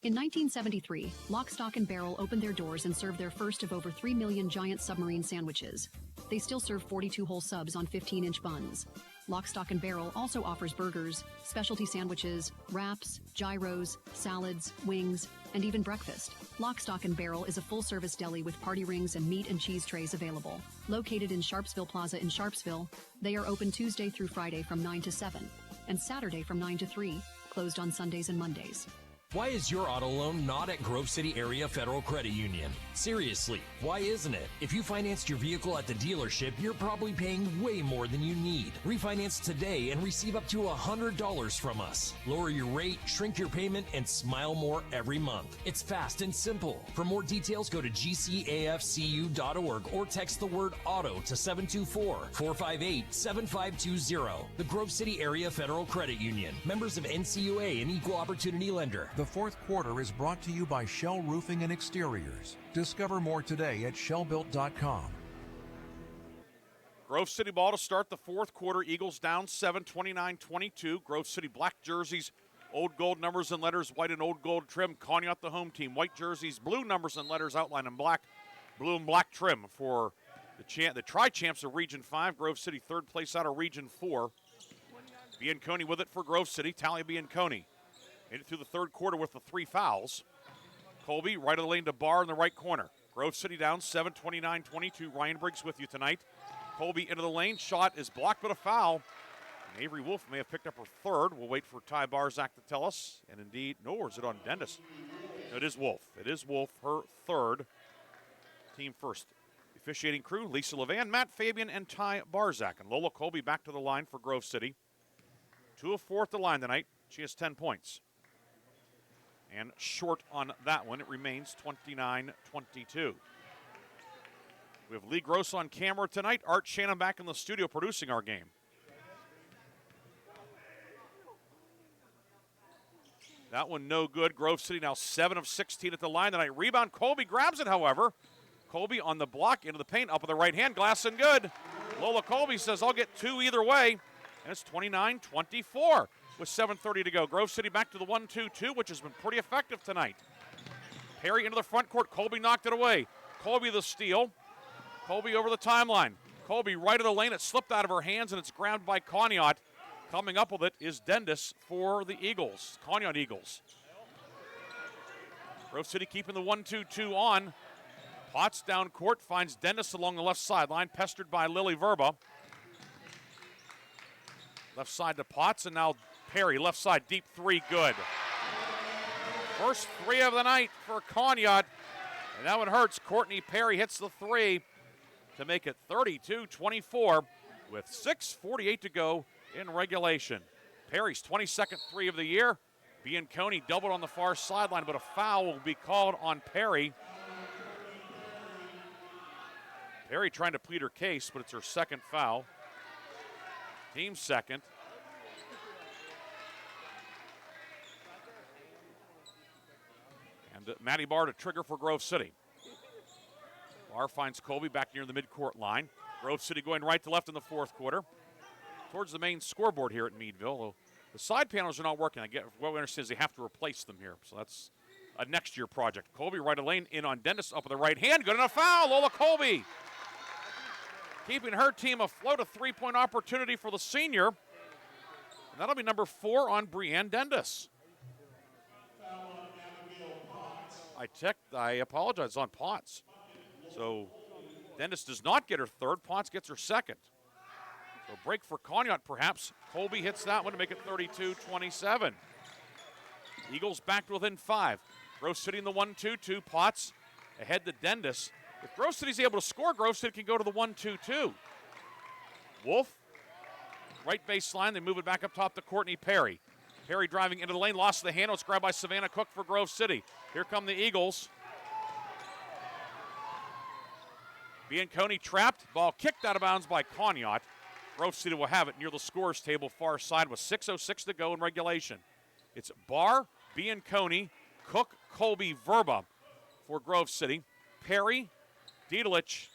In 1973, Lock, Stock, and Barrel opened their doors and served their first of over 3 million giant submarine sandwiches. They still serve 42-hole subs on 15-inch buns. Lock, Stock, and Barrel also offers burgers, specialty sandwiches, wraps, gyros, salads, wings, and even breakfast. Lock, Stock, and Barrel is a full-service deli with party rings and meat and cheese trays available. Located in Sharpsville Plaza in Sharpsville, they are open Tuesday through Friday from 9 to 7 and Saturday from 9 to 3, closed on Sundays and Mondays. Why is your auto loan not at Grove City Area Federal Credit Union? Seriously, why isn't it? If you financed your vehicle at the dealership, you're probably paying way more than you need. Refinance today and receive up to $100 from us. Lower your rate, shrink your payment, and smile more every month. It's fast and simple. For more details, go to gcafcu.org or text the word AUTO to 724-458-7520. The Grove City Area Federal Credit Union. Members of NCUA and Equal Opportunity Lender. The fourth quarter is brought to you by Shell Roofing and Exteriors. Discover more today at shellbuilt.com. Grove City ball to start the fourth quarter. Eagles down 7, 29-22. Grove City black jerseys Old gold numbers and letters, white and old gold trim. Conneaut the home team. White jerseys, blue numbers and letters outlined in black. Blue and black trim for the tri-champs of Region 5. Grove City third place out of Region 4. Bianconi with it for Grove City. Talia Bianconi made it through the third quarter with the 3 fouls. Colby right of the lane to Barr in the right corner. Grove City down 7, 29-22. Ryan Briggs with you tonight. Colby into the lane. Shot is blocked, but a foul. And Avery Wolf may have picked up her third. We'll wait for Ty Barzak to tell us. And indeed, no, or is it on Dennis? No, it is Wolf. It is Wolf, her third. Team first. Officiating crew, Lisa Levan, Matt Fabian, and Ty Barzak. And Lola Colby back to the line for Grove City. 2 of 4 at the line tonight. She has 10 points. And short on that one, it remains 29-22. We have Lee Gross on camera tonight. Art Shannon back in the studio producing our game. That one no good. Grove City now 7 of 16 at the line tonight. Rebound, Colby grabs it, however. Colby on the block, into the paint, up with the right hand, glass and good. Lola Colby says, I'll get 2 either way. And it's 29-24 with 7:30 to go. Grove City back to the 1-2-2, which has been pretty effective tonight. Perry into the front court. Colby knocked it away. Colby the steal. Colby over the timeline. Colby right of the lane. It slipped out of her hands, and it's grabbed by Conneaut. Coming up with it is Dendis for the Eagles, Conneaut Eagles. Grove City keeping the 1-2-2 on. Potts down court, finds Dendis along the left sideline, pestered by Lily Verba. Left side to Potts, and now Perry, left side, deep 3, good. First 3 of the night for Conneaut, and that one hurts. Courtney Perry hits the 3 to make it 32-24 with 6:48 to go in regulation. Perry's 22nd 3 of the year. Bianconi doubled on the far sideline, but a foul will be called on Perry. Perry trying to plead her case, but it's her second foul. Team second. And Maddie Barr to trigger for Grove City. Barr finds Colby back near the midcourt line. Grove City going right to left in the fourth quarter. Towards the main scoreboard here at Meadville. The side panels are not working. I get what we understand is they have to replace them here. So that's a next year project. Colby right of lane in on Dennis up with the right hand. Good enough foul. Lola Colby keeping her team afloat. A 3-point opportunity for the senior. And that'll be number 4 on Brianne Dendis. I apologize, on Potts. So Dendis does not get her third. Potts gets her second. So break for Conneaut perhaps. Colby hits that one to make it 32-27. Eagles back to within 5. Grove City in the 1-2-2. Potts ahead to Dendis. If Grove City's able to score, Grove City can go to the 1-2-2. Wolf, right baseline. They move it back up top to Courtney Perry. Perry driving into the lane, lost the handle. It's grabbed by Savannah Cook for Grove City. Here come the Eagles. Bianconi trapped. Ball kicked out of bounds by Conneaut. Grove City will have it near the scores table far side with 6:06 to go in regulation. It's Barr, Bianconi, Cook, Colby, Verba for Grove City. Perry, Diedelich,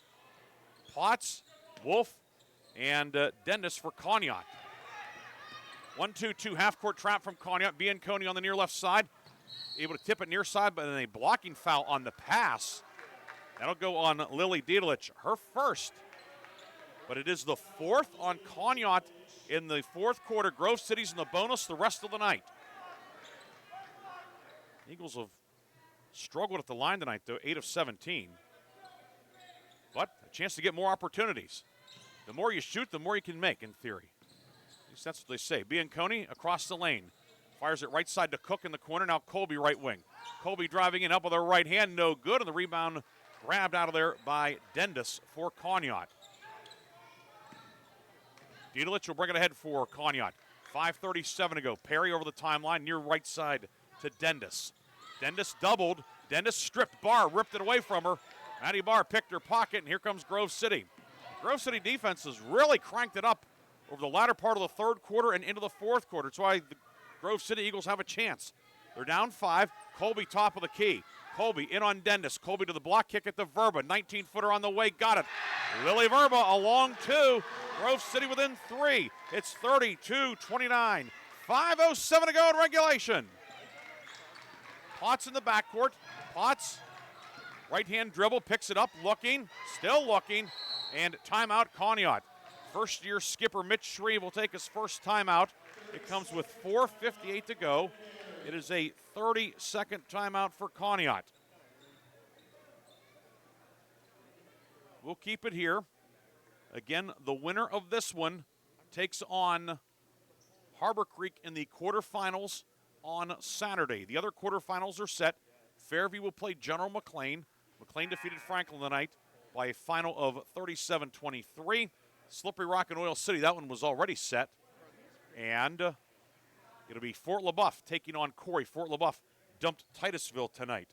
Potts, Wolf, and Dendis for Conneaut. 1-2-2 half-court trap from Conneaut. Bianconi on the near left side. Able to tip it near side, but then a blocking foul on the pass. That'll go on Lily Diedelich, her first. But it is the 4th on Conneaut in the fourth quarter. Grove City's in the bonus the rest of the night. Eagles have struggled at the line tonight, though, 8 of 17. But a chance to get more opportunities. The more you shoot, the more you can make, in theory. At least that's what they say. Bianconi across the lane. Fires it right side to Cook in the corner. Now Colby right wing. Colby driving in up with her right hand. No good. And the rebound grabbed out of there by Dendis for Conneaut. Diedelich will bring it ahead for Conneaut. 5:37 to go. Perry over the timeline near right side to Dendis. Dendis doubled. Dendis stripped. Barr ripped it away from her. Maddie Barr picked her pocket, and here comes Grove City. Grove City defense has really cranked it up over the latter part of the third quarter and into the fourth quarter. That's why the Grove City Eagles have a chance. They're down 5. Colby top of the key. Colby in on Dendis. Colby to the block kick at the Verba. 19-footer on the way. Got it. Lily Verba along 2. Grove City within 3. It's 32-29. 5:07 to go in regulation. Potts in the backcourt. Potts, right-hand dribble, picks it up, looking, still looking, and timeout Conneaut. First-year skipper Mitch Shreve will take his first timeout. It comes with 4:58 to go. It is a 30-second timeout for Conneaut. We'll keep it here. Again, the winner of this one takes on Harbor Creek in the quarterfinals on Saturday. The other quarterfinals are set. Fairview will play General McLean. McLean defeated Franklin tonight by a final of 37-23. Slippery Rock and Oil City, that one was already set. And it'll be Fort LaBeouf taking on Corey. Fort LaBeouf dumped Titusville tonight.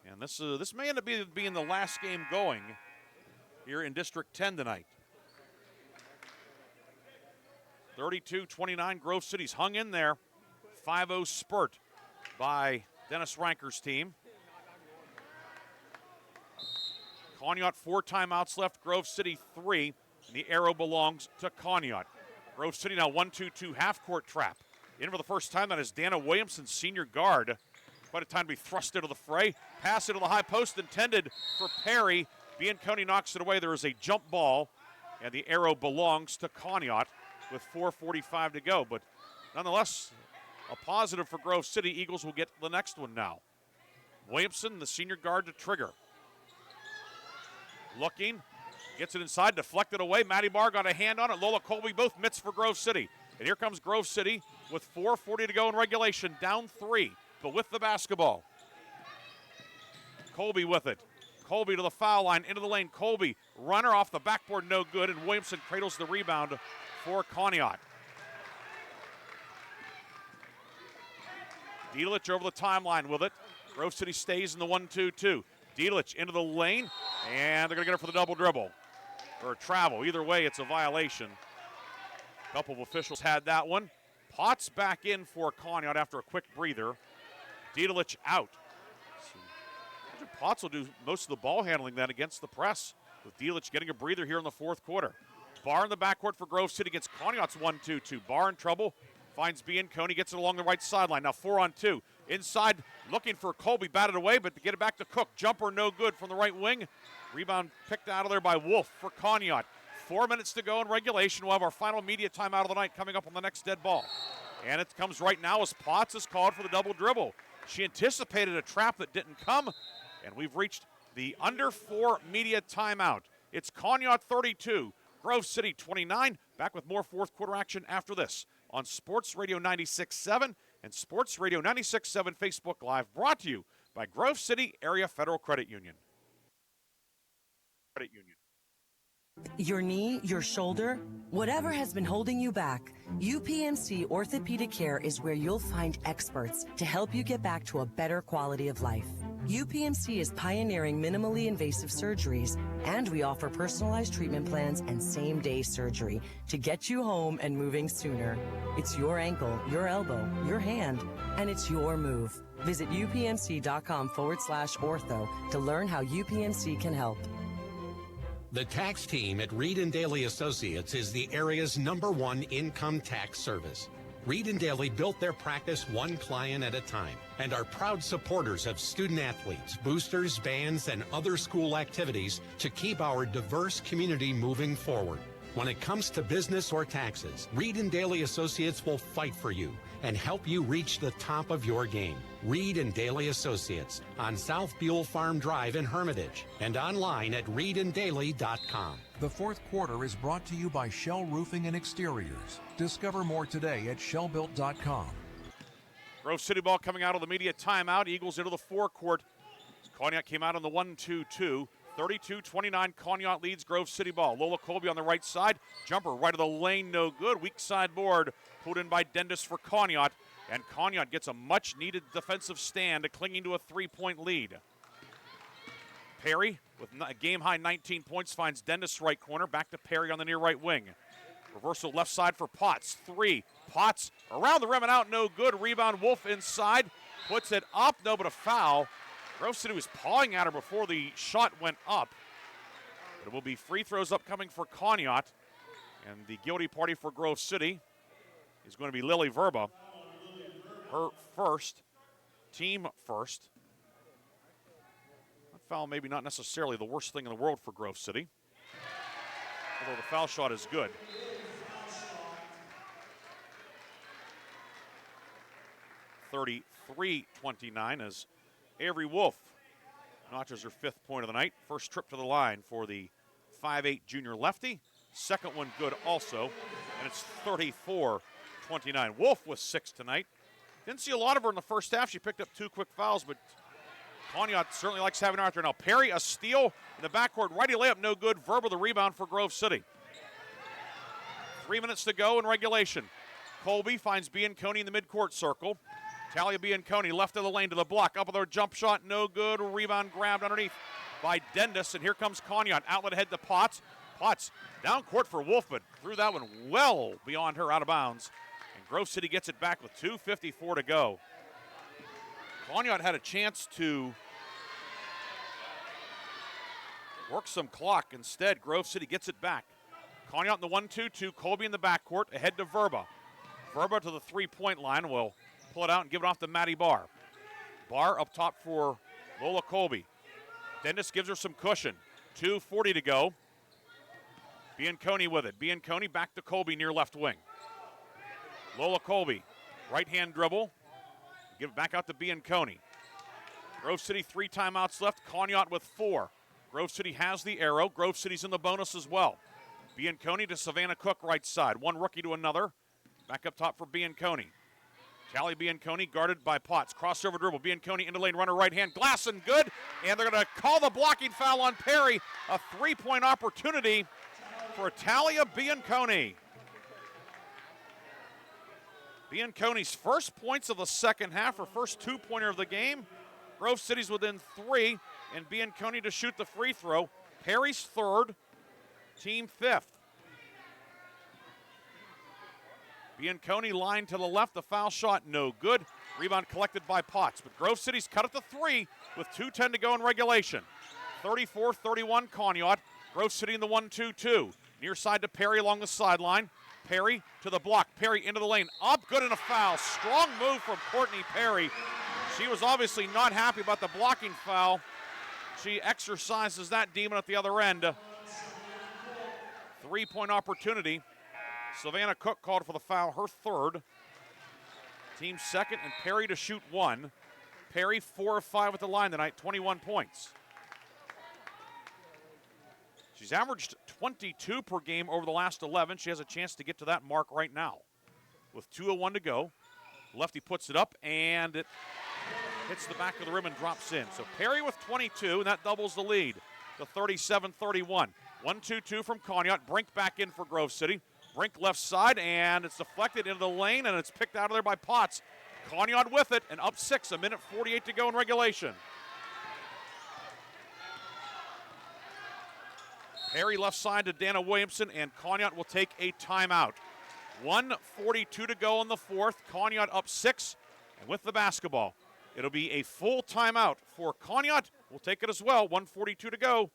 And this may end up being the last game going here in District 10 tonight. 32-29, Grove City's hung in there. 5-0 spurt by Dennis Ranker's team. Conneaut 4 timeouts left, Grove City 3, and the arrow belongs to Conneaut. Grove City now 1-2-2 half-court trap. In for the first time, that is Dana Williamson, senior guard. Quite a time to be thrust into the fray. Pass into the high post intended for Perry. Bianconi knocks it away. There is a jump ball, and the arrow belongs to Conneaut with 4:45 to go. But nonetheless, a positive for Grove City. Eagles will get the next one now. Williamson, the senior guard, to trigger. Looking, gets it inside, deflected away. Matty Barr got a hand on it. Lola Colby, both mitts for Grove City. And here comes Grove City with 4:40 to go in regulation, down 3, but with the basketball. Colby with it. Colby to the foul line, into the lane. Colby, runner off the backboard, no good, and Williamson cradles the rebound for Conneaut. Dielich over the timeline with it. Grove City stays in the 1-2-2. Dielich into the lane, and they're going to get it for the double dribble. Or travel. Either way, it's a violation. A couple of officials had that one. Potts back in for Conneaut after a quick breather. Dielich out. Potts will do most of the ball handling then against the press, with Dielich getting a breather here in the fourth quarter. Barr in the backcourt for Grove City against Conneaut's 1-2-2. Barr in trouble, finds Bianconi, gets it along the right sideline. Now 4-on-2. Inside, looking for Colby, batted away, but to get it back to Cook. Jumper no good from the right wing. Rebound picked out of there by Wolf for Conneaut. 4 minutes to go in regulation. We'll have our final media timeout of the night coming up on the next dead ball. And it comes right now as Potts is called for the double dribble. She anticipated a trap that didn't come, and we've reached the under 4 media timeout. It's Conneaut 32, Grove City 29. Back with more fourth quarter action after this on Sports Radio 96.7 and Sports Radio 96.7 Facebook Live, brought to you by Grove City Area Federal Credit Union. Your knee, your shoulder, whatever has been holding you back, UPMC Orthopedic Care is where you'll find experts to help you get back to a better quality of life. UPMC is pioneering minimally invasive surgeries, and we offer personalized treatment plans and same-day surgery to get you home and moving sooner. It's your ankle, your elbow, your hand, and it's your move. Visit upmc.com/ortho to learn how UPMC can help. The tax team at Reed & Daly Associates is the area's #1 income tax service. Reed & Daly built their practice one client at a time and are proud supporters of student athletes, boosters, bands, and other school activities to keep our diverse community moving forward. When it comes to business or taxes, Reed & Daly Associates will fight for you and help you reach the top of your game. Reed & Daly Associates on South Buell Farm Drive in Hermitage and online at reedanddaly.com. The fourth quarter is brought to you by Shell Roofing and Exteriors. Discover more today at shellbuilt.com. Grove City ball coming out of the media timeout. Eagles into the forecourt. Conneaut came out on the 1-2-2. 32-29, Conneaut leads Grove City ball. Lola Colby on the right side. Jumper right of the lane, no good. Weak side board pulled in by Dendis for Conneaut. And Conneaut gets a much-needed defensive stand, clinging to a 3-point lead. Perry, with a game-high 19 points, finds Dendis right corner. Back to Perry on the near right wing. Reversal left side for Potts. 3. Potts around the rim and out, no good. Rebound, Wolf inside. Puts it up, no, but a foul. Grove City was pawing at her before the shot went up. But it will be free throws upcoming for Conneaut. And the guilty party for Grove City is going to be Lily Verba. her first, team first. That foul maybe not necessarily the worst thing in the world for Grove City, although the foul shot is good. (33-29) as Avery Wolf notches her 5th point of the night. First trip to the line for the 5'8" junior lefty. Second one good also, and it's 34-29. Wolf with 6 tonight. Didn't see a lot of her in the first half. She picked up 2 quick fouls, but Conneaut certainly likes having her out there now. Perry, a steal in the backcourt. Righty layup, no good. Verba the rebound for Grove City. 3 minutes to go in regulation. Colby finds Bianconi in the midcourt circle. Talia Bianconi left of the lane to the block. Up with her jump shot, no good. Rebound grabbed underneath by Dendis, and here comes Conneaut. Outlet ahead to Potts. Potts down court for Wolfman. Threw that one well beyond her, out of bounds. And Grove City gets it back with 2:54 to go. Conneaut had a chance to work some clock. Instead, Grove City gets it back. Conneaut in the 1-2-2. Colby in the backcourt, ahead to Verba. Verba to the three-point line. Will pull it out and give it off to Maddie Barr. Barr up top for Lola Colby. Dendis gives her some cushion. 2:40 to go. Bianconi with it. Bianconi back to Colby near left wing. Lola Colby, right-hand dribble. Give it back out to Bianconi. Grove City 3 timeouts left. Conneaut with 4. Grove City has the arrow. Grove City's in the bonus as well. Bianconi to Savannah Cook right side. One rookie to another. Back up top for Bianconi. Tally Bianconi guarded by Potts. Crossover dribble. Bianconi into lane runner right hand. Glass and good. And they're going to call the blocking foul on Perry. A 3-point opportunity for Talia Bianconi. Bianconi's first points of the second half, her first 2-pointer of the game. Grove City's within 3, and Bianconi to shoot the free throw. Perry's 3rd, team 5th. Bianconi line to the left, the foul shot no good. Rebound collected by Potts, but Grove City's cut at the 3 with 2:10 to go in regulation. 34-31 Conneaut. Grove City in the 1-2-2. Near side to Perry along the sideline. Perry to the block. Perry into the lane. Up, good, and a foul. Strong move from Courtney Perry. She was obviously not happy about the blocking foul. She exercises that demon at the other end. 3-point opportunity. Savannah Cook called for the foul, her 3rd. Team 2nd, and Perry to shoot 1. Perry 4 of 5 at the line tonight, 21 points. She's averaged 22 per game over the last 11. She has a chance to get to that mark right now. With 2:01 to go, lefty puts it up, and it hits the back of the rim and drops in. So Perry with 22, and that doubles the lead to 37-31. 1-2-2 from Conneaut. Brink back in for Grove City. Brink left side, and it's deflected into the lane, and it's picked out of there by Potts. Conneaut with it, and up 6, 1:48 to go in regulation. Perry left side to Dana Williamson, and Conneaut will take a timeout. 1:42 to go in the 4th. Conneaut up 6, and with the basketball, it'll be a full timeout for Conneaut. We'll take it as well. 1:42 to go.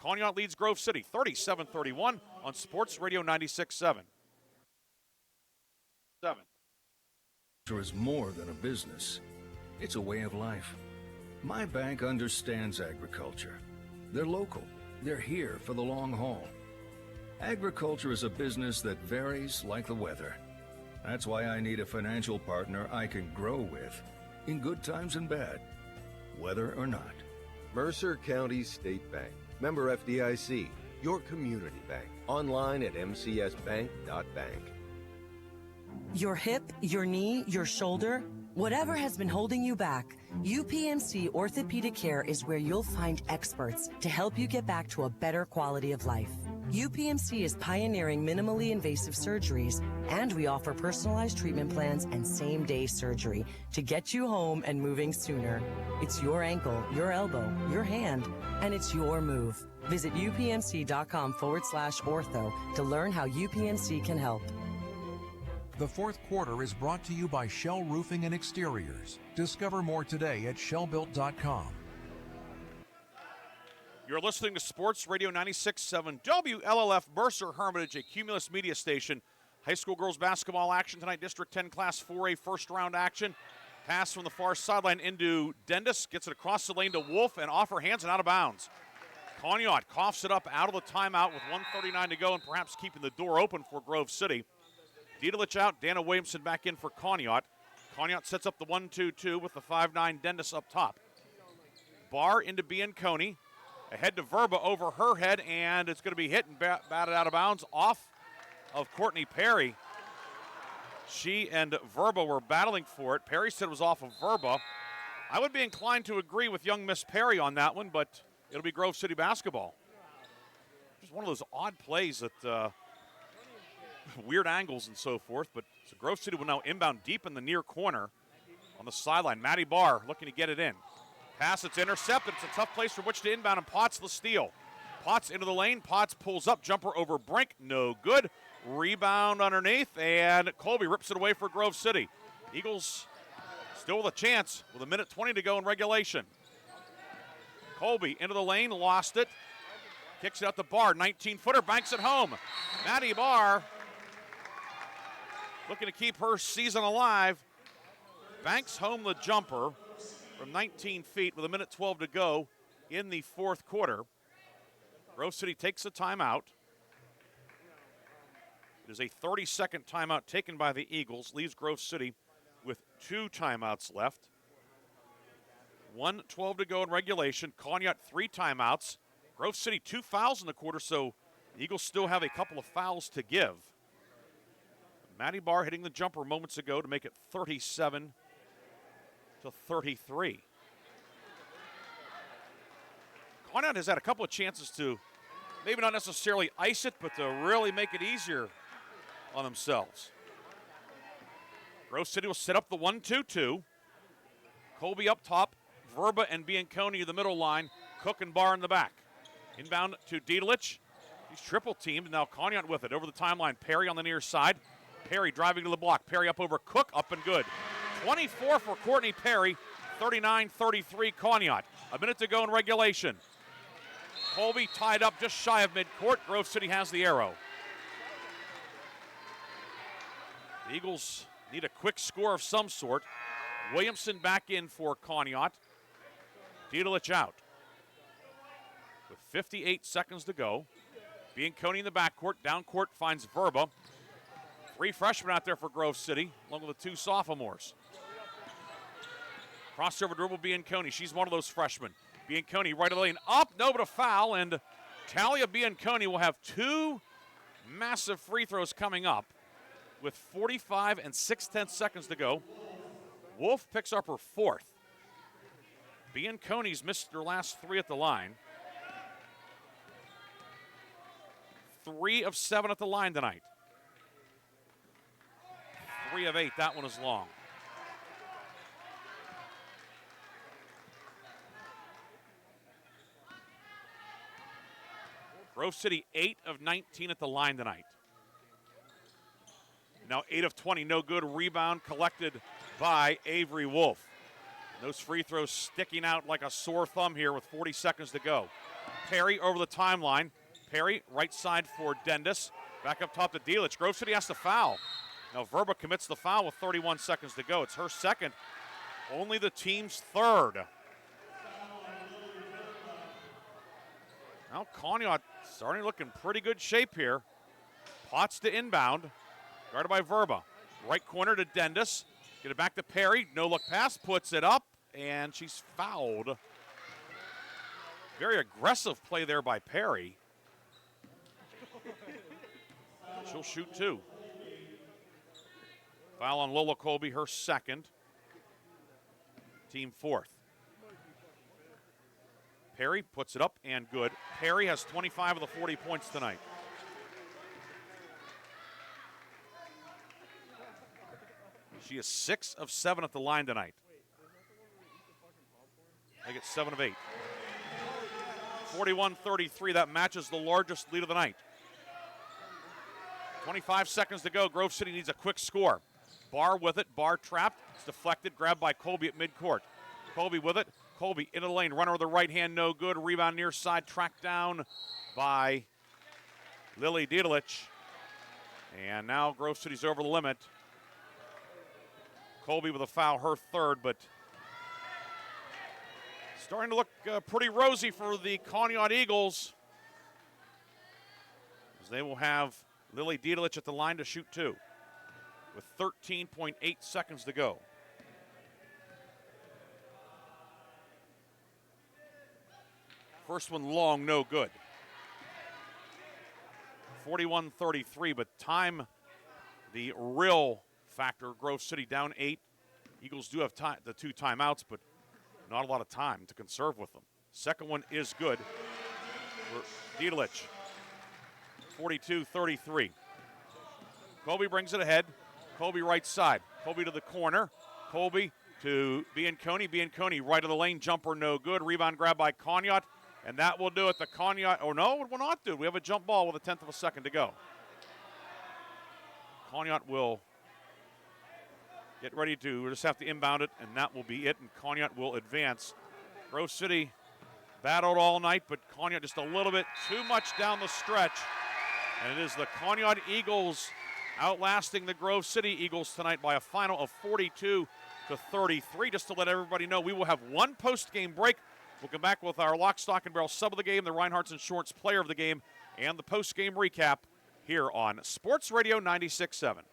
Conneaut leads Grove City 37-31 on Sports Radio 96.7. Is more than a business. It's a way of life. My bank understands agriculture. They're local. They're here for the long haul. Agriculture is a business that varies like the weather. That's why I need a financial partner I can grow with, in good times and bad, weather or not. Mercer County State Bank. Member FDIC. Your community bank. Online at mcsbank.bank. Your hip, your knee, your shoulder, whatever has been holding you back, UPMC Orthopedic Care is where you'll find experts to help you get back to a better quality of life. UPMC is pioneering minimally invasive surgeries, and we offer personalized treatment plans and same-day surgery to get you home and moving sooner. It's your ankle, your elbow, your hand, and it's your move. Visit upmc.com/ortho to learn how UPMC can help. The 4th quarter is brought to you by Shell Roofing and Exteriors. Discover more today at shellbuilt.com. You're listening to Sports Radio 96.7 WLLF Mercer Hermitage, a Cumulus media station. High school girls basketball action tonight. District 10 Class 4A first round action. Pass from the far sideline into Dendis. Gets it across the lane to Wolf and off her hands and out of bounds. Conneaut coughs it up out of the timeout with 1:39 to go and perhaps keeping the door open for Grove City. Diedelich out. Dana Williamson back in for Conneaut. Conneaut sets up the 1-2-2 with the 5'9 Dendis up top. Barr into Bianconi. Ahead to Verba over her head, and it's going to be hit and batted out of bounds off of Courtney Perry. She and Verba were battling for it. Perry said it was off of Verba. I would be inclined to agree with young Miss Perry on that one, but it'll be Grove City basketball. Just one of those odd plays at weird angles and so forth, but so Grove City will now inbound deep in the near corner on the sideline. Maddie Barr looking to get it in. Pass, it's intercepted. It's a tough place from which to inbound, and Potts the steal. Potts into the lane. Potts pulls up. Jumper over Brink. No good. Rebound underneath, and Colby rips it away for Grove City. Eagles still with a chance with 1:20 to go in regulation. Colby into the lane, lost it. Kicks it out to Barr. 19-footer, banks it home. Maddie Barr looking to keep her season alive. Banks home the jumper from 19 feet with 1:12 to go in the fourth quarter. Grove City takes a timeout. It is a 30-second timeout taken by the Eagles. Leaves Grove City with 2 timeouts left. 1:12 to go in regulation. Conneaut 3 timeouts. Grove City 2 fouls in the quarter, so the Eagles still have a couple of fouls to give. Maddie Barr hitting the jumper moments ago to make it 37-33. Conneaut has had a couple of chances to maybe not necessarily ice it, but to really make it easier on themselves. Grove City will set up the 1-2-2. Colby up top, Verba and Bianconi the middle line, Cook and Barr in the back. Inbound to Diedelich. He's triple teamed. Now Conneaut with it over the timeline. Perry on the near side. Perry driving to the block. Perry up over Cook, up and good. 24 for Courtney Perry, 39-33 Conneaut. 1 minute to go in regulation. Colby tied up just shy of midcourt. Grove City has the arrow. The Eagles need a quick score of some sort. Williamson back in for Conneaut. Diedelich out. With 58 seconds to go. Bianconi in the backcourt. Down court finds Verba. 3 freshmen out there for Grove City, along with the 2 sophomores. Crossover dribble Bianconi. She's one of those freshmen. Bianconi right of the lane. Up, no, but a foul, and Talia Bianconi will have 2 massive free throws coming up with 45 and 6/10 seconds to go. Wolf picks up her 4th. Bianconi's missed her last 3 at the line. 3 of 7 at the line tonight. 3 of 8, that one is long. Grove City 8 of 19 at the line tonight. Now 8 of 20, no good. Rebound collected by Avery Wolf. Those free throws sticking out like a sore thumb here with 40 seconds to go. Perry over the timeline. Perry right side for Dendis. Back up top to Diedelich. Grove City has to foul. Now Verba commits the foul with 31 seconds to go. It's her second, only the team's 3rd. Now Conneaut starting looking pretty good shape here. Potts to inbound, guarded by Verba. Right corner to Dendis. Get it back to Perry. No look pass, puts it up, and she's fouled. Very aggressive play there by Perry. She'll shoot 2. Foul on Lola Colby, her 2nd. Team 4th. Perry puts it up and good. Perry has 25 of the 40 points tonight. She is 6 of 7 at the line tonight. They get 7 of 8. 41-33, that matches the largest lead of the night. 25 seconds to go. Grove City needs a quick score. Barr with it. Barr trapped. It's deflected. Grabbed by Colby at midcourt. Colby with it. Colby into the lane. Runner with the right hand. No good. Rebound near side. Tracked down by Lily Diedelich. And now Grove City's over the limit. Colby with a foul, her third, but starting to look pretty rosy for the Conneaut Eagles, as they will have Lily Diedelich at the line to shoot two with 13.8 seconds to go. First one long, no good. 41-33, but time, the real factor. Grove City down 8. Eagles do have the 2 timeouts, but not a lot of time to conserve with them. Second one is good for Diedelich. 42-33. Colby brings it ahead. Colby right side. Colby to the corner. Colby to Bianconi. Bianconi right of the lane. Jumper no good. Rebound grab by Conneaut. And that will do it. The Conneaut, oh no, it will not do. We have a jump ball with a 1/10 of a second to go. Conneaut will get ready to, we'll just have to inbound it, and that will be it, and Conneaut will advance. Grove City battled all night, but Conneaut just a little bit too much down the stretch. And it is the Conneaut Eagles outlasting the Grove City Eagles tonight by a final of 42-33. Just to let everybody know, we will have one post-game break. We'll come back with our lock, stock, and barrel sub of the game, the Reinhardt's Insurance player of the game, and the post-game recap here on Sports Radio 96.7.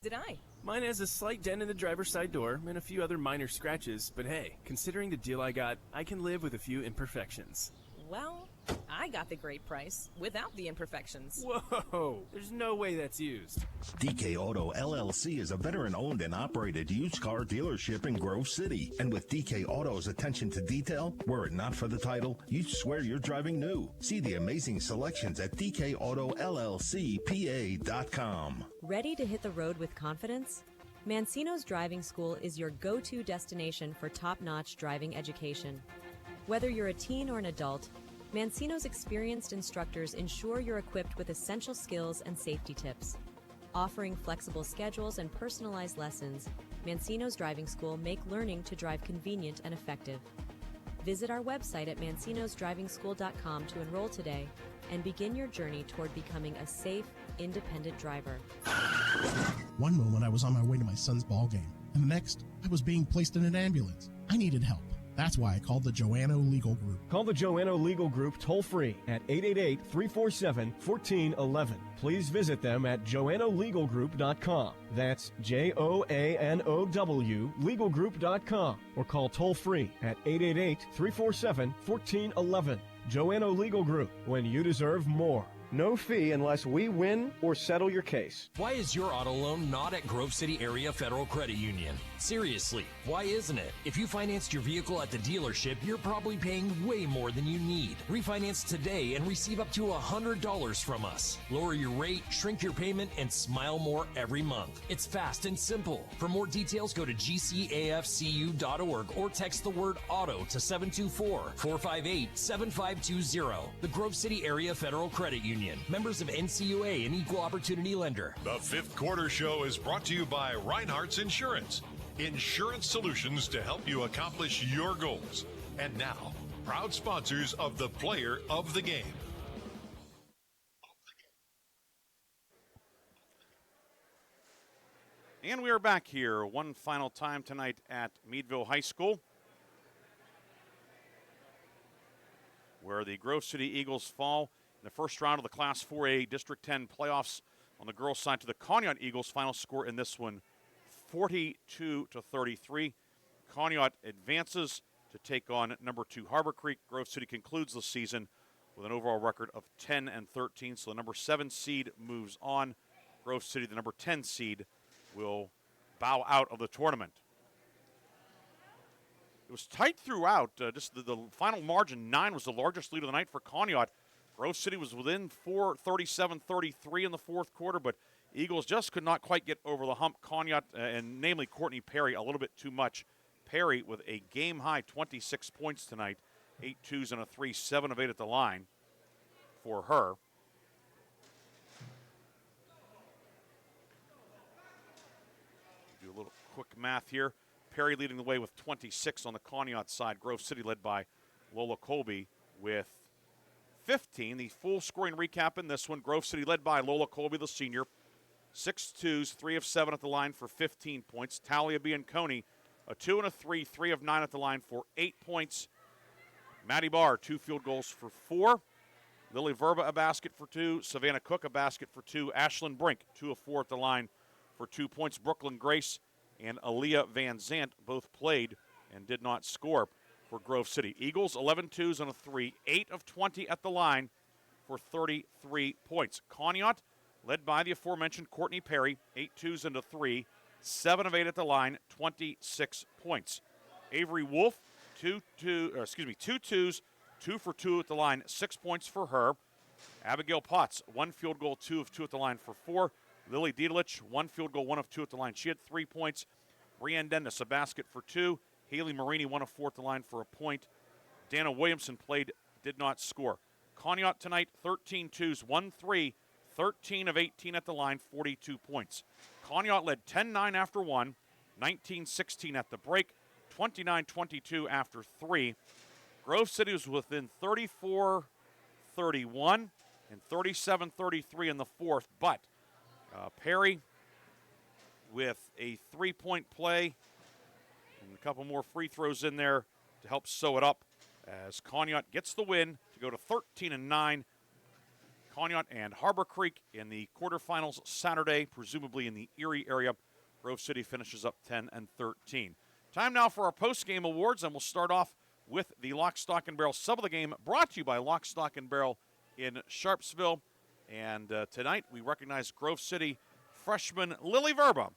Did I? Mine has a slight dent in the driver's side door and a few other minor scratches, but hey, considering the deal I got, I can live with a few imperfections. Well, I got the great price without the imperfections. Whoa, there's no way that's used. DK Auto LLC is a veteran-owned and operated used car dealership in Grove City. And with DK Auto's attention to detail, were it not for the title, you'd swear you're driving new. See the amazing selections at DKAutoLLCPA.com. Ready to hit the road with confidence? Mancino's Driving School is your go-to destination for top-notch driving education. Whether you're a teen or an adult, Mancino's experienced instructors ensure you're equipped with essential skills and safety tips. Offering flexible schedules and personalized lessons, Mancino's Driving School make learning to drive convenient and effective. Visit our website at mancinosdrivingschool.com to enroll today and begin your journey toward becoming a safe, independent driver. One moment I was on my way to my son's ball game, and the next I was being placed in an ambulance. I needed help. That's why I called the Joanno Legal Group. Call the Joanno Legal Group toll-free at 888-347-1411. Please visit them at joannolegalgroup.com. That's Joanow legalgroup.com. Or call toll-free at 888-347-1411. Joanno Legal Group, when you deserve more. No fee unless we win or settle your case. Why is your auto loan not at Grove City Area Federal Credit Union? Seriously, why isn't it? If you financed your vehicle at the dealership, you're probably paying way more than you need. Refinance today and receive up to $100 from us. Lower your rate, shrink your payment, and smile more every month. It's fast and simple. For more details, go to gcafcu.org or text the word AUTO to 724-458-7520. The Grove City Area Federal Credit Union. Members of NCUA, an equal opportunity lender. The Fifth Quarter Show is brought to you by Reinhardt's Insurance. Insurance solutions to help you accomplish your goals. And now, proud sponsors of the Player of the Game. And we are back here one final time tonight at Meadville High School, where the Grove City Eagles fall in the first round of the Class 4A District 10 playoffs on the girls' side to the Conneaut Eagles. Final score in this one, 42-33. Conneaut advances to take on number 2 Harbor Creek. Grove City concludes the season with an overall record of 10-13. So the number 7 seed moves on. Grove City, the number 10 seed, will bow out of the tournament. It was tight throughout. Just the final margin, 9 was the largest lead of the night for Conneaut. Grove City was within 37-33 in the fourth quarter, but Eagles just could not quite get over the hump. Conneaut, and namely Courtney Perry, a little bit too much. Perry with a game-high 26 points tonight, 8 twos and a 3, 7 of 8 at the line for her. Do a little quick math here. Perry leading the way with 26 on the Conneaut side. Grove City led by Lola Colby with 15. The full scoring recap in this one. Grove City led by Lola Colby, the senior. 6 twos, 3 of 7 at the line for 15 points. Talia Bianconi, a 2 and a 3, 3 of 9 at the line for 8 points. Maddie Barr, 2 field goals for 4. Lily Verba, a basket for 2. Savannah Cook, a basket for 2. Ashlyn Brink, 2 of 4 at the line for 2 points. Brooklyn Grace and Aaliyah Van Zant both played and did not score for Grove City. Eagles, 11 twos and a 3. 8 of 20 at the line for 33 points. Conneaut, led by the aforementioned Courtney Perry, 8 twos and a 3. 7 of 8 at the line, 26 points. Avery Wolf, 2 twos, 2 for 2 at the line, 6 points for her. Abigail Potts, 1 field goal, 2 of 2 at the line for 4. Lily Dietelich, 1 field goal, 1 of 2 at the line. She had 3 points. Brianne Dennis, a basket for 2. Haley Marini, 1 of 4 at the line for a point. Dana Williamson played, did not score. Conneaut tonight, 13 twos, 1 3, 13 of 18 at the line, 42 points. Conneaut led 10-9 after 1, 19-16 at the break, 29-22 after 3. Grove City was within 34-31 and 37-33 in the fourth, but Perry with a 3-point play and a couple more free throws in there to help sew it up as Conneaut gets the win to go to 13-9. Conneaut and Harbor Creek in the quarterfinals Saturday, presumably in the Erie area. Grove City finishes up 10-13. Time now for our post-game awards, and we'll start off with the Lock, Stock, and Barrel sub of the game, brought to you by Lock, Stock, and Barrel in Sharpsville. And tonight we recognize Grove City freshman Lily Verba.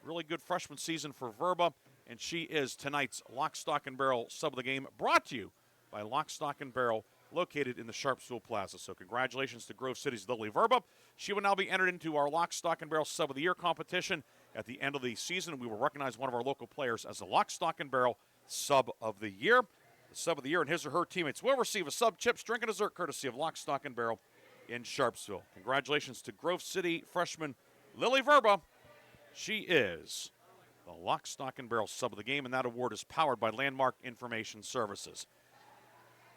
Really good freshman season for Verba, and she is tonight's Lock, Stock, and Barrel sub of the game, brought to you by Lock, Stock, and Barrel, located in the Sharpsville Plaza. So congratulations to Grove City's Lily Verba. She will now be entered into our Lock, Stock, and Barrel sub of the year competition. At the end of the season, we will recognize one of our local players as the Lock, Stock, and Barrel sub of the year. The sub of the year and his or her teammates will receive a sub, chips, drink, and dessert courtesy of Lock, Stock, and Barrel in Sharpsville. Congratulations to Grove City freshman Lily Verba. She is the Lock, Stock, and Barrel sub of the game, and that award is powered by Landmark Information Services.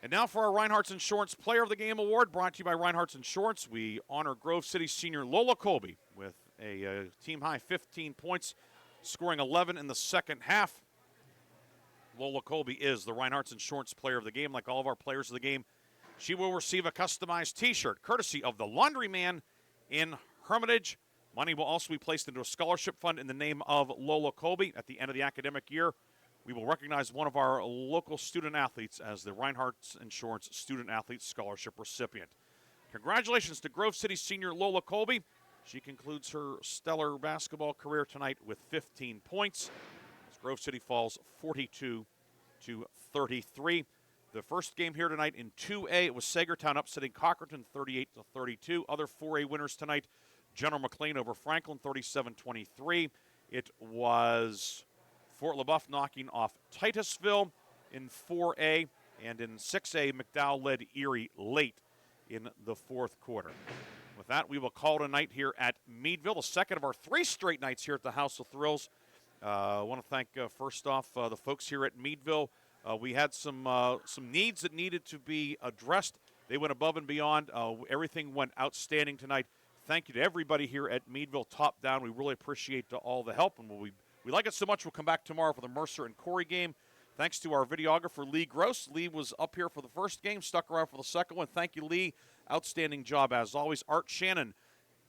And now for our Reinhardt's Insurance Player of the Game Award, brought to you by Reinhardt's Insurance. We honor Grove City senior Lola Colby with a team-high 15 points, scoring 11 in the second half. Lola Colby is the Reinhardt's Insurance Player of the Game. Like all of our players of the game, she will receive a customized T-shirt, courtesy of the Laundryman in Hermitage. Money will also be placed into a scholarship fund in the name of Lola Colby. At the end of the academic year, we will recognize one of our local student athletes as the Reinhardt's Insurance Student Athlete Scholarship recipient. Congratulations to Grove City senior Lola Colby. She concludes her stellar basketball career tonight with 15 points. As Grove City falls 42-33. The first game here tonight in 2A, it was Sagertown upsetting Cockerton 38-32. Other 4A winners tonight, General McLean over Franklin 37-23. It was Fort LaBeouf knocking off Titusville in 4A. And in 6A, McDowell led Erie late in the fourth quarter. With that, we will call it a night here at Meadville, the second of our 3 straight nights here at the House of Thrills. I want to thank, first off, the folks here at Meadville. We had some needs that needed to be addressed. They went above and beyond. Everything went outstanding tonight. Thank you to everybody here at Meadville, top down. We really appreciate all the help, and we like it so much. We'll come back tomorrow for the Mercer and Corey game. Thanks to our videographer, Lee Gross. Lee was up here for the first game, stuck around for the second one. Thank you, Lee. Outstanding job, as always. Art Shannon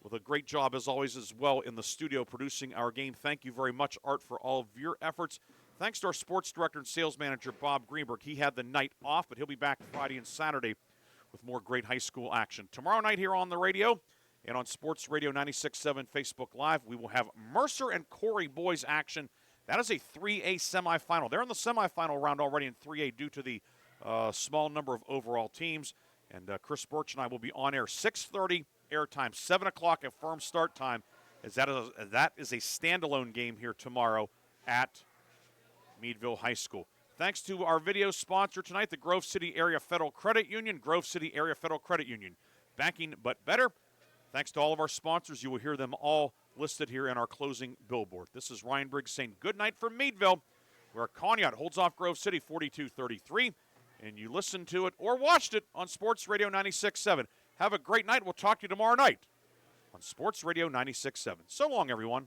with a great job, as always, as well in the studio producing our game. Thank you very much, Art, for all of your efforts. Thanks to our sports director and sales manager, Bob Greenberg. He had the night off, but he'll be back Friday and Saturday with more great high school action. Tomorrow night here on the radio and on Sports Radio 96.7 Facebook Live, we will have Mercer and Corey boys action. That is a 3A semifinal. They're in the semifinal round already in 3A due to the small number of overall teams. And Chris Birch and I will be on air 6:30 airtime, 7 o'clock at firm start time, as that is a standalone game here tomorrow at Meadville High School. Thanks to our video sponsor tonight, the Grove City Area Federal Credit Union. Grove City Area Federal Credit Union. Banking but better. Thanks to all of our sponsors. You will hear them all listed here in our closing billboard. This is Ryan Briggs saying good night from Meadville, where Conneaut holds off Grove City 42-33. and you listened to it or watched it on Sports Radio 96.7. Have a great night. We'll talk to you tomorrow night on Sports Radio 96.7. So long, everyone.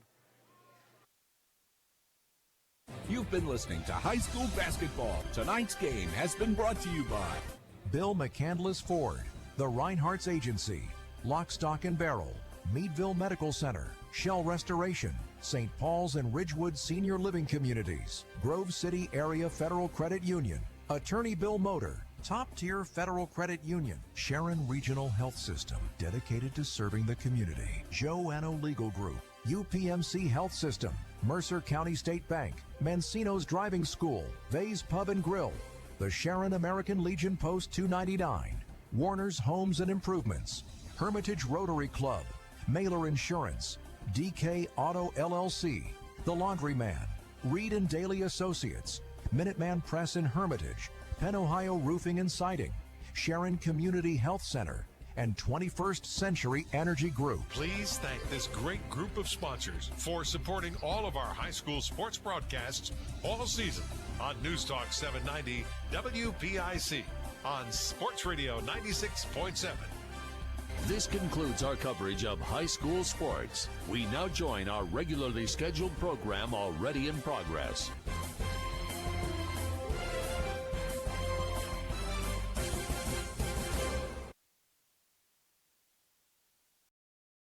You've been listening to High School Basketball. Tonight's game has been brought to you by Bill McCandless Ford, the Reinhardt's Agency, Lock, Stock, and Barrel, Meadville Medical Center, Shell Restoration, St. Paul's and Ridgewood Senior Living Communities, Grove City Area Federal Credit Union, Attorney Bill Motor, Top Tier Federal Credit Union, Sharon Regional Health System, dedicated to serving the community, Joanno Legal Group, UPMC Health System, Mercer County State Bank, Mancino's Driving School, Vay's Pub and Grill, the Sharon American Legion Post 299, Warner's Homes and Improvements, Hermitage Rotary Club, Mailer Insurance, DK Auto LLC, The Laundryman, Reed and Daly Associates, Minuteman Press in Hermitage, Penn Ohio Roofing and Siding, Sharon Community Health Center, and 21st Century Energy Group. Please thank this great group of sponsors for supporting all of our high school sports broadcasts all season on News Talk 790 WPIC on Sports Radio 96.7. This concludes our coverage of high school sports. We now join our regularly scheduled program already in progress.